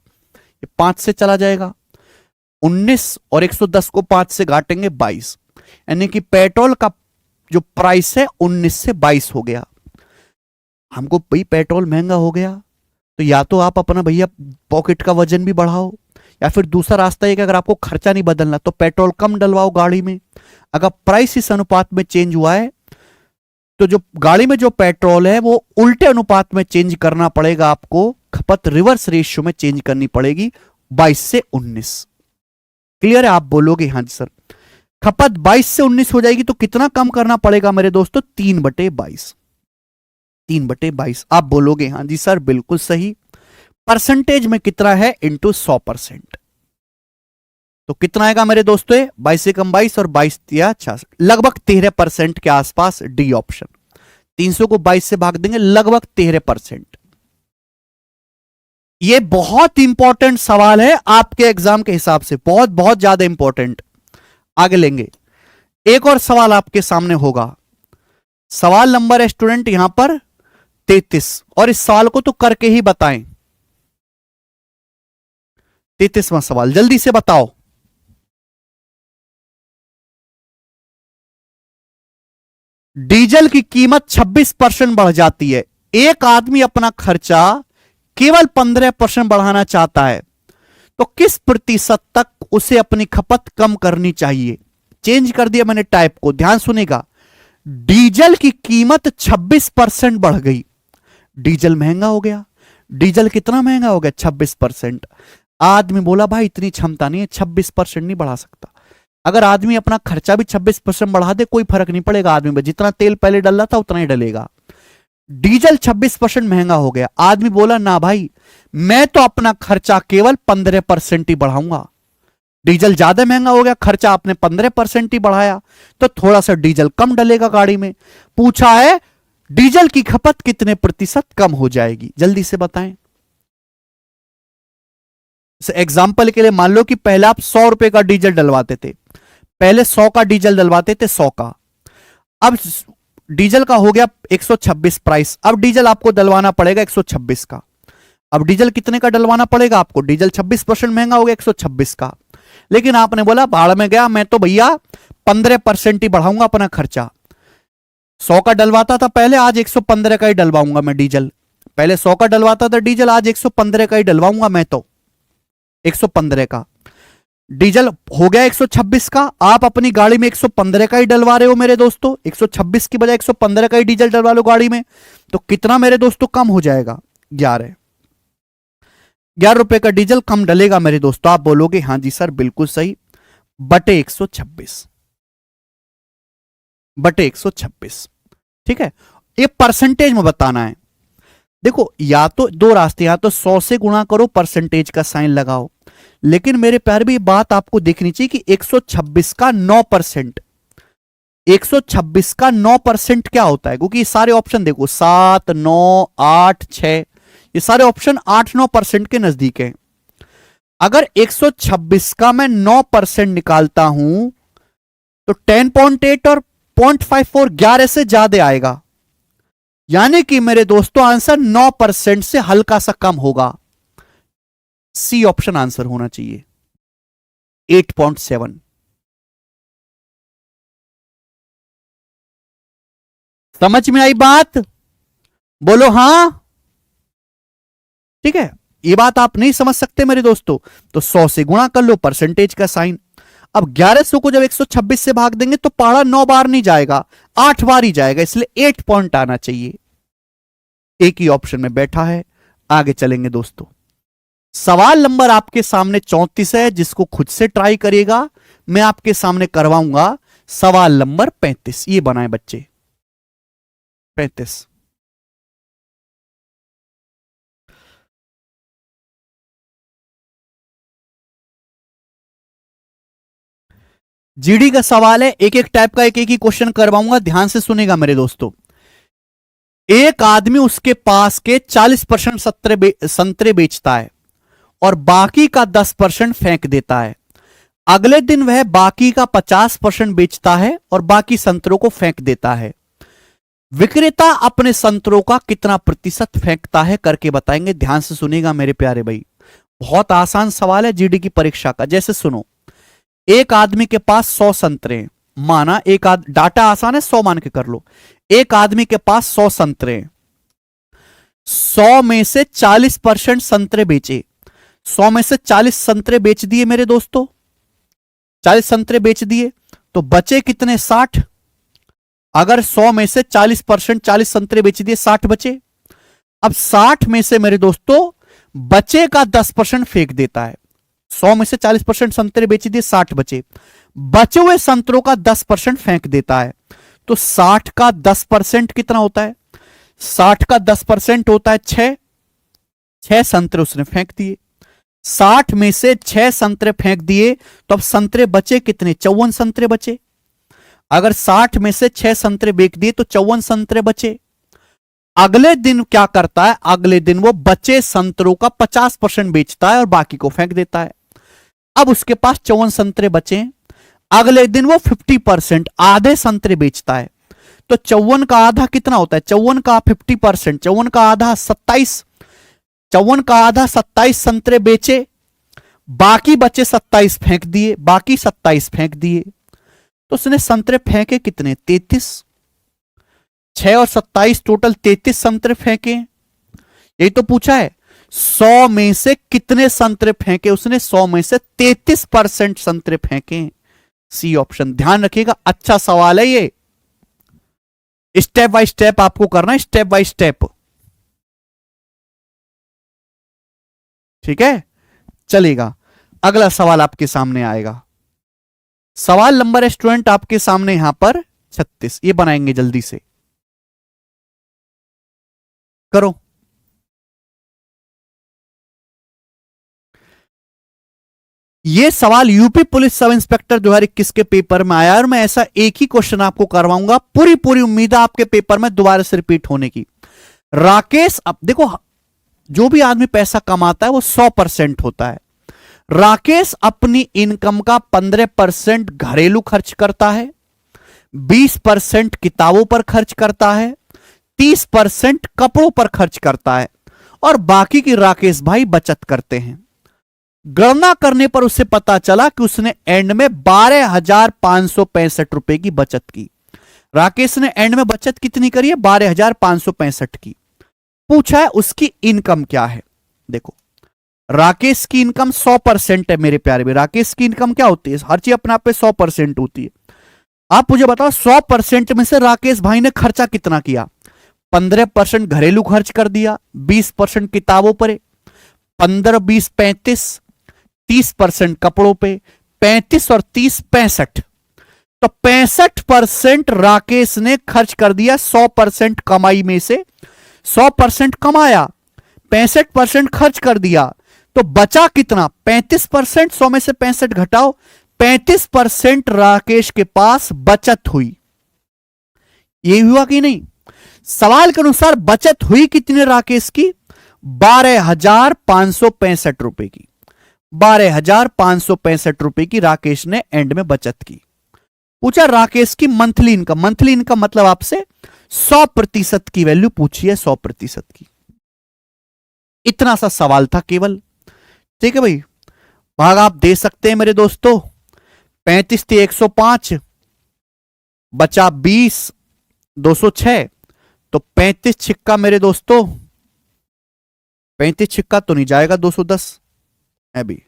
ये 5 से चला जाएगा, 19 और 110 को 5 से घाटेंगे 22, यानी कि पेट्रोल का जो प्राइस है 19 से 22 हो गया। हमको भाई पेट्रोल महंगा हो गया तो या तो आप अपना भैया पॉकेट का वजन भी बढ़ाओ, या फिर दूसरा रास्ता है कि अगर आपको खर्चा नहीं बदलना तो पेट्रोल कम डलवाओ गाड़ी में। अगर प्राइस इस अनुपात में चेंज हुआ है तो जो गाड़ी में जो पेट्रोल है वो उल्टे अनुपात में चेंज करना पड़ेगा आपको, खपत रिवर्स रेशियो में चेंज करनी पड़ेगी 22 से 19। क्लियर है? आप बोलोगे हाँ जी सर। खपत 22 से 19 हो जाएगी तो कितना कम करना पड़ेगा मेरे दोस्तों? 3/22, 3/22। आप बोलोगे हाँ जी सर बिल्कुल सही। परसेंटेज में कितना है? इंटू 100%, तो कितना आएगा मेरे दोस्तों? 22 से कम 22 और 22 या 66, लगभग 13% के आसपास। D option. 300 को 22 से भाग देंगे, लगभग 13%। ये बहुत इंपॉर्टेंट सवाल है आपके एग्जाम के हिसाब से, बहुत बहुत ज्यादा इंपॉर्टेंट। आगे लेंगे, एक और सवाल आपके सामने होगा। सवाल नंबर है स्टूडेंट यहां पर 33, और इस सवाल को तो करके ही बताएं। 33वां सवाल जल्दी से बताओ। डीजल की कीमत 26% बढ़ जाती है, एक आदमी अपना खर्चा केवल 15% बढ़ाना चाहता है, तो किस प्रतिशत तक उसे अपनी खपत कम करनी चाहिए? चेंज कर दिया मैंने टाइप को, ध्यान सुनेगा। डीजल की कीमत 26% बढ़ गई, डीजल महंगा हो गया। डीजल कितना महंगा हो गया? 26%। आदमी बोला भाई इतनी क्षमता नहीं है, 26% नहीं बढ़ा सकता। अगर आदमी अपना खर्चा भी 26% बढ़ा दे कोई फर्क नहीं पड़ेगा, आदमी में जितना तेल पहले डल रहा था उतना ही डलेगा। डीजल 26% महंगा हो गया, आदमी बोला ना भाई मैं तो अपना खर्चा केवल 15% ही बढ़ाऊंगा। डीजल ज्यादा महंगा हो गया, खर्चा आपने 15% ही बढ़ाया, तो थोड़ा सा डीजल कम डलेगा गाड़ी में। पूछा है डीजल की खपत कितने प्रतिशत कम हो जाएगी? जल्दी से बताएं। एग्जाम्पल के लिए मान लो कि पहले आप 100 रुपए का डीजल डलवाते थे, पहले 100 का डीजल डलवाते थे, 100 का। अब डीजल का हो गया 126 प्राइस, अब डीजल आपको डलवाना पड़ेगा 126 का। अब डीजल कितने का डलवाना पड़ेगा आपको? डीजल 26% महंगा हो गया, 126 का। लेकिन आपने बोला भाड़ में गया, मैं तो भैया 15% ही बढ़ाऊंगा अपना खर्चा। 100 का डलवाता था पहले, आज 115 का ही डलवाऊंगा मैं डीजल। पहले 100 का डलवाता था डीजल, आज 115 का ही डलवाऊंगा मैं तो, 115 का। डीजल हो गया 126 का, आप अपनी गाड़ी में 115 का ही डलवा रहे हो मेरे दोस्तों, 126 की बजाय 115 का ही डीजल डलवा लो गाड़ी में, तो कितना मेरे दोस्तों कम हो जाएगा? 11 रुपए का डीजल कम डलेगा मेरे दोस्तों। आप बोलोगे हाँ जी सर बिल्कुल सही, बटे 126, बटे 126। ठीक है, ये परसेंटेज में बताना है। देखो या तो दो रास्ते, या तो 100 से गुणा करो, परसेंटेज का साइन लगाओ, लेकिन मेरे प्यार भी बात आपको देखनी चाहिए कि 126 का 9%, 126 का 9% क्या होता है? क्योंकि ये सारे ऑप्शन देखो 7, 9, 8, 6, ये सारे ऑप्शन 8-9% के नजदीक हैं। अगर 126 का मैं 9% निकालता हूं तो 10.8 और 0.54 11 से ज्यादा आएगा। यानी कि मेरे दोस्तों आंसर 9% से हल्का सा कम होगा। सी ऑप्शन आंसर होना चाहिए, 8.7। समझ में आई बात? बोलो हां। ठीक है, ये बात आप नहीं समझ सकते मेरे दोस्तों तो 100 से गुणा कर लो, परसेंटेज का साइन। अब 1100 को जब 126 से भाग देंगे तो पहाड़ा 9 बार नहीं जाएगा, 8 बार ही जाएगा, इसलिए 8 पॉइंट आना चाहिए। एक ही ऑप्शन में बैठा है। आगे चलेंगे दोस्तों। सवाल नंबर आपके सामने 34 है, जिसको खुद से ट्राई करिएगा, मैं आपके सामने करवाऊंगा। सवाल नंबर 35 ये बनाए बच्चे, 35। जीडी का सवाल है, एक एक टाइप का एक एक ही क्वेश्चन करवाऊंगा, ध्यान से सुनेगा मेरे दोस्तों। एक आदमी उसके पास के 40% संतरे बेचता है और बाकी का 10% फेंक देता है। अगले दिन वह बाकी का 50% बेचता है और बाकी संतरों को फेंक देता है। विक्रेता अपने संतरों का कितना प्रतिशत फेंकता है करके बताएंगे। ध्यान से सुनेगा मेरे प्यारे भाई, बहुत आसान सवाल है जीडी की परीक्षा का। जैसे सुनो, एक आदमी के पास 100 संतरे हैं, माना एक डाटा आसान है, 100 मान के कर लो। एक आदमी के पास 100 संतरे हैं, 100 में से 40% संतरे बेचे, 100 में से 40 संतरे बेच दिए मेरे दोस्तों, 40 संतरे बेच दिए तो बचे कितने? 60। अगर 100 में से 40% 40 संतरे बेच दिए, 60 बचे। अब 60 में से मेरे दोस्तों बचे का 10% फेंक देता है। 100 में से 40% संतरे बेच दिए, 60 बचे, बचे हुए संतरों का 10% फेंक देता है। तो 60 का 10% कितना होता है? 60 का 10% होता है 6। 6 संतरे उसने फेंक दिए, 60 में से 6 संतरे फेंक दिए तो अब संतरे बचे कितने? 54 संतरे बचे। अगर 60 में से 6 संतरे बेच दिए तो 54 संतरे बचे। अगले दिन क्या करता है? अगले दिन वो बचे संतरों का 50% बेचता है और बाकी को फेंक देता है। अब उसके पास 54 संतरे बचे, अगले दिन वो 50% आधे संतरे बेचता है। तो 54 का आधा कितना होता है? 54 का 50%, 54 का आधा 27, 54 का आधा 27 संतरे बेचे, बाकी बचे 27 फेंक दिए, बाकी 27 फेंक दिए। तो उसने संतरे फेंके कितने? 33। 6 और 27 टोटल 33 संतरे फेंके। यही तो पूछा है, 100 में से कितने संतरे फेंके उसने? 100 में से 33% संतरे फेंके। सी ऑप्शन, ध्यान रखिएगा, अच्छा सवाल है ये। स्टेप बाय स्टेप आपको करना है, स्टेप बाय स्टेप। ठीक है, चलेगा। अगला सवाल आपके सामने आएगा। सवाल नंबर है स्टूडेंट आपके सामने यहां पर 36, ये बनाएंगे जल्दी से करो। ये सवाल यूपी पुलिस सब इंस्पेक्टर 2021 के पेपर में आया और मैं ऐसा एक ही क्वेश्चन आपको करवाऊंगा, पूरी पूरी उम्मीद है आपके पेपर में दोबारा से रिपीट होने की। राकेश, अब देखो, जो भी आदमी पैसा कमाता है वो 100% होता है। राकेश अपनी इनकम का 15% घरेलू खर्च करता है, 20% किताबों पर खर्च करता है, 30% कपड़ों पर खर्च करता है और बाकी की राकेश भाई बचत करते हैं। गणना करने पर उसे पता चला कि उसने एंड में 12,565 रुपए की बचत की। राकेश ने एंड में बचत कितनी करी है? 12,565 की। पूछा है उसकी इनकम क्या है। देखो, राकेश की इनकम 100% है मेरे प्यारे भाई। राकेश की इनकम क्या होती है? हर चीज अपने आप पे 100% होती है। आप मुझे बताओ 100% में से राकेश भाई ने खर्चा कितना किया? 15% घरेलू खर्च कर दिया, 20% किताबों पर, 15 20 35, 30% कपड़ों पे, 35 और 30 65। तो 65% राकेश ने खर्च कर दिया 100% कमाई में से। 100% कमाया, 65% खर्च कर दिया, तो बचा कितना? 35%। 100 में से 65 घटाओ, 35% राकेश के पास बचत हुई। ये हुआ कि नहीं? सवाल के अनुसार बचत हुई कितने राकेश की? 12,565 रुपए की। 12,565 रुपए की राकेश ने एंड में बचत की। पूछा राकेश की मंथली इनकम। मंथली इनकम मतलब आपसे 100% की वैल्यू पूछी है, 100% की। इतना सा सवाल था केवल। ठीक है भाई, भाग आप दे सकते हैं मेरे दोस्तों। 35 थी 105, बचा 20, 206। तो 35 छिक्का मेरे दोस्तों, 35 छिक्का तो नहीं जाएगा, 210 है भी,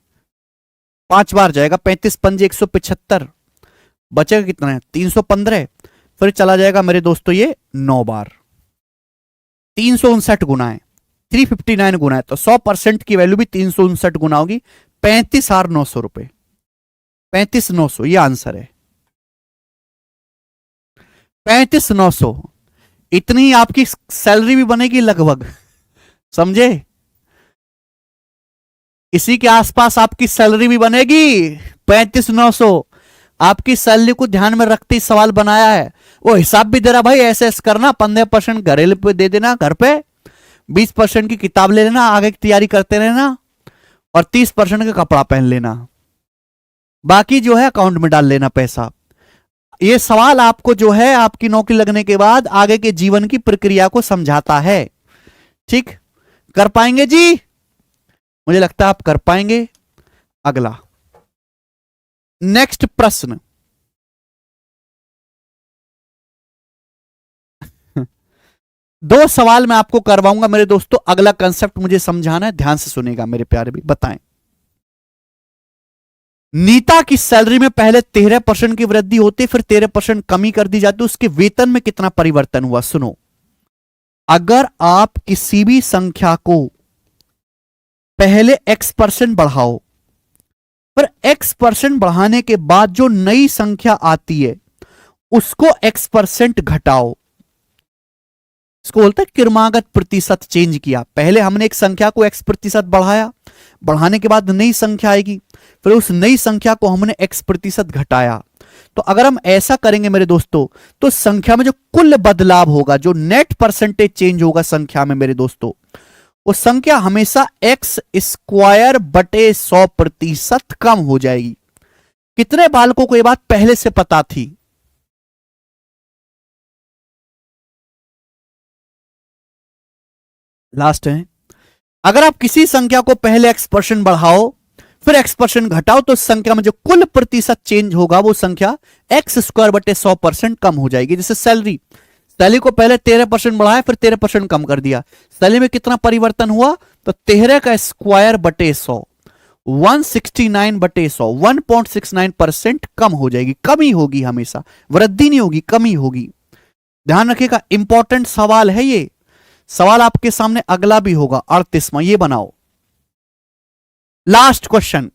5 बार जाएगा। 35 पंजे 175, बचेगा कितना है, 315। फिर चला जाएगा मेरे दोस्तों ये 9 बार, 359 गुना है, 359 गुना है। तो 100% की वैल्यू भी 359 गुना होगी, 35,900 रुपए, 35,900 ये आंसर है, 35,900। इतनी आपकी सैलरी भी बनेगी लगभग, समझे? इसी के आसपास आपकी सैलरी भी बनेगी, 35,900। आपकी सैलरी को ध्यान में रखते ही सवाल बनाया है। वो हिसाब भी दे रहा भाई, ऐसे ऐसे करना, 15% घरेलू पे दे देना, घर पे 20% की किताब ले लेना, आगे की तैयारी करते रहना, और 30% का कपड़ा पहन लेना, बाकी जो है अकाउंट में डाल लेना पैसा। ये सवाल आपको जो है आपकी नौकरी लगने के बाद आगे के जीवन की प्रक्रिया को समझाता है। ठीक, कर पाएंगे जी? मुझे लगता है आप कर पाएंगे। अगला नेक्स्ट प्रश्न, दो सवाल मैं आपको करवाऊंगा मेरे दोस्तों। अगला कंसेप्ट मुझे समझाना है, ध्यान से सुनेगा मेरे प्यारे भी। बताएं, नीता की सैलरी में पहले 13% की वृद्धि होती, फिर 13% कमी कर दी जाती, उसके वेतन में कितना परिवर्तन हुआ? सुनो, अगर आप किसी भी संख्या को पहले x% बढ़ाओ, फिर x% बढ़ाने के बाद जो नई संख्या आती है उसको x% घटाओ, इसको बोलते हैं क्रमागत प्रतिशत चेंज किया। पहले हमने एक संख्या को x% बढ़ाया, बढ़ाने के बाद नई संख्या आएगी, फिर उस नई संख्या को हमने x% घटाया। तो अगर हम ऐसा करेंगे मेरे दोस्तों, तो संख्या में जो कुल बदलाव होगा, जो नेट परसेंटेज चेंज होगा संख्या में मेरे दोस्तों, वो संख्या हमेशा x² बटे 100% कम हो जाएगी। कितने बालकों को यह बात पहले से पता थी? लास्ट है, अगर आप किसी संख्या को पहले x% बढ़ाओ फिर x% घटाओ, तो संख्या में जो कुल प्रतिशत चेंज होगा वो संख्या x² बटे 100% कम हो जाएगी। जैसे सैलरी, सैलरी को पहले 13% बढ़ाया, फिर 13% कम कर दिया, सैलरी में कितना परिवर्तन हुआ? तो 13 का स्क्वायर बटे 100, 169 बटे 100, 1.69% कम हो जाएगी। कमी होगी, हमेशा वृद्धि नहीं होगी, कमी होगी। ध्यान रखिएगा, इंपॉर्टेंट सवाल है ये। सवाल आपके सामने अगला भी होगा, 38वां, ये बनाओ। लास्ट क्वेश्चन,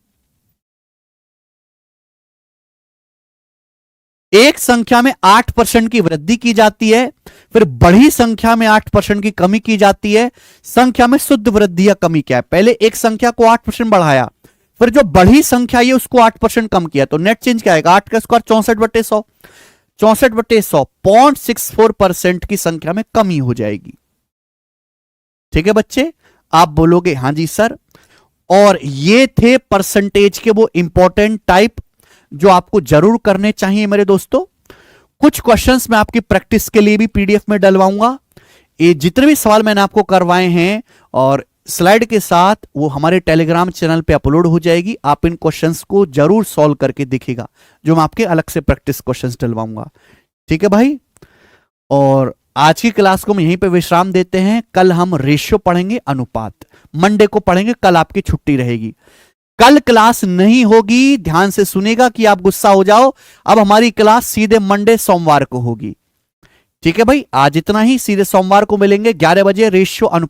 एक संख्या में 8% की वृद्धि की जाती है, फिर बड़ी संख्या में 8% की कमी की जाती है। संख्या में शुद्ध वृद्धि या कमी क्या है? पहले एक संख्या को 8% बढ़ाया, फिर जो बड़ी संख्या है उसको 8% कम किया, तो नेट चेंज क्या आएगा? 8 का स्क्वायर 64 बटे 100, 64 बटे 100, 0.64% की संख्या में कमी हो जाएगी। ठीक है बच्चे, आप बोलोगे हां जी सर। और ये थे परसेंटेज के वो इंपॉर्टेंट टाइप जो आपको जरूर करने चाहिए मेरे दोस्तों। कुछ क्वेश्चंस मैं आपकी प्रैक्टिस के लिए भी पीडीएफ में डलवाऊंगा। ये जितने भी सवाल मैंने आपको करवाए हैं और स्लाइड के साथ, वो हमारे टेलीग्राम चैनल पे अपलोड हो जाएगी। आप इन क्वेश्चंस को जरूर सॉल्व करके देखिएगा, जो मैं आपके अलग से प्रैक्टिस क्वेश्चंस डलवाऊंगा। ठीक है भाई, और आज की क्लास को हम यहीं पे विश्राम देते हैं। कल हम रेशियो पढ़ेंगे, अनुपात मंडे को पढ़ेंगे, कल आपकी छुट्टी रहेगी। कल क्लास नहीं होगी, ध्यान से सुनेगा कि आप गुस्सा हो जाओ। अब हमारी क्लास सीधे मंडे सोमवार को होगी। ठीक है भाई, आज इतना ही, सीधे सोमवार को मिलेंगे 11 बजे रेशियो अनुपात।